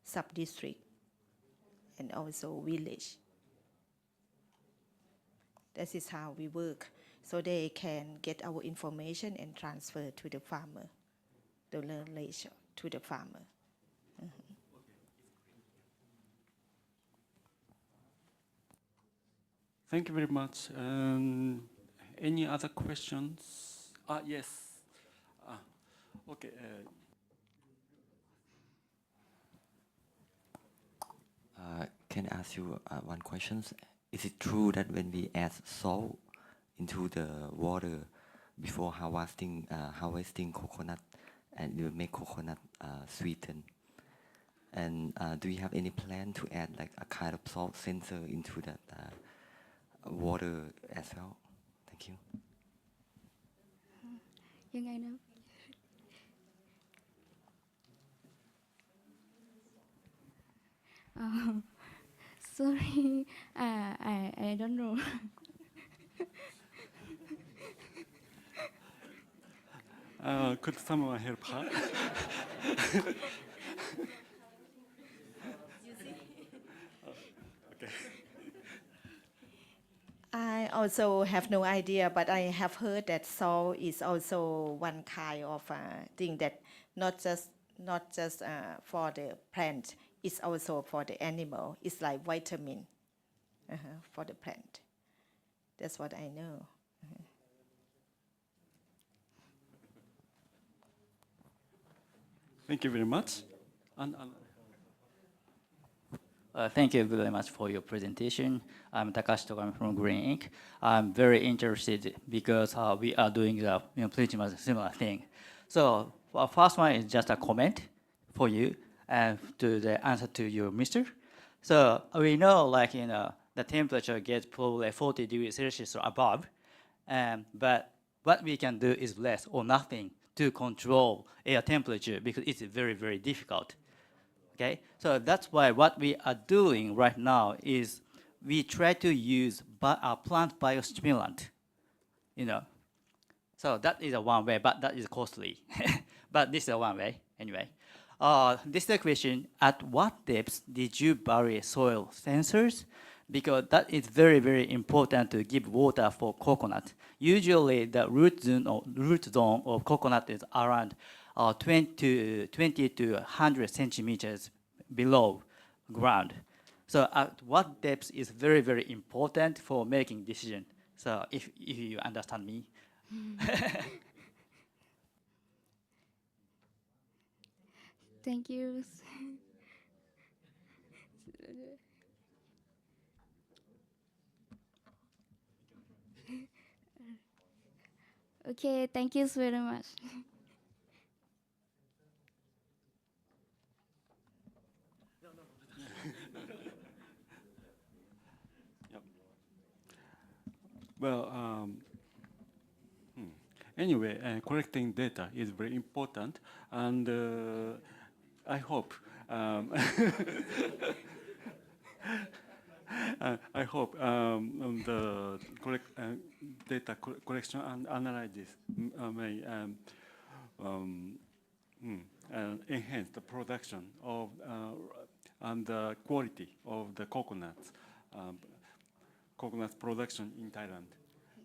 sub-district, and also village. That is how we work. So they can get our information and transfer to the farmer, the knowledge to the farmer. Thank you very much. Any other questions? Yes. Okay. Can I ask you one question? Is it true that when we add salt into the water before harvesting coconut, and it will make coconut sweeten? And do you have any plan to add like a kind of salt sensor into that water as well? Thank you. ยังไงนะ Sorry, I don't know. Could someone help her? Okay. I also have no idea, but I have heard that salt is also one kind of thing that not just for the plant, it's also for the animal. It's like vitamin for the plant. That's what I know. Thank you very much. Thank you very much for your presentation. I'm Takashi Togami from Green Inc. I'm very interested because we are doing the pretty much similar thing. So first one is just a comment for you and to the answer to your mister. So we know like the temperature gets probably 40 degrees Celsius or above, but what we can do is less or nothing to control air temperature because it's very, very difficult. Okay, so that's why what we are doing right now is we try to use plant biostimulant, So that is a one way, but that is costly. But this is a one way, anyway. This is the question, at what depths did you bury soil sensors? Because that is very, very important to give water for coconut. Usually the root zone of coconut is around 20 to 100 centimeters below ground. So at what depth is very, very important for making decision. So if you understand me. Thank you. Okay, thank you very much. Well, anyway, collecting data is very important, and I hope I hope the data collection and analysis may enhance the production of and the quality of the coconut production in Thailand.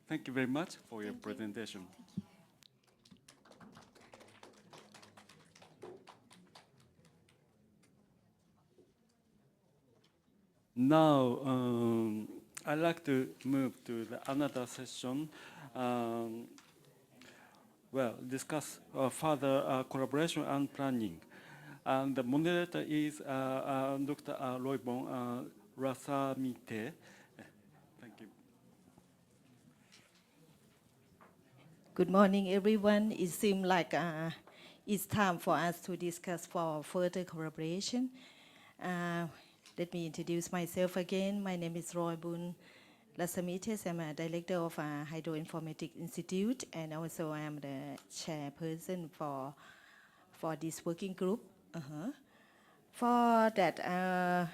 Thank you very much for your presentation. Now, I'd like to move to another session. Discuss further collaboration and planning. And the moderator is Dr. Roy Bon Rasamite. Thank you. Good morning, everyone. It seems like it's time for us to discuss for further collaboration. Let me introduce myself again. My name is Roy Bun Lasamites. I'm a director of Hydroinformatics Institute, and also I am the chairperson for this working group. For that,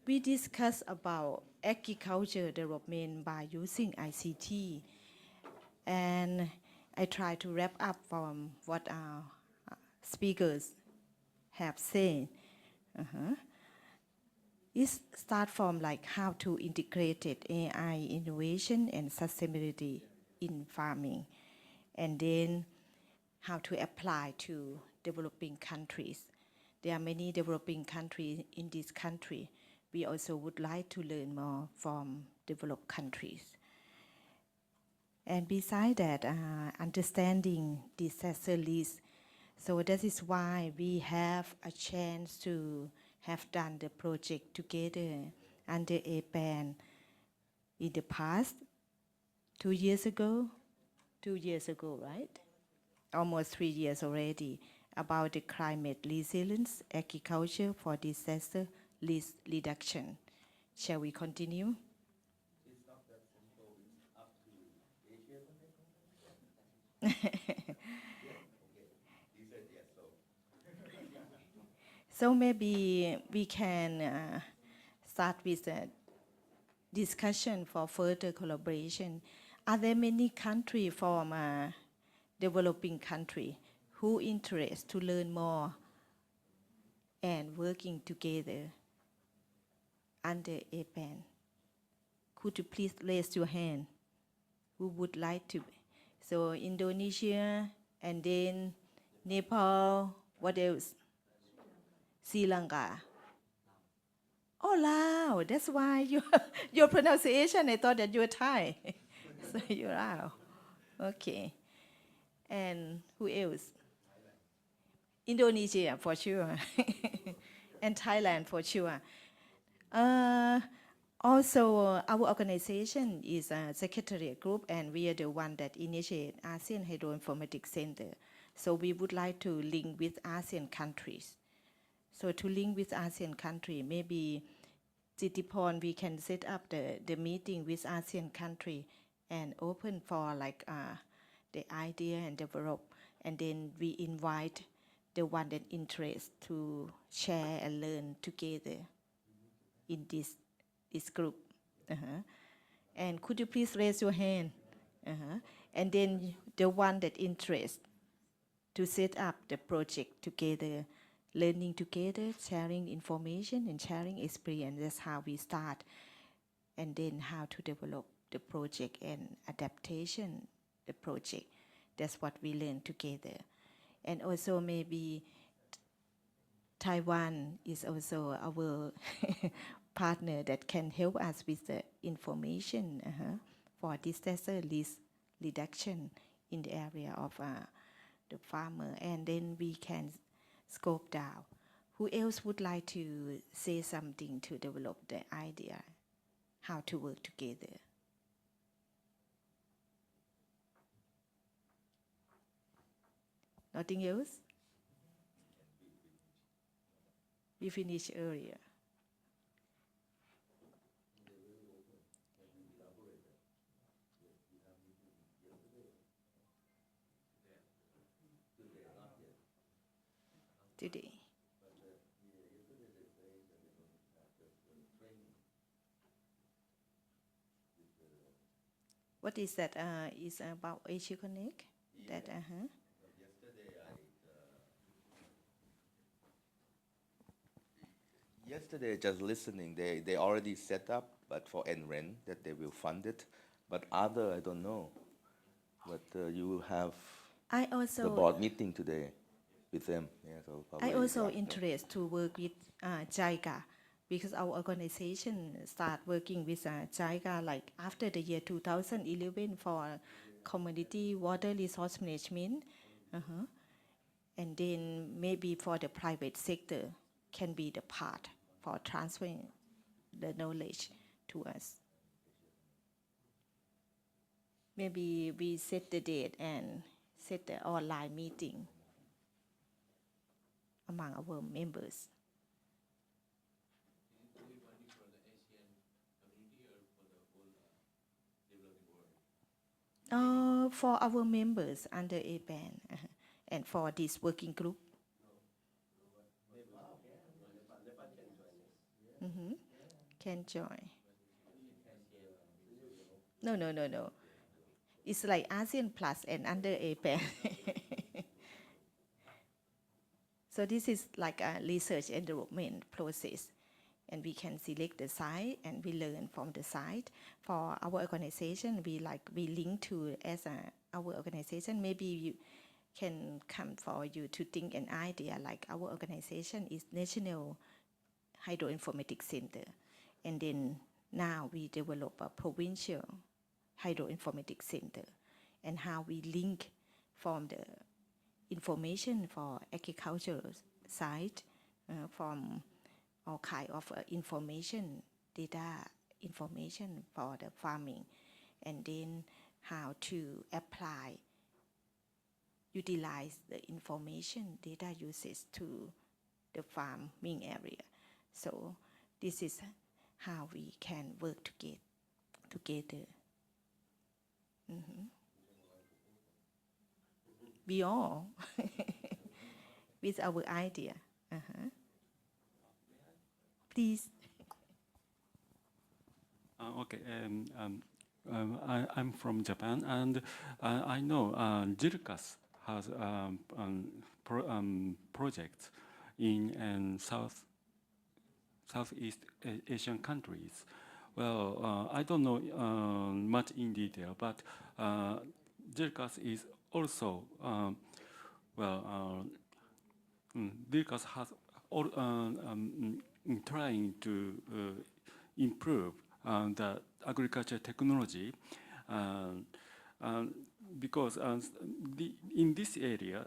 we discuss about agriculture development by using ICT. And I try to wrap up from what our speakers have said. It starts from like how to integrate AI innovation and sustainability in farming, and then how to apply to developing countries. There are many developing countries in this country. We also would like to learn more from developed countries. And besides that, understanding disaster risk. So that is why we have a chance to have done the project together under APAN in the past 2 years ago. 2 years ago, right? Almost 3 years already, about the climate resilience, agriculture for disaster risk reduction. Shall we continue? So maybe we can start with a discussion for further collaboration. Are there many countries from developing country who interest to learn more and working together under APAN? Could you please raise your hand? Who would like to? So Indonesia, and then Nepal, what else? Sri Lanka. Oh, Lao, that's why your pronunciation, I thought that you were Thai. So you're Lao. Okay. And who else? Indonesia, for sure. And Thailand, for sure. Also, our organization is a secretariat group, and we are the one that initiate ASEAN Hydroinformatics Center. So we would like to link with ASEAN countries. So to link with ASEAN country, maybe Jitipon, we can set up the meeting with ASEAN country and open for like the idea and develop, and then we invite the one that interest to share and learn together in this group. And could you please raise your hand? And then the one that interest to set up the project together, learning together, sharing information and sharing experience. That's how we start. And then how to develop the project and adaptation, the project. That's what we learn together. And also maybe Taiwan is also our partner that can help us with the information for disaster risk reduction in the area of the farmer. And then we can scope down. Who else would like to say something to develop the idea, how to work together? Nothing else? We finished earlier. Today. What is that? Is about Asia Connect? Yeah. That Yesterday, just listening, they already set up, but for NREN, that they will fund it. But other, I don't know. But you will have the board meeting today with them. Yeah, so I also interested to work with JICA because our organization start working with JICA like after the year 2011 for community water resource management. And then maybe for the private sector can be the part for transferring the knowledge to us. Maybe we set the date and set the online meeting among our members. For our members under APAN and for this working group. Can join. No. It's like ASEAN Plus and under APAN. So this is like a research and development process. And we can select the site and we learn from the site. For our organization, we link to as our organization. Maybe you can come for you to think an idea like our organization is National Hydroinformatics Center. And then now we develop a provincial Hydroinformatics Center and how we link from the information for agricultural side from all kind of information, data information for the farming, and then how to apply, utilize the information data uses to the farming area. So this is how we can work together. We all with our idea. Please. Okay. I'm from Japan, and I know JIRCAS has projects in Southeast Asian countries. Well, I don't know much in detail, but JIRCAS is also JIRCAS has trying to improve the agriculture technology because in this area,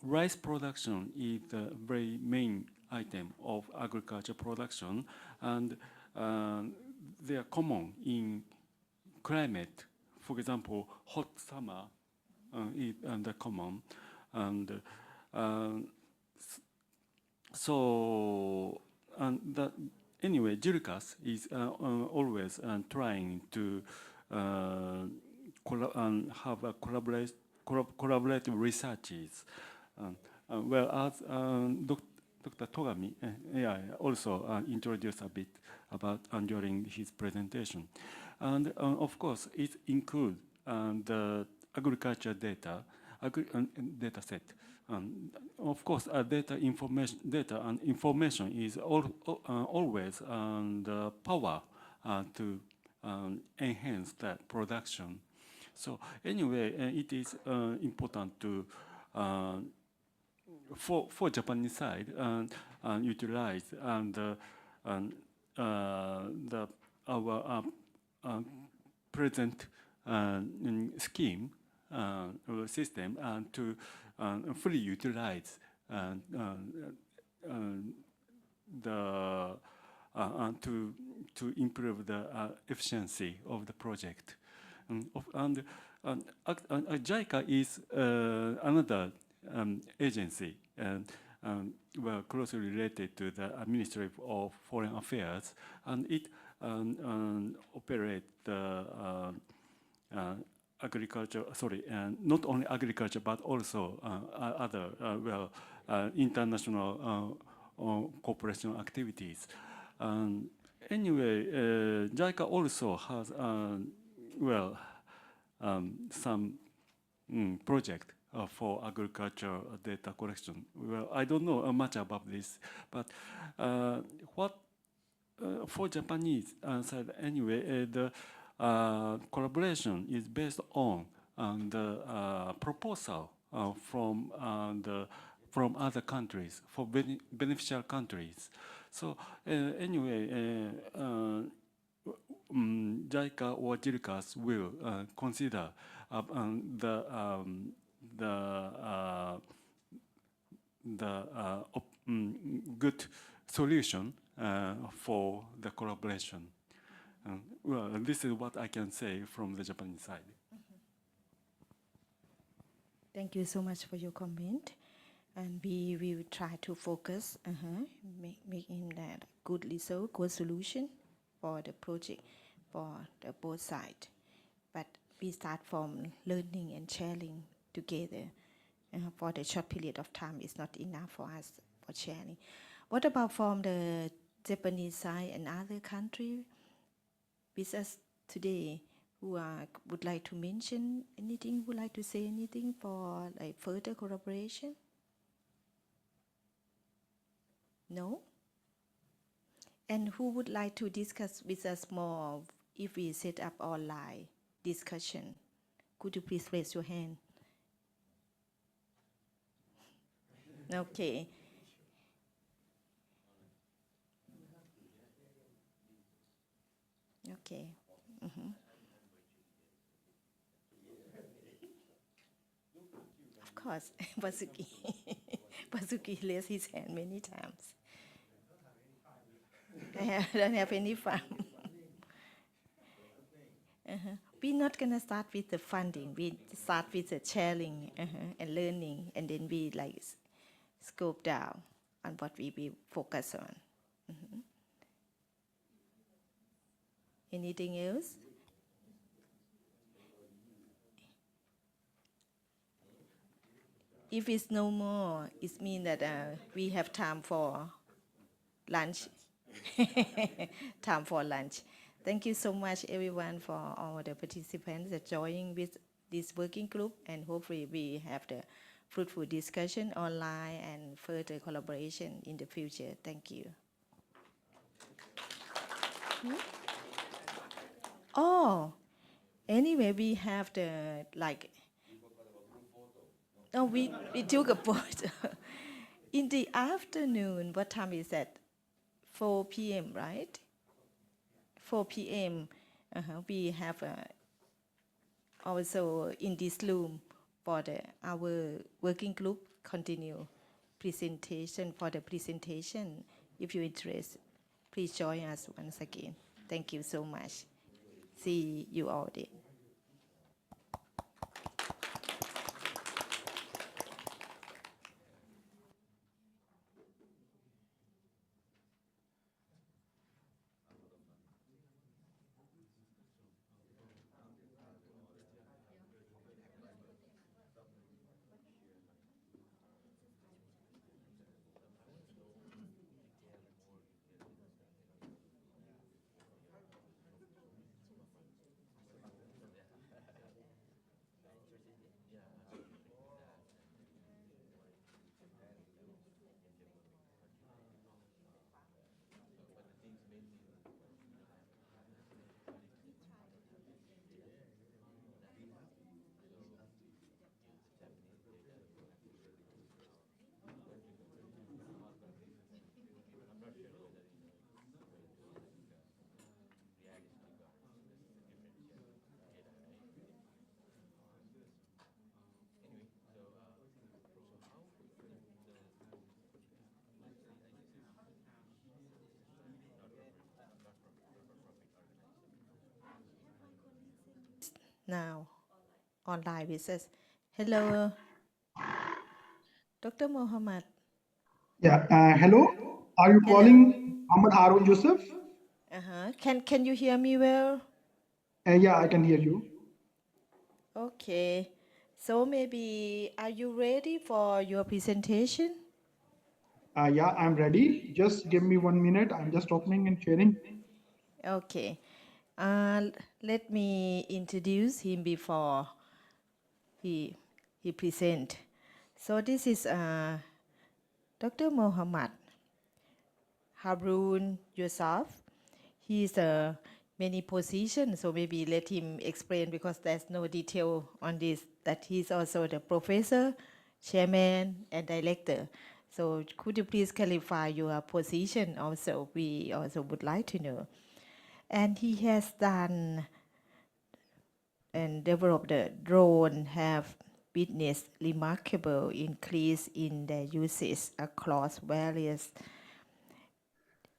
rice production is the very main item of agriculture production, and they are common in climate. For example, hot summer is the common, and anyway, JIRCAS is always trying to have a collaborative researches. Well, as Dr. Togami also introduced a bit about during his presentation. And of course, it includes the agriculture data set. Of course, data and information is always the power to enhance that production. So anyway, it is important to for Japanese side utilize our present scheme system to fully utilize to improve the efficiency of the project. And JICA is another agency well closely related to the Ministry of Foreign Affairs, and it operates the agriculture. Not only agriculture but also other international cooperation activities. Anyway, JICA also has some project for agriculture data collection. Well, I don't know much about this, but what for Japanese side anyway, the collaboration is based on the proposal from other countries for beneficial countries. So anyway, JICA or JIRCAS will consider good solution for the collaboration. Well, this is what I can say from the Japanese side. Thank you so much for your comment. And we will try to focus, making that good result, good solution for the project, for the both sides. But we start from learning and sharing together. For the short period of time, it's not enough for us for sharing. What about from the Japanese side and other countries with us today who would like to mention anything, would like to say anything for like further collaboration? No? And who would like to discuss with us more if we set up online discussion? Could you please raise your hand? Okay. Okay. Of course, Basuki. Basuki raised his hand many times. I don't have any farm. We're not going to start with the funding. We start with the sharing and learning, and then we like scope down on what we will focus on. Anything else? If it's no more, it means that we have time for lunch. Time for lunch. Thank you so much, everyone, for all the participants that joining with this working group, and hopefully we have the fruitful discussion online and further collaboration in the future. Thank you. Oh, anyway, we have the like. Oh, we took a photo. In the afternoon, what time is that? 4 p.m., right? 4 p.m. We have also in this room for our working group continue presentation for the presentation. If you're interested, please join us once again. Thank you so much. See you all then. Now, online with us. Hello, Dr. Mohammed. Yeah, hello. Are you calling Muhammad Harun Yusuf? Can you hear me well? Yeah, I can hear you. Okay. So maybe, are you ready for your presentation? Yeah, I'm ready. Just give me 1 minute. I'm just opening and sharing. Okay. Let me introduce him before he present. So this is Dr. Mohammed Harun Yusuf. He's many positions, so maybe let him explain because there's no detail on this, that he's also the professor, chairman, and director. So could you please clarify your position also? We also would like to know. And he has done and developed the drone have witnessed remarkable increase in their uses across various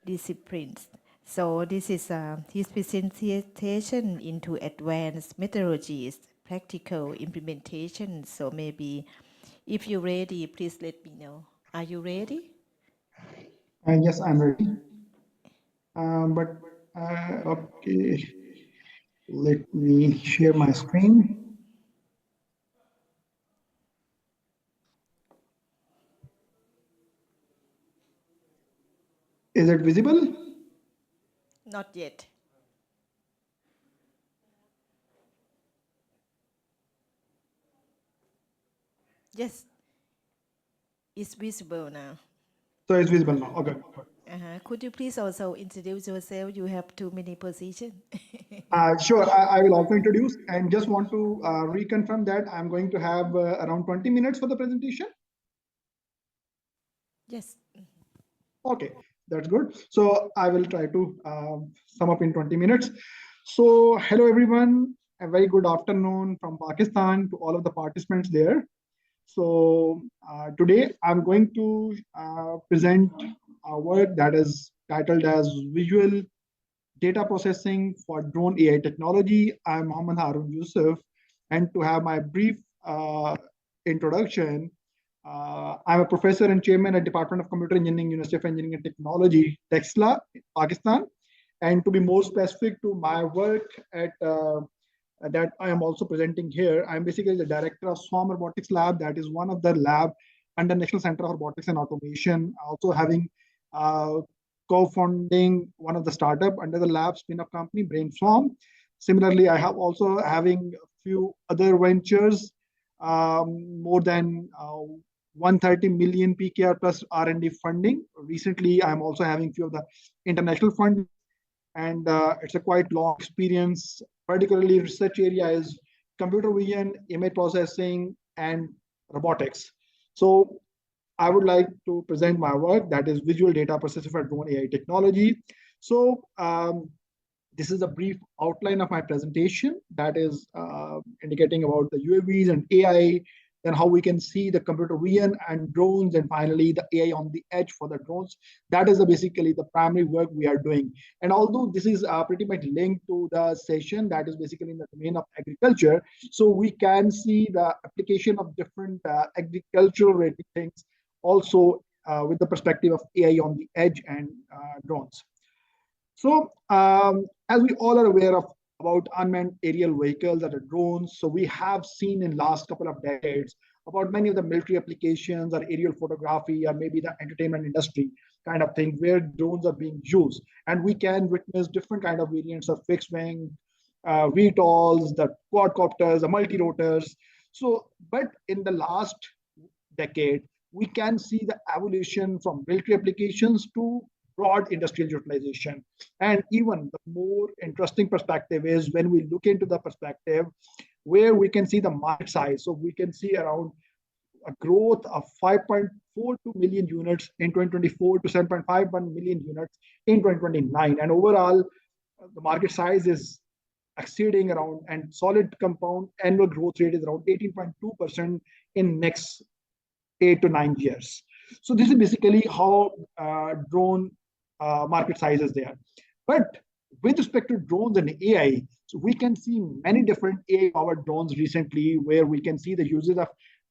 disciplines. So this is his presentation into advanced methodologies, practical implementation. So maybe if you're ready, please let me know. Are you ready? Yes, I'm ready. Okay, let me share my screen. Is it visible? Not yet. Yes, it's visible now. So it's visible now. Okay. Could you please also introduce yourself? You have too many positions. Sure, I will also introduce and just want to reconfirm that I'm going to have around 20 minutes for the presentation. Yes. Okay, that's good. So I will try to sum up in 20 minutes. So hello everyone, a very good afternoon from Pakistan to all of the participants there. So today I'm going to present a work that is titled as Visual Data Processing for Drone AI Technology. I'm Mohammad Harun Yusuf, and to have my brief introduction, I'm a professor and chairman at Department of Computer Engineering, University of Engineering and Technology, Texla, Pakistan. And to be more specific to my work at that I am also presenting here, I'm basically the director of Swarm Robotics Lab. That is one of the lab under National Center of Robotics and Automation, also having co-founding one of the startup under the lab spin-off company, Brainswarm. Similarly, I have also having a few other ventures, more than 130 million PKR plus R&D funding. Recently, I'm also having few of the international funding, and it's a quite long experience. Particularly, research area is computer vision, image processing, and robotics. So I would like to present my work, that is visual data processing for drone AI technology. So this is a brief outline of my presentation that is indicating about the UAVs and AI, and how we can see the computer vision and drones, and finally the AI on the edge for the drones. That is basically the primary work we are doing. And although this is pretty much linked to the session that is basically in the domain of agriculture, so we can see the application of different agricultural related things also with the perspective of AI on the edge and drones. So as we all are aware of about unmanned aerial vehicles that are drones, so we have seen in last couple of decades about many of the military applications or aerial photography or maybe the entertainment industry kind of thing where drones are being used. And we can witness different kind of variants of fixed wing, VTOLs, the quadcopters, the multi-rotors. So, but in the last decade, we can see the evolution from military applications to broad industrial utilization. And even the more interesting perspective is when we look into the perspective where we can see the market size. So we can see around a growth of 5.42 million units in 2024 to 7.51 million units in 2029. And overall, the market size is exceeding around, and solid compound annual growth rate is around 18.2% in next 8 to 9 years. So this is basically how drone market size is there. But with respect to drones and AI, so we can see many different AI-powered drones recently, where we can see the uses of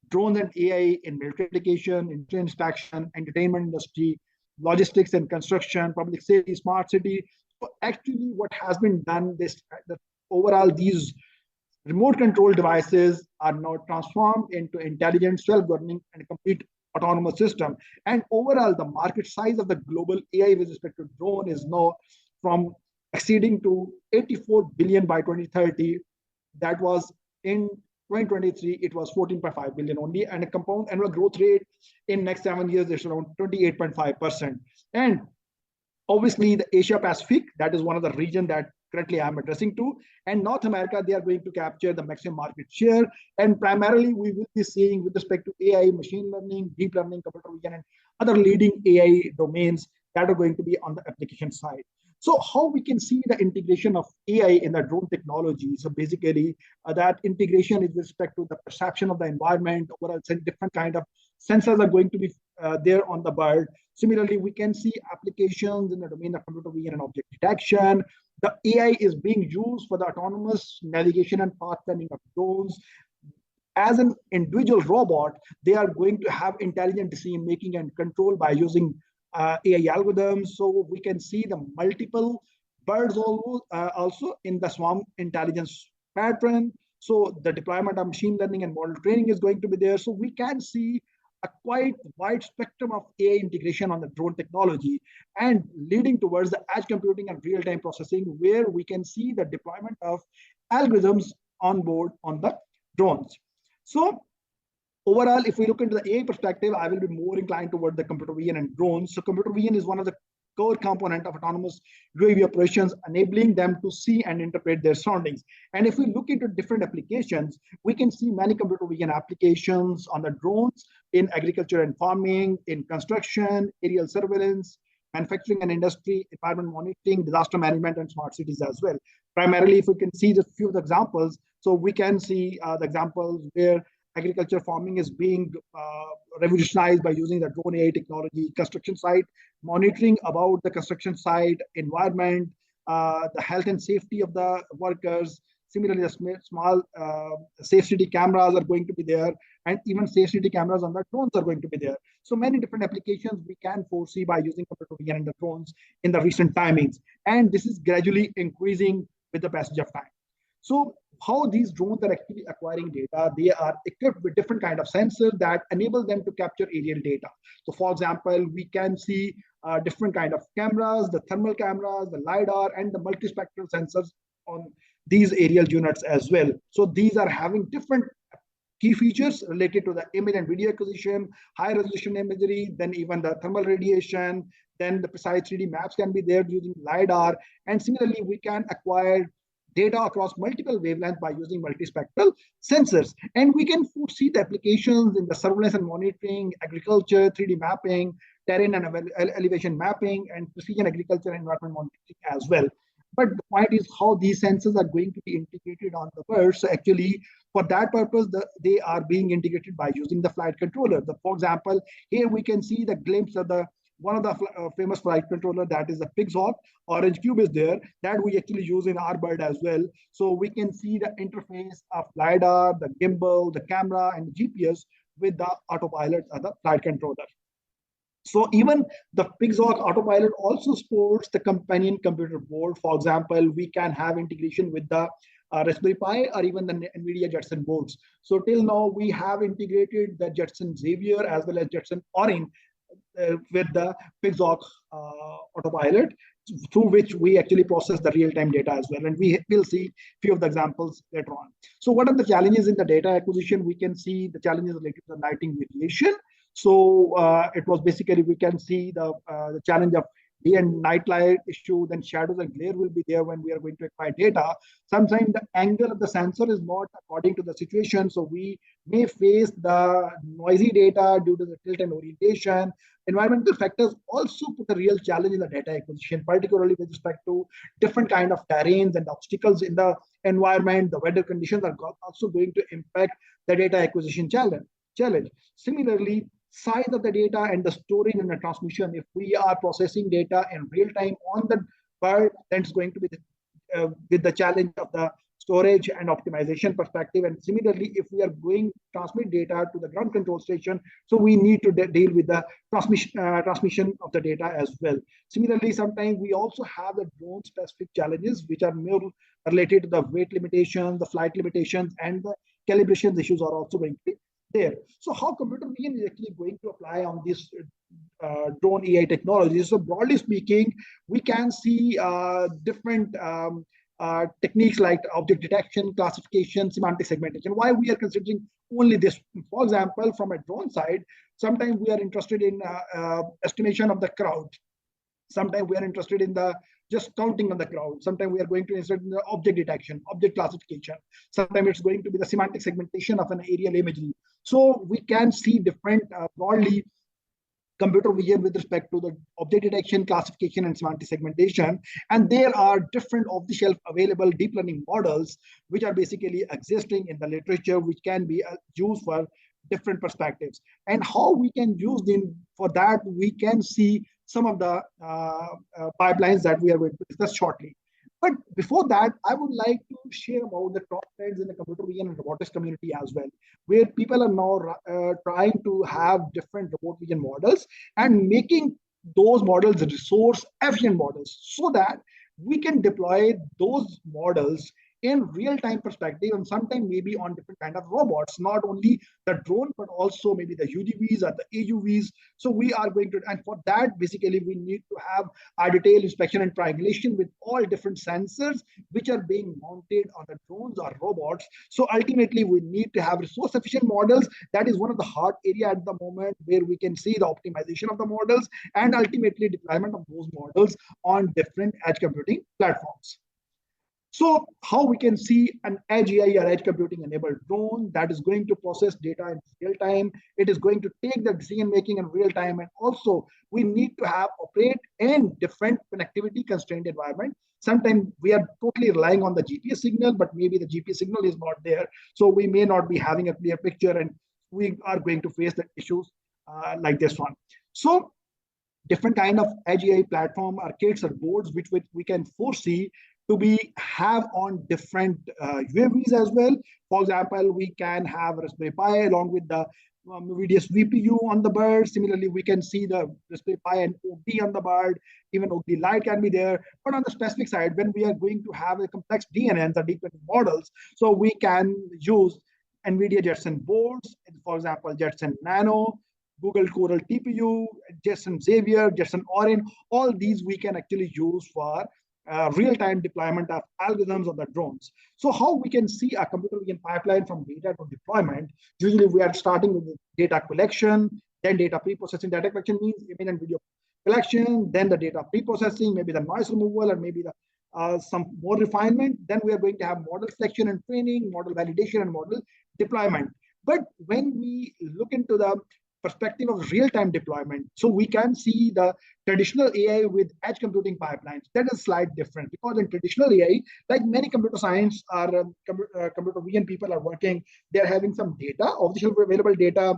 drones and AI in military application, in inspection, entertainment industry, logistics and construction, public safety, smart city. So actually, what has been done, overall these remote control devices are now transformed into intelligent, self-governing, and complete autonomous system. And overall, the market size of the global AI with respect to drone is now from exceeding to 84 billion by 2030. That was in 2023, it was 14.5 billion only, and a compound annual growth rate in next 7 years is around 28.5%. And obviously, the Asia Pacific, that is one of the region that currently I'm addressing to. And North America, they are going to capture the maximum market share. And primarily, we will be seeing with respect to AI, machine learning, deep learning, computer vision, and other leading AI domains that are going to be on the application side. So how we can see the integration of AI in the drone technology? So basically, that integration is with respect to the perception of the environment, overall different kind of sensors are going to be there on the bird. Similarly, we can see applications in the domain of computer vision and object detection. The AI is being used for the autonomous navigation and pathfinding of drones. As an individual robot, they are going to have intelligent decision making and control by using AI algorithms. So we can see the multiple birds also in the swarm intelligence pattern. So the deployment of machine learning and model training is going to be there. So we can see a quite wide spectrum of AI integration on the drone technology and leading towards the edge computing and real-time processing, where we can see the deployment of algorithms on board on the drones. So overall, if we look into the AI perspective, I will be more inclined toward the computer vision and drones. So computer vision is one of the core component of autonomous UAV operations, enabling them to see and interpret their surroundings. And if we look into different applications, we can see many computer vision applications on the drones in agriculture and farming, in construction, aerial surveillance, manufacturing and industry, environment monitoring, disaster management, and smart cities as well. Primarily, if we can see just a few of the examples, so we can see the examples where agriculture farming is being revolutionized by using the drone AI technology, construction site monitoring about the construction site environment, the health and safety of the workers. Similarly, the small safe city cameras are going to be there, and even safe city cameras on the drones are going to be there. So many different applications we can foresee by using computer vision and the drones in the recent timings. And this is gradually increasing with the passage of time. So how these drones are actually acquiring data, they are equipped with different kind of sensors that enable them to capture aerial data. So for example, we can see different kind of cameras, the thermal cameras, the LiDAR, and the multispectral sensors on these aerial units as well. So these are having different key features related to the image and video acquisition, high resolution imagery, then even the thermal radiation, then the precise 3D maps can be there using LiDAR. And similarly, we can acquire data across multiple wavelengths by using multispectral sensors. And we can foresee the applications in the surveillance and monitoring, agriculture, 3D mapping, terrain and elevation mapping, and precision agriculture and environment monitoring as well. But the point is how these sensors are going to be integrated on the birds. So actually, for that purpose, they are being integrated by using the flight controller. For example, here we can see the glimpse of the one of the famous flight controller, that is the Pixhawk. Orange cube is there that we actually use in our bird as well. So we can see the interface of LiDAR, the gimbal, the camera, and the GPS with the autopilot or the flight controller. So even the Pixhawk autopilot also supports the companion computer board. For example, we can have integration with the Raspberry Pi or even the NVIDIA Jetson boards. So till now, we have integrated the Jetson Xavier as well as Jetson Orin with the Pixhawk autopilot, through which we actually process the real-time data as well. And we will see a few of the examples later on. So what are the challenges in the data acquisition? We can see the challenges related to the lighting variation. So it was basically, we can see the challenge of day and night light issue, then shadows and glare will be there when we are going to acquire data. Sometimes the angle of the sensor is not according to the situation. So we may face the noisy data due to the tilt and orientation. Environmental factors also put a real challenge in the data acquisition, particularly with respect to different kind of terrains and obstacles in the environment. The weather conditions are also going to impact the data acquisition challenge. Similarly, size of the data and the storage and the transmission. If we are processing data in real time on the bird, then it's going to be with the challenge of the storage and optimization perspective. And similarly, if we are going to transmit data to the ground control station, so we need to deal with the transmission of the data as well. Similarly, sometimes we also have the drone specific challenges, which are more related to the weight limitations, the flight limitations, and the calibration issues are also going to be there. So how computer vision is actually going to apply on this drone AI technology? So broadly speaking, we can see different techniques like object detection, classification, semantic segmentation. Why we are considering only this? For example, from a drone side, sometimes we are interested in estimation of the crowd. Sometimes we are interested in the just counting on the crowd. Sometimes we are going to insert the object detection, object classification. Sometimes it's going to be the semantic segmentation of an aerial imagery. So we can see different broadly computer vision with respect to the object detection, classification, and semantic segmentation. And there are different off-the-shelf available deep learning models which are basically existing in the literature, which can be used for different perspectives. And how we can use them for that, we can see some of the pipelines that we are going to discuss shortly. But before that, I would like to share about the top trends in the computer vision and robotics community as well, where people are now trying to have different robot vision models and making those models resource efficient models so that we can deploy those models in real-time perspective and sometimes maybe on different kind of robots, not only the drone, but also maybe the UGVs or the AUVs. So we are going to, and for that, basically, we need to have our detailed inspection and triangulation with all different sensors which are being mounted on the drones or robots. So ultimately, we need to have resource efficient models. That is one of the hard area at the moment where we can see the optimization of the models and ultimately deployment of those models on different edge computing platforms. So how we can see an edge AI or edge computing enabled drone that is going to process data in real time. It is going to take the decision making in real time. And also we need to have operate in different connectivity constrained environment. Sometimes we are totally relying on the GPS signal, but maybe the GPS signal is not there. So we may not be having a clear picture and we are going to face the issues like this one. So different kind of edge AI platform or kits or boards which we can foresee to be have on different UAVs as well. For example, we can have Raspberry Pi along with the VDS VPU on the bird. Similarly, we can see the Raspberry Pi and OD on the bird. Even OD Lite can be there. But on the specific side, when we are going to have a complex DNNs or deep learning models, so we can use NVIDIA Jetson boards, for example, Jetson Nano, Google Coral TPU, Jetson Xavier, Jetson Orin. All these we can actually use for real-time deployment of algorithms on the drones. So how we can see a computer vision pipeline from data to deployment? Usually we are starting with the data collection, then data pre-processing. Data collection means image and video collection, then the data pre-processing, maybe the noise removal, or maybe the some more refinement. Then we are going to have model selection and training, model validation, and model deployment. But when we look into the perspective of real-time deployment, so we can see the traditional AI with edge computing pipelines. That is slightly different because in traditional AI, like many computer science or computer vision people are working, they're having some data, off-the-shelf available data,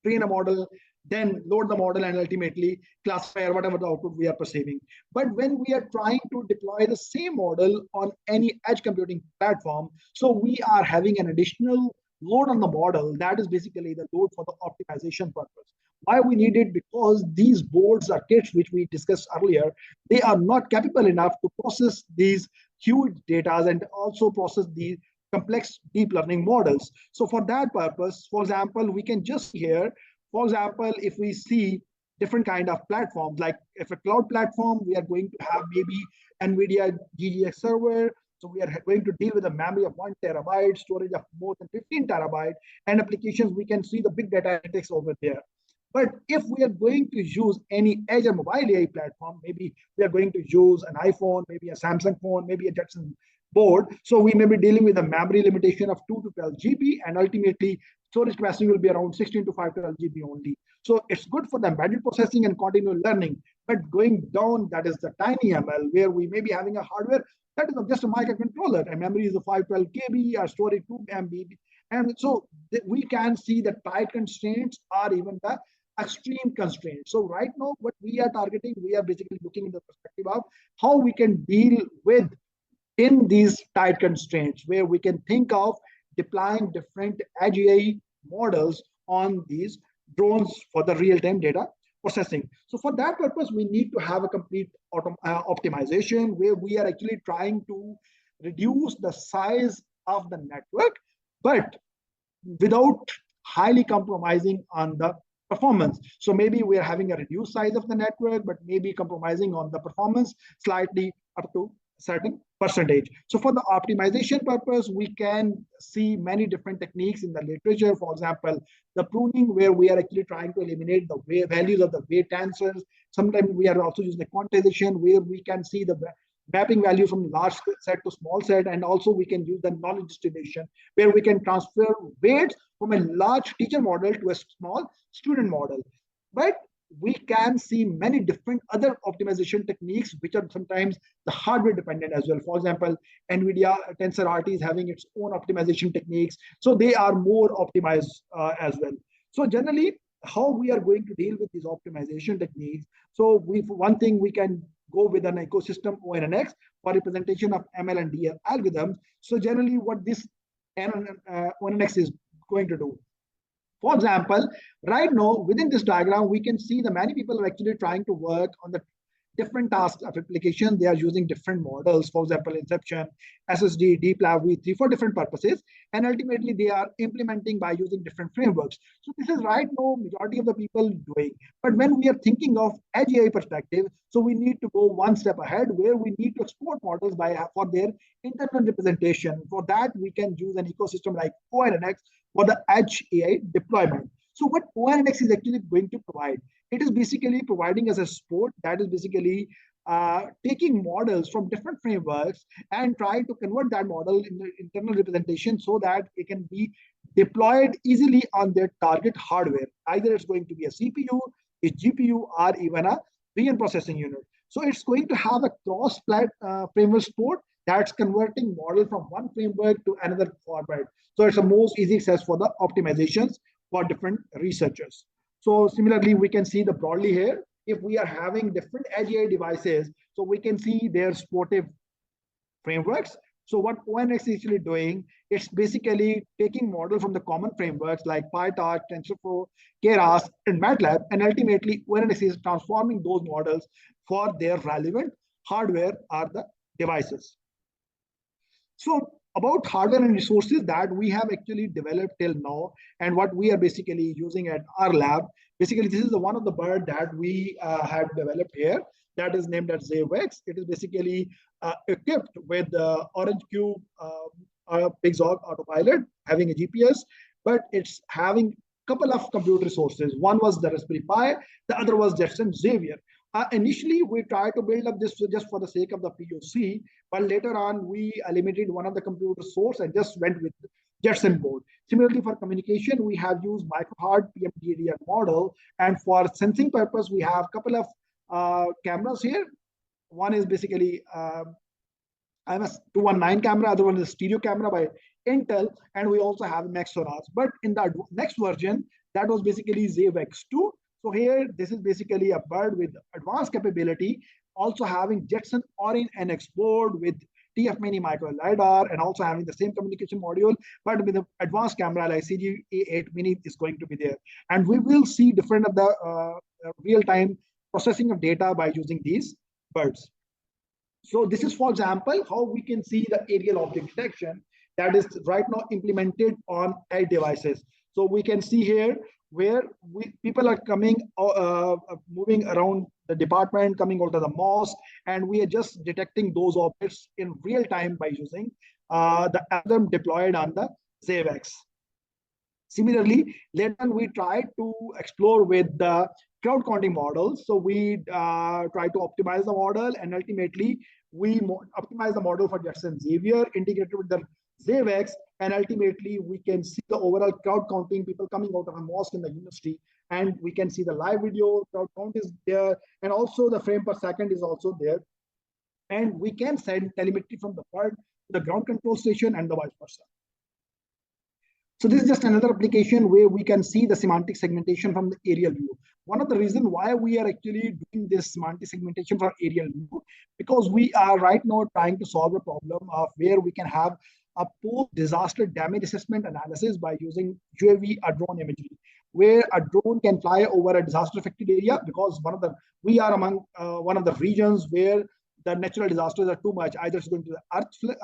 train a model, then load the model and ultimately classify or whatever the output we are perceiving. But when we are trying to deploy the same model on any edge computing platform, so we are having an additional load on the model. That is basically the load for the optimization purpose. Why we need it? Because these boards or kits, which we discussed earlier, they are not capable enough to process these huge data and also process the complex deep learning models. So for that purpose, for example, we can just here, for example, if we see different kind of platforms, like if a cloud platform, we are going to have maybe NVIDIA GGX server. So we are going to deal with a memory of 1 terabyte, storage of more than 15 terabyte, and applications, we can see the big data analytics over there. But if we are going to use any edge or mobile AI platform, maybe we are going to use an iPhone, maybe a Samsung phone, maybe a Jetson board. So we may be dealing with a memory limitation of 2 to 12 GB, and ultimately storage capacity will be around 16 to 512 GB only. So it's good for the embedded processing and continual learning. But going down, that is the tiny ML, where we may be having a hardware that is just a microcontroller, and memory is a 512 KB, or storage 2 MB. And so we can see the tight constraints are even the extreme constraints. So right now, what we are targeting, we are basically looking in the perspective of how we can deal with in these tight constraints, where we can think of deploying different edge AI models on these drones for the real-time data processing. So for that purpose, we need to have a complete optimization where we are actually trying to reduce the size of the network, but without highly compromising on the performance. So maybe we are having a reduced size of the network, but maybe compromising on the performance slightly up to certain percentage. So for the optimization purpose, we can see many different techniques in the literature. For example, the pruning, where we are actually trying to eliminate the values of the weight answers. Sometimes we are also using the quantization, where we can see the mapping value from large set to small set, and also we can use the knowledge distribution, where we can transfer weights from a large teacher model to a small student model. But we can see many different other optimization techniques, which are sometimes the hardware dependent as well. For example, NVIDIA TensorRT is having its own optimization techniques, so they are more optimized as well. So generally, how we are going to deal with these optimization techniques. So one thing, we can go with an ecosystem ONNX for representation of ML and DL algorithms. So generally, what this ONNX is going to do. For example, right now within this diagram, we can see that many people are actually trying to work on the different tasks of application. They are using different models, for example, Inception, SSD, DeepLab, V3 for different purposes. And ultimately, they are implementing by using different frameworks. So this is right now majority of the people doing. But when we are thinking of edge AI perspective, so we need to go one step ahead, where we need to export models for their internal representation. For that, we can use an ecosystem like ONNX for the edge AI deployment. So what ONNX is actually going to provide, it is basically providing us a support that is basically taking models from different frameworks and trying to convert that model in the internal representation so that it can be deployed easily on their target hardware. Either it's going to be a CPU, a GPU, or even a vision processing unit. So it's going to have a cross-framework support that's converting model from one framework to another format. So it's the most easy access for the optimizations for different researchers. So similarly, we can see the broadly here, if we are having different edge AI devices, so we can see their supportive frameworks. So what ONNX is actually doing, it's basically taking model from the common frameworks like PyTorch, TensorFlow, Keras, and MATLAB, and ultimately ONNX is transforming those models for their relevant hardware or the devices. So about hardware and resources that we have actually developed till now, and what we are basically using at our lab. Basically, this is one of the bird that we have developed here that is named as AgWG. It is basically equipped with the Orange Cube Pixog autopilot, having a GPS, but it's having a couple of compute resources. One was the Raspberry Pi, the other was Jetson Xavier. Initially, we tried to build up this just for the sake of the POC, but later on, we eliminated one of the computer source and just went with Jetson board. Similarly, for communication, we have used microHard PMDDR model, and for sensing purpose, we have a couple of cameras here. One is basically IMS219 camera, other one is a stereo camera by Intel, and we also have Max sonars. But in the next version, that was basically AgWG2. So here, this is basically a bird with advanced capability, also having Jetson Orin NX board with TF Mini micro LiDAR, and also having the same communication module, but with an advanced camera like CG-A8 Mini is going to be there. And we will see different of the real-time processing of data by using these birds. So this is, for example, how we can see the aerial object detection that is right now implemented on edge devices. So we can see here where people are coming, moving around the department, coming out of the mosque, and we are just detecting those objects in real time by using the algorithm deployed on the AgWG. Similarly, later on we tried to explore with the crowd counting models. So we try to optimize the model, and ultimately we optimize the model for Jetson Xavier integrated with the AgWG, and ultimately we can see the overall crowd counting, people coming out of a mosque in the university, and we can see the live video, crowd count is there, and also the frame per second is also there. And we can send telemetry from the bird to the ground control station and the vice versa. So this is just another application where we can see the semantic segmentation from the aerial view. One of the reasons why we are actually doing this semantic segmentation for aerial view, because we are right now trying to solve a problem of where we can have a post-disaster damage assessment analysis by using UAV or drone imagery, where a drone can fly over a disaster-affected area, because we are among one of the regions where the natural disasters are too much. Either it's going to the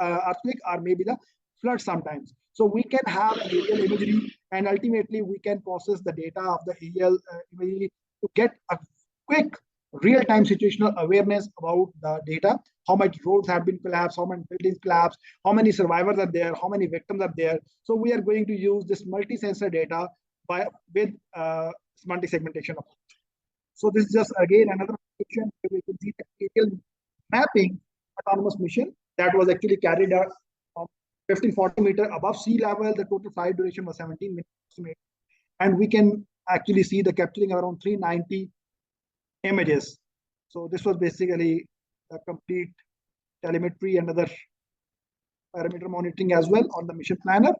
earthquake or maybe the flood sometimes. So we can have aerial imagery, and ultimately we can process the data of the aerial imagery to get a quick real-time situational awareness about the data, how much roads have been collapsed, how many buildings collapsed, how many survivors are there, how many victims are there. So we are going to use this multi-sensor data with multi-segmentation approach. So this is just again another application where we can see the aerial mapping autonomous mission that was actually carried out 1540 meters above sea level. The total flight duration was 17 minutes, and we can actually see the capturing around 390 images. So this was basically a complete telemetry and other parameter monitoring as well on the mission planner.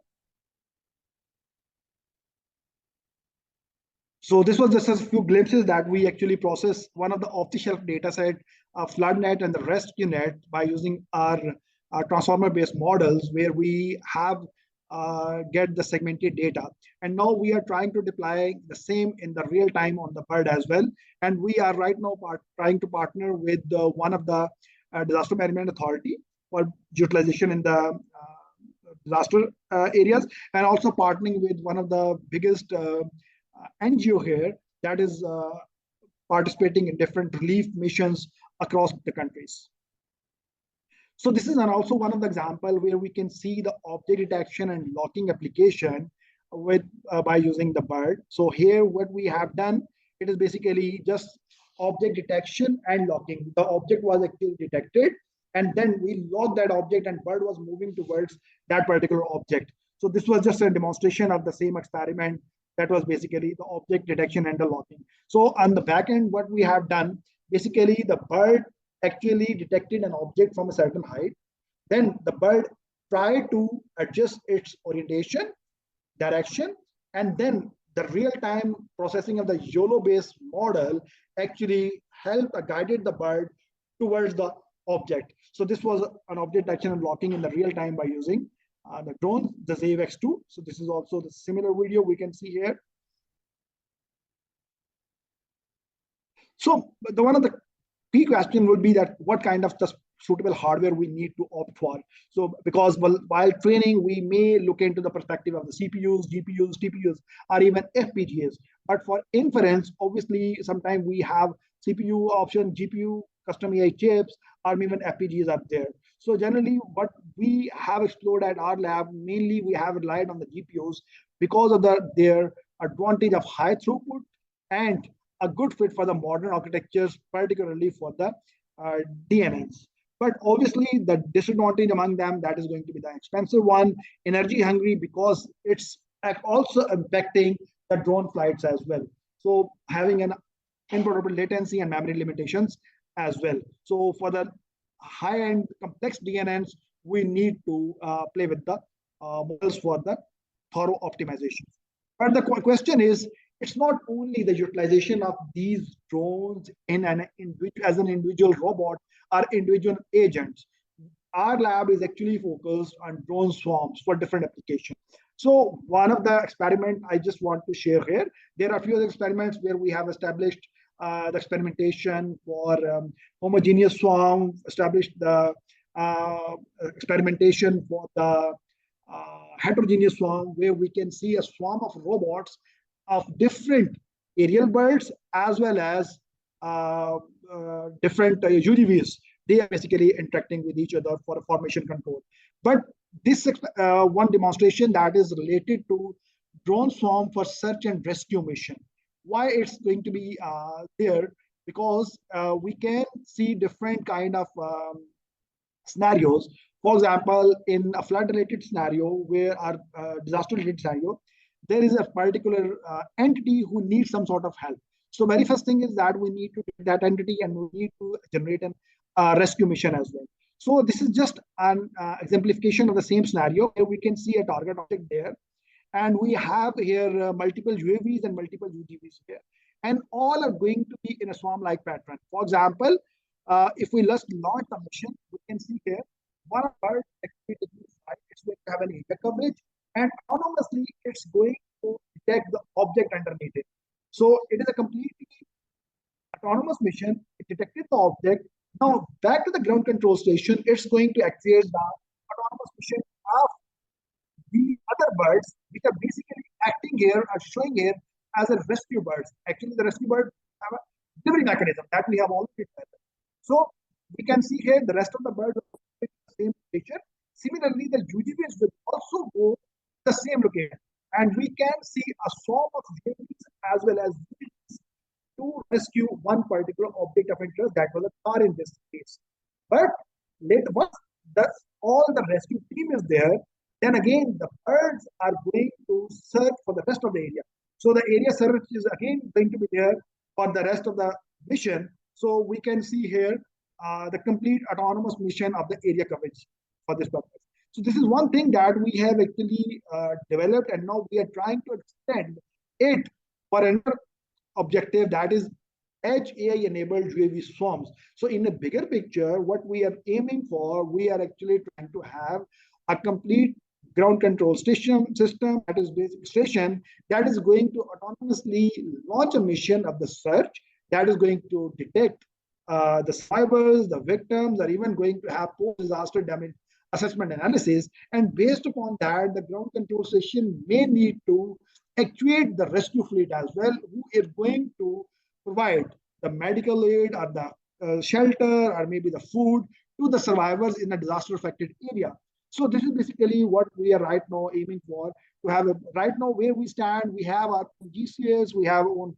So this was just a few glimpses that we actually process one of the off-the-shelf data set, FloodNet and the RescueNet, by using our transformer-based models where we have get the segmented data. And now we are trying to deploy the same in the real time on the bird as well. And we are right now trying to partner with one of the disaster management authority for utilization in the disaster areas, and also partnering with one of the biggest NGO here that is participating in different relief missions across the countries. So this is also one of the examples where we can see the object detection and locking application with by using the bird. So here what we have done, it is basically just object detection and locking. The object was actually detected, and then we locked that object and bird was moving towards that particular object. So this was just a demonstration of the same experiment. That was basically the object detection and the locking. So on the back end, what we have done, basically the bird actually detected an object from a certain height. Then the bird tried to adjust its orientation, direction, and then the real-time processing of the YOLO-based model actually helped guided the bird towards the object. So this was an object detection and locking in the real time by using the drone, the AgWG2. So this is also the similar video we can see here. So the one of the key question would be that what kind of the suitable hardware we need to opt for. So because while training, we may look into the perspective of the CPUs, GPUs, TPUs, or even FPGAs. But for inference, obviously, sometimes we have CPU option, GPU, custom AI chips, or even FPGAs up there. So generally, what we have explored at our lab, mainly we have relied on the GPUs because of their advantage of high throughput and a good fit for the modern architectures, particularly for the DNNs. But obviously, the disadvantage among them, that is going to be the expensive one, energy hungry, because it's also impacting the drone flights as well. So having an input latency and memory limitations as well. So for the high-end complex DNNs, we need to play with the models for the thorough optimization. But the question is, it's not only the utilization of these drones as an individual robot or individual agents. Our lab is actually focused on drone swarms for different applications. So one of the experiments I just want to share here, there are a few other experiments where we have established the experimentation for homogeneous swarm, established the experimentation for the heterogeneous swarm, where we can see a swarm of robots of different aerial birds as well as different UGVs. They are basically interacting with each other for formation control. But this one demonstration that is related to drone swarm for search and rescue mission. Why it's going to be there? Because we can see different kind of scenarios. For example, in a flood-related scenario, where our disaster-related scenario, there is a particular entity who needs some sort of help. So very first thing is that we need to take that entity and we need to generate a rescue mission as well. So this is just an exemplification of the same scenario where we can see a target object there. And we have here multiple UAVs and multiple UGVs here. And all are going to be in a swarm-like pattern. For example, if we just launch the mission, we can see here, one bird actually taking flight, it's going to have an area coverage, and autonomously it's going to detect the object underneath it. So it is a completely autonomous mission. It detected the object. Now back to the ground control station, it's going to activate the autonomous mission of the other birds, which are basically acting here or showing here as a rescue birds. Actually, the rescue birds have a delivery mechanism that we have already developed. So we can see here the rest of the birds are in the same picture. Similarly, the UGVs will also go to the same location. And we can see a swarm of UGVs as well as UGVs to rescue one particular object of interest, that was a car in this case. But later, once all the rescue team is there, then again the birds are going to search for the rest of the area. So the area search is again going to be there for the rest of the mission. So we can see here the complete autonomous mission of the area coverage for this purpose. So this is one thing that we have actually developed, and now we are trying to extend it for another objective, that is edge AI enabled UAV swarms. So in a bigger picture, what we are aiming for, we are actually trying to have a complete ground control system that is basic station that is going to autonomously launch a mission of the search that is going to detect the survivors, the victims, are even going to have post-disaster damage assessment analysis. And based upon that, the ground control station may need to actuate the rescue fleet as well, who is going to provide the medical aid or the shelter or maybe the food to the survivors in a disaster affected area. So this is basically what we are right now aiming for, to have right now where we stand. We have our own GCS, we have our own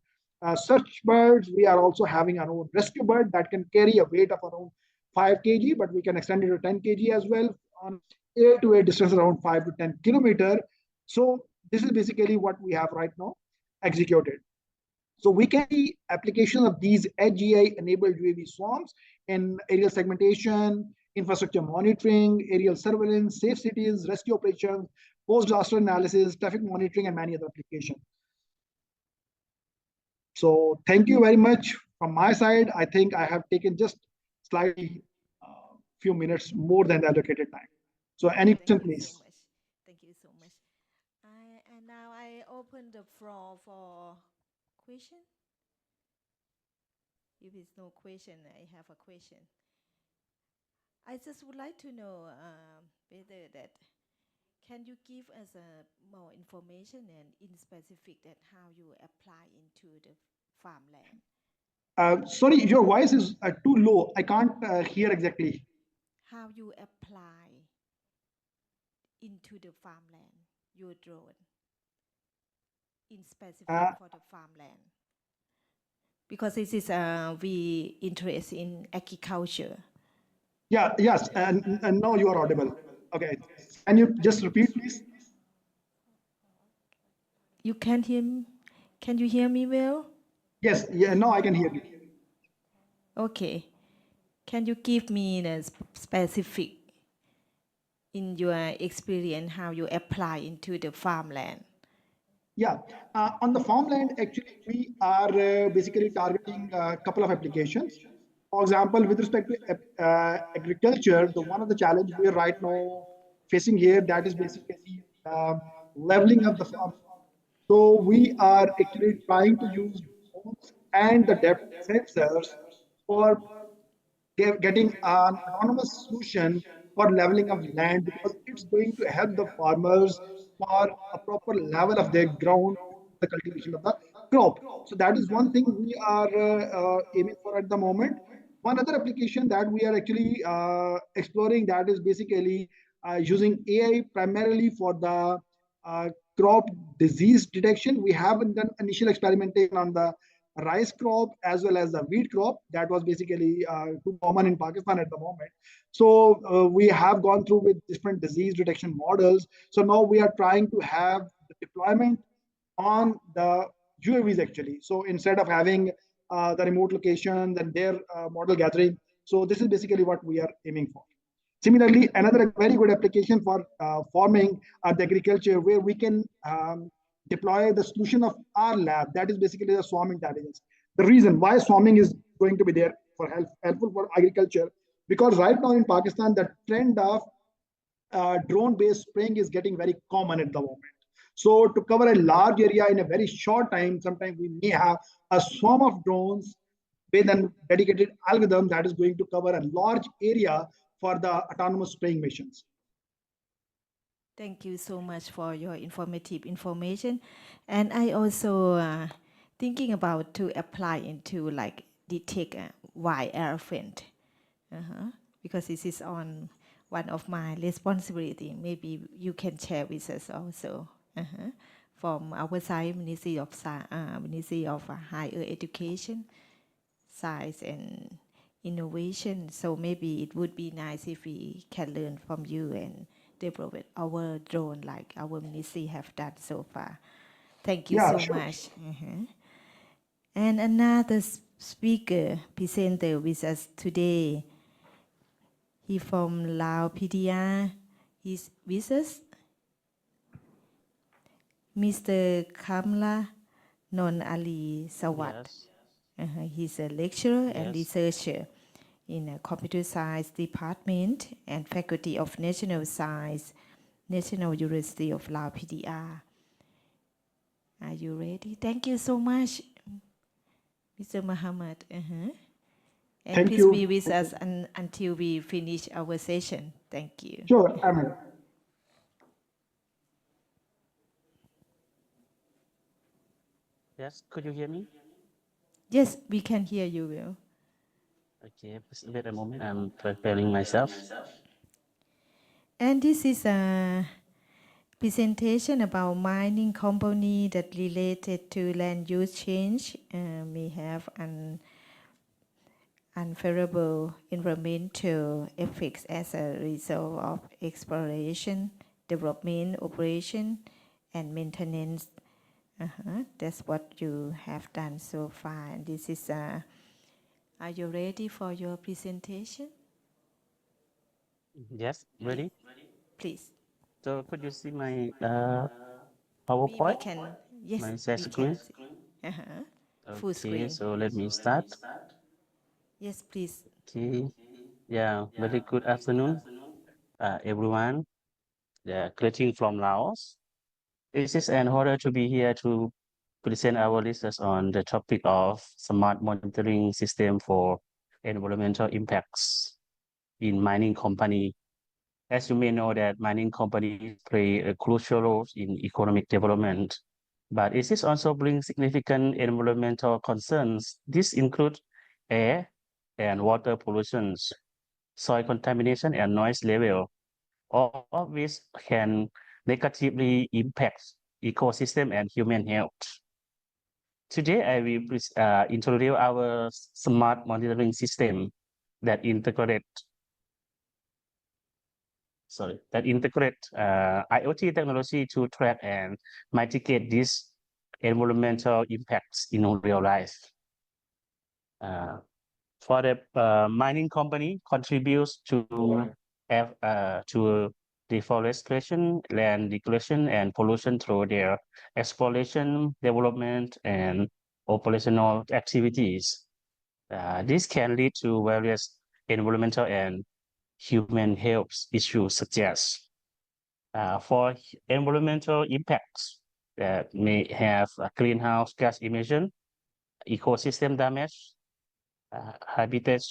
search birds, we are also having our own rescue bird that can carry a weight of around 5 kg, but we can extend it to 10 kg as well on air to air distance around 5 to 10 kilometer. So this is basically what we have right now executed. So we can see application of these edge AI enabled UAV swarms in aerial segmentation, infrastructure monitoring, aerial surveillance, safe cities, rescue operations, post-disaster analysis, traffic monitoring, and many other applications. So thank you very much from my side. I think I have taken just slightly few minutes more than the allocated time. So any question, please. Thank you so much. And now I open the floor for question. If it's no question, I have a question. I just would like to know whether that can you give us more information and in specific that how you apply into the farmland? Sorry, your voice is too low. I can't hear exactly. How you apply into the farmland, your drone, in specific for the farmland? Because this is we interest in agriculture. Yeah, yes, and now you are audible. Okay, can you just repeat, please? You can hear me? Can you hear me well? Yes, yeah, now I can hear you. Okay. Can you give me the specific in your experience how you apply into the farmland? Yeah, on the farmland, actually, we are basically targeting a couple of applications. For example, with respect to agriculture, the one of the challenge we are right now facing here, that is basically leveling up the farm. So we are actually trying to use drones and the depth sensors for getting an autonomous solution for leveling of land, because it's going to help the farmers for a proper level of their ground, the cultivation of the crop. So that is one thing we are aiming for at the moment. One other application that we are actually exploring, that is basically using AI primarily for the crop disease detection. We haven't done initial experimentation on the rice crop as well as the wheat crop. That was basically too common in Pakistan at the moment. So we have gone through with different disease detection models. So now we are trying to have the deployment on the UAVs actually. So instead of having the remote locations and their model gathering, so this is basically what we are aiming for. Similarly, another very good application for farming or the agriculture, where we can deploy the solution of our lab, that is basically the swarm intelligence. The reason why swarming is going to be there for helpful for agriculture, because right now in Pakistan, the trend of drone-based spraying is getting very common at the moment. So to cover a large area in a very short time, sometimes we may have a swarm of drones with a dedicated algorithm that is going to cover a large area for the autonomous spraying missions. Thank you so much for your informative information. And I also thinking about to apply into like detect a white elephant. Because this is on one of my responsibility. Maybe you can share with us also. From our side, Ministry of Higher Education, Science and Innovation. So maybe it would be nice if we can learn from you and develop our drone like our ministry have done so far. Thank you Yeah, so sure. much. And another speaker, presenter with us today, he from Lao PDR. He's with us, Mr. Kamla Non Ali Sawat. He's a lecturer and researcher in a computer science department and faculty of national science, National University of Lao PDR. Are you ready? Thank you so much, Mr. Muhammad. And Thank please you. be with us until we finish our session. Thank you. Sure, Amen. Yes, could you hear me? Yes, we can hear you well. Okay, please wait a moment. I'm preparing myself. And this is a presentation about mining company that related to land use change. We have an unfavorable environmental effects as a result of exploration, development, operation, and maintenance. That's what you have done so far. And this is, are you ready for your presentation? Yes, ready? Please. So could you see my We PowerPoint? can, yes, My share we screen? can. Full Okay, screen. so let me start. Yes, please. Okay, yeah, very good afternoon, everyone. Yeah, greeting from Laos. It is an honor to be here to present our research on the topic of smart monitoring system for environmental impacts in mining company. As you may know that mining companies play a crucial role in economic development, but it is also bring significant environmental concerns. This include air and water pollutions, soil contamination and noise level, all of which can negatively impact ecosystem and human health. Today, I will introduce our smart monitoring system that integrate IoT technology to track and mitigate these environmental impacts in real life. For the mining company contributes to deforestation, land degradation, and pollution through their exploration, development, and operational activities. This can lead to various environmental and human health issues such as for environmental impacts that may have a greenhouse gas emission, ecosystem damage, habitat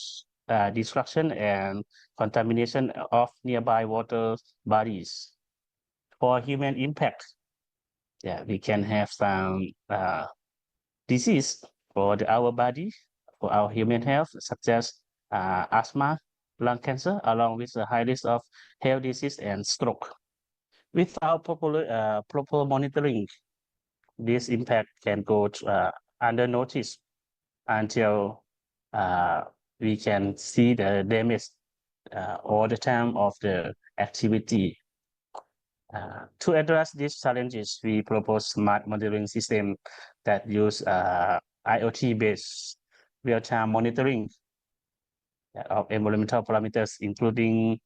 destruction, and contamination of nearby water bodies. For human impact, we can have some disease for our body, for our human health, such as asthma, lung cancer, along with a high risk of heart disease and stroke. Without proper monitoring, this impact can go under notice until we can see the damage all the time of the activity. To address these challenges, we propose smart monitoring system that use IoT-based real-time monitoring of environmental parameters, including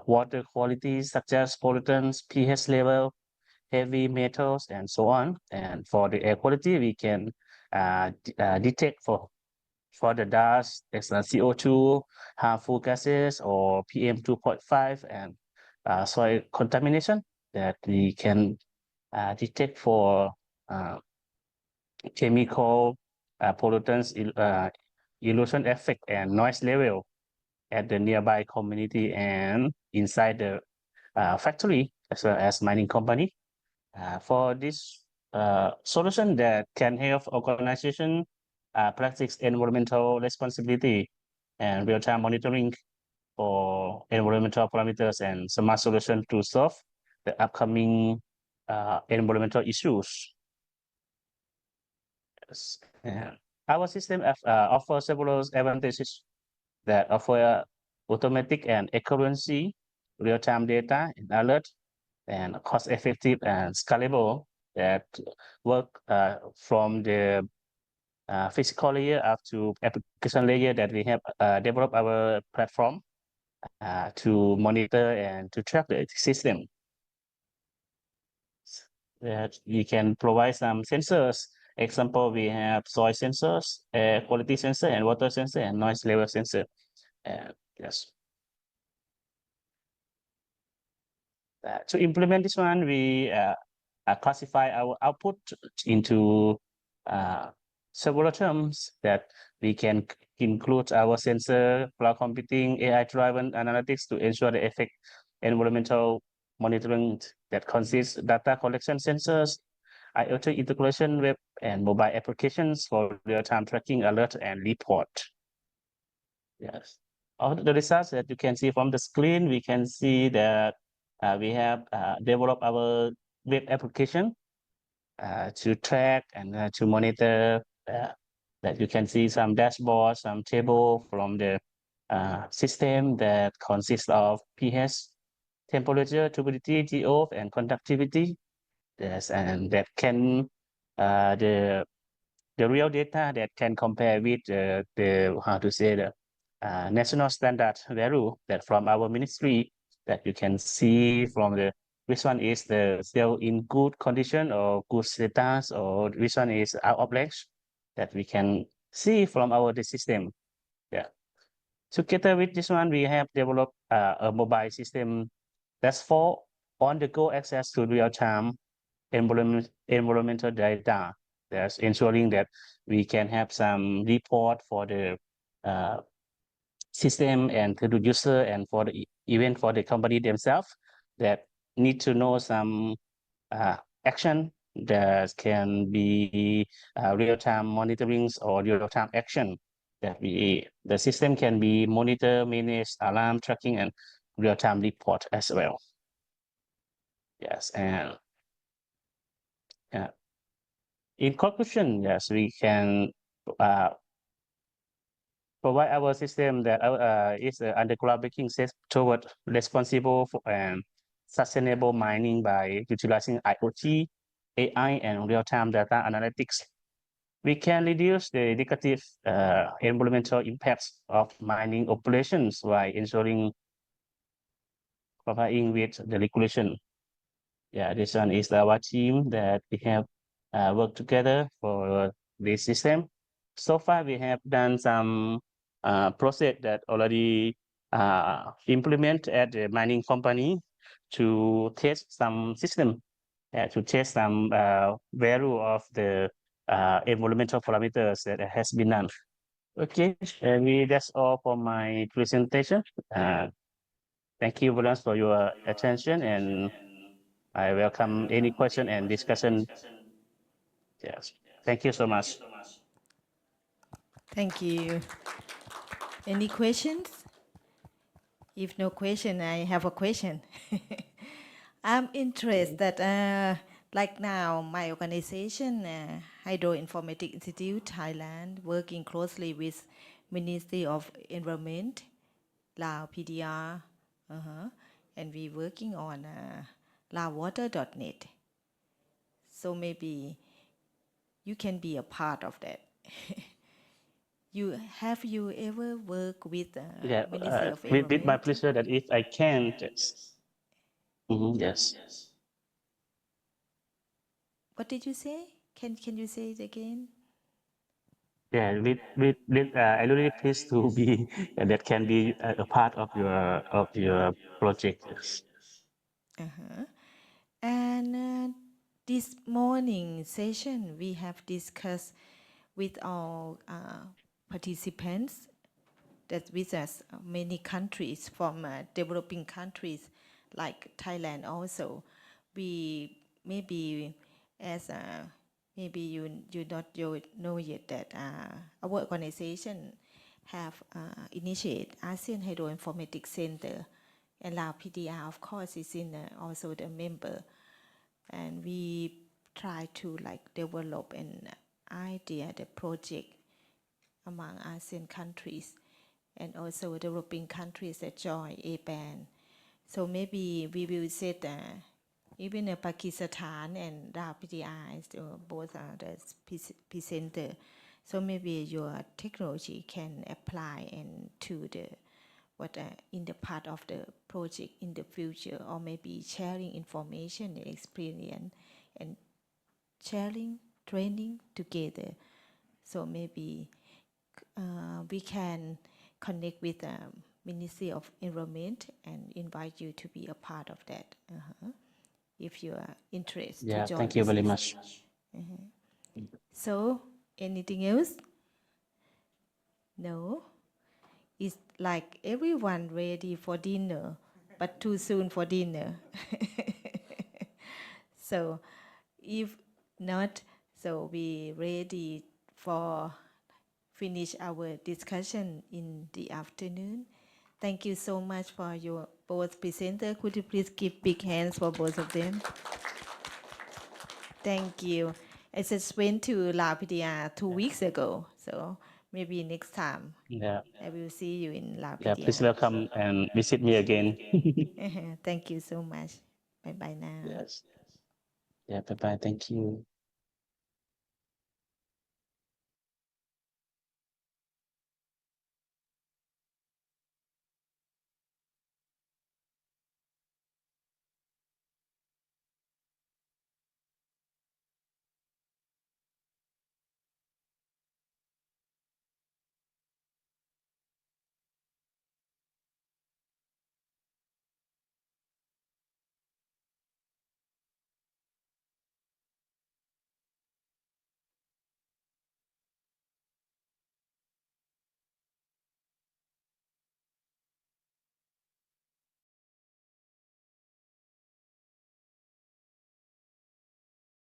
water quality, such as pollutants, pH level, heavy metals, and so on. And for the air quality, we can detect for the dust, CO2, harmful gases, or PM 2.5, and soil contamination that we can detect for chemical pollutants, illusion effect, and noise level at the nearby community and inside the factory as well as mining company. For this solution that can help organization practice environmental responsibility and real-time monitoring for environmental parameters and smart solution to solve the upcoming environmental issues. Yes. And our system offers several advantages that offer automatic and accuracy, real-time data and alert, and cost-effective and scalable that work from the physical layer up to application layer that we have developed our platform to monitor and to track the system. That we can provide some sensors. Example, we have soil sensors, air quality sensor, and water sensor, and noise level sensor. Yes. To implement this one, we classify our output into several terms that we can include our sensor, cloud computing, AI-driven analytics to ensure the effect environmental monitoring that consists data collection sensors, IoT integration, web and mobile applications for real-time tracking, alert, and report. Yes. All the results that you can see from the screen, we can see that we have developed our web application to track and to monitor that you can see some dashboard, some table from the system that consists of pH, temperature, turbidity, GO, and conductivity. Yes, and that can the real data that can compare with the how to say the national standard value that from our ministry that you can see from the which one is the still in good condition or good status or which one is out of range that we can see from our the system. Yeah. Together with this one, we have developed a mobile system that's for on-the-go access to real-time environmental data. That's ensuring that we can have some report for the system and to the user and for the even for the company themselves that need to know some action that can be real-time monitorings or real-time action that the system can be monitor, manage, alarm tracking, and real-time report as well. Yes, and in conclusion, yes, we can provide our system that is under groundbreaking steps toward responsible and sustainable mining by utilizing IoT, AI, and real-time data analytics. We can reduce the negative environmental impacts of mining operations while ensuring complying with the regulation. Yeah, this one is our team that we have worked together for this system. So far, we have done some process that already implement at the mining company to test some system, to test some value of the environmental parameters that has been done. Okay, that's all for my presentation. Thank you very much for your attention, and I welcome any question and discussion. Yes, thank you so much. Thank you. Any questions? If no question, I have a question. I'm interested that like now my organization, Hydroinformatics Institute Thailand, working closely with Ministry of Environment, Lao PDR, and we working on laowater.net. So maybe you can be a part of that. Have you ever worked with Ministry of Environment? With my pleasure that if I can, yes. Yes. What did you say? Can you say it again? Yeah, I really pleased to be that can be a part of your project. Yes. And this morning session, we have discussed with all participants that with us many countries from developing countries like Thailand also. We maybe as maybe you know yet that our organization have initiated ASEAN Hydroinformatics Center, and Lao PDR, of course, is in also the member, and we try to like develop an idea, the project among ASEAN countries and also developing countries that join APAN. So maybe we will set even Pakistan and Lao PDR, both are the presenter. So maybe your technology can apply to the in the part of the project in the future, or maybe sharing information and experience and sharing training together. So maybe we can connect with the Ministry of Environment and invite you to be a part of that. If you are interested Yeah, to join. thank you very much. So, anything else? No? It's like everyone ready for dinner, but too soon for dinner. So, if not, so we ready for finish our discussion in the afternoon. Thank you so much for your both presenter. Could you please give big hands for both of them? Thank you. I just went to La PDR 2 weeks ago, so maybe next time Yeah. I will see you in La Yeah, please PDR. welcome and visit me again. Thank you so much. Bye bye now. Yes. Yeah, bye bye. Thank you.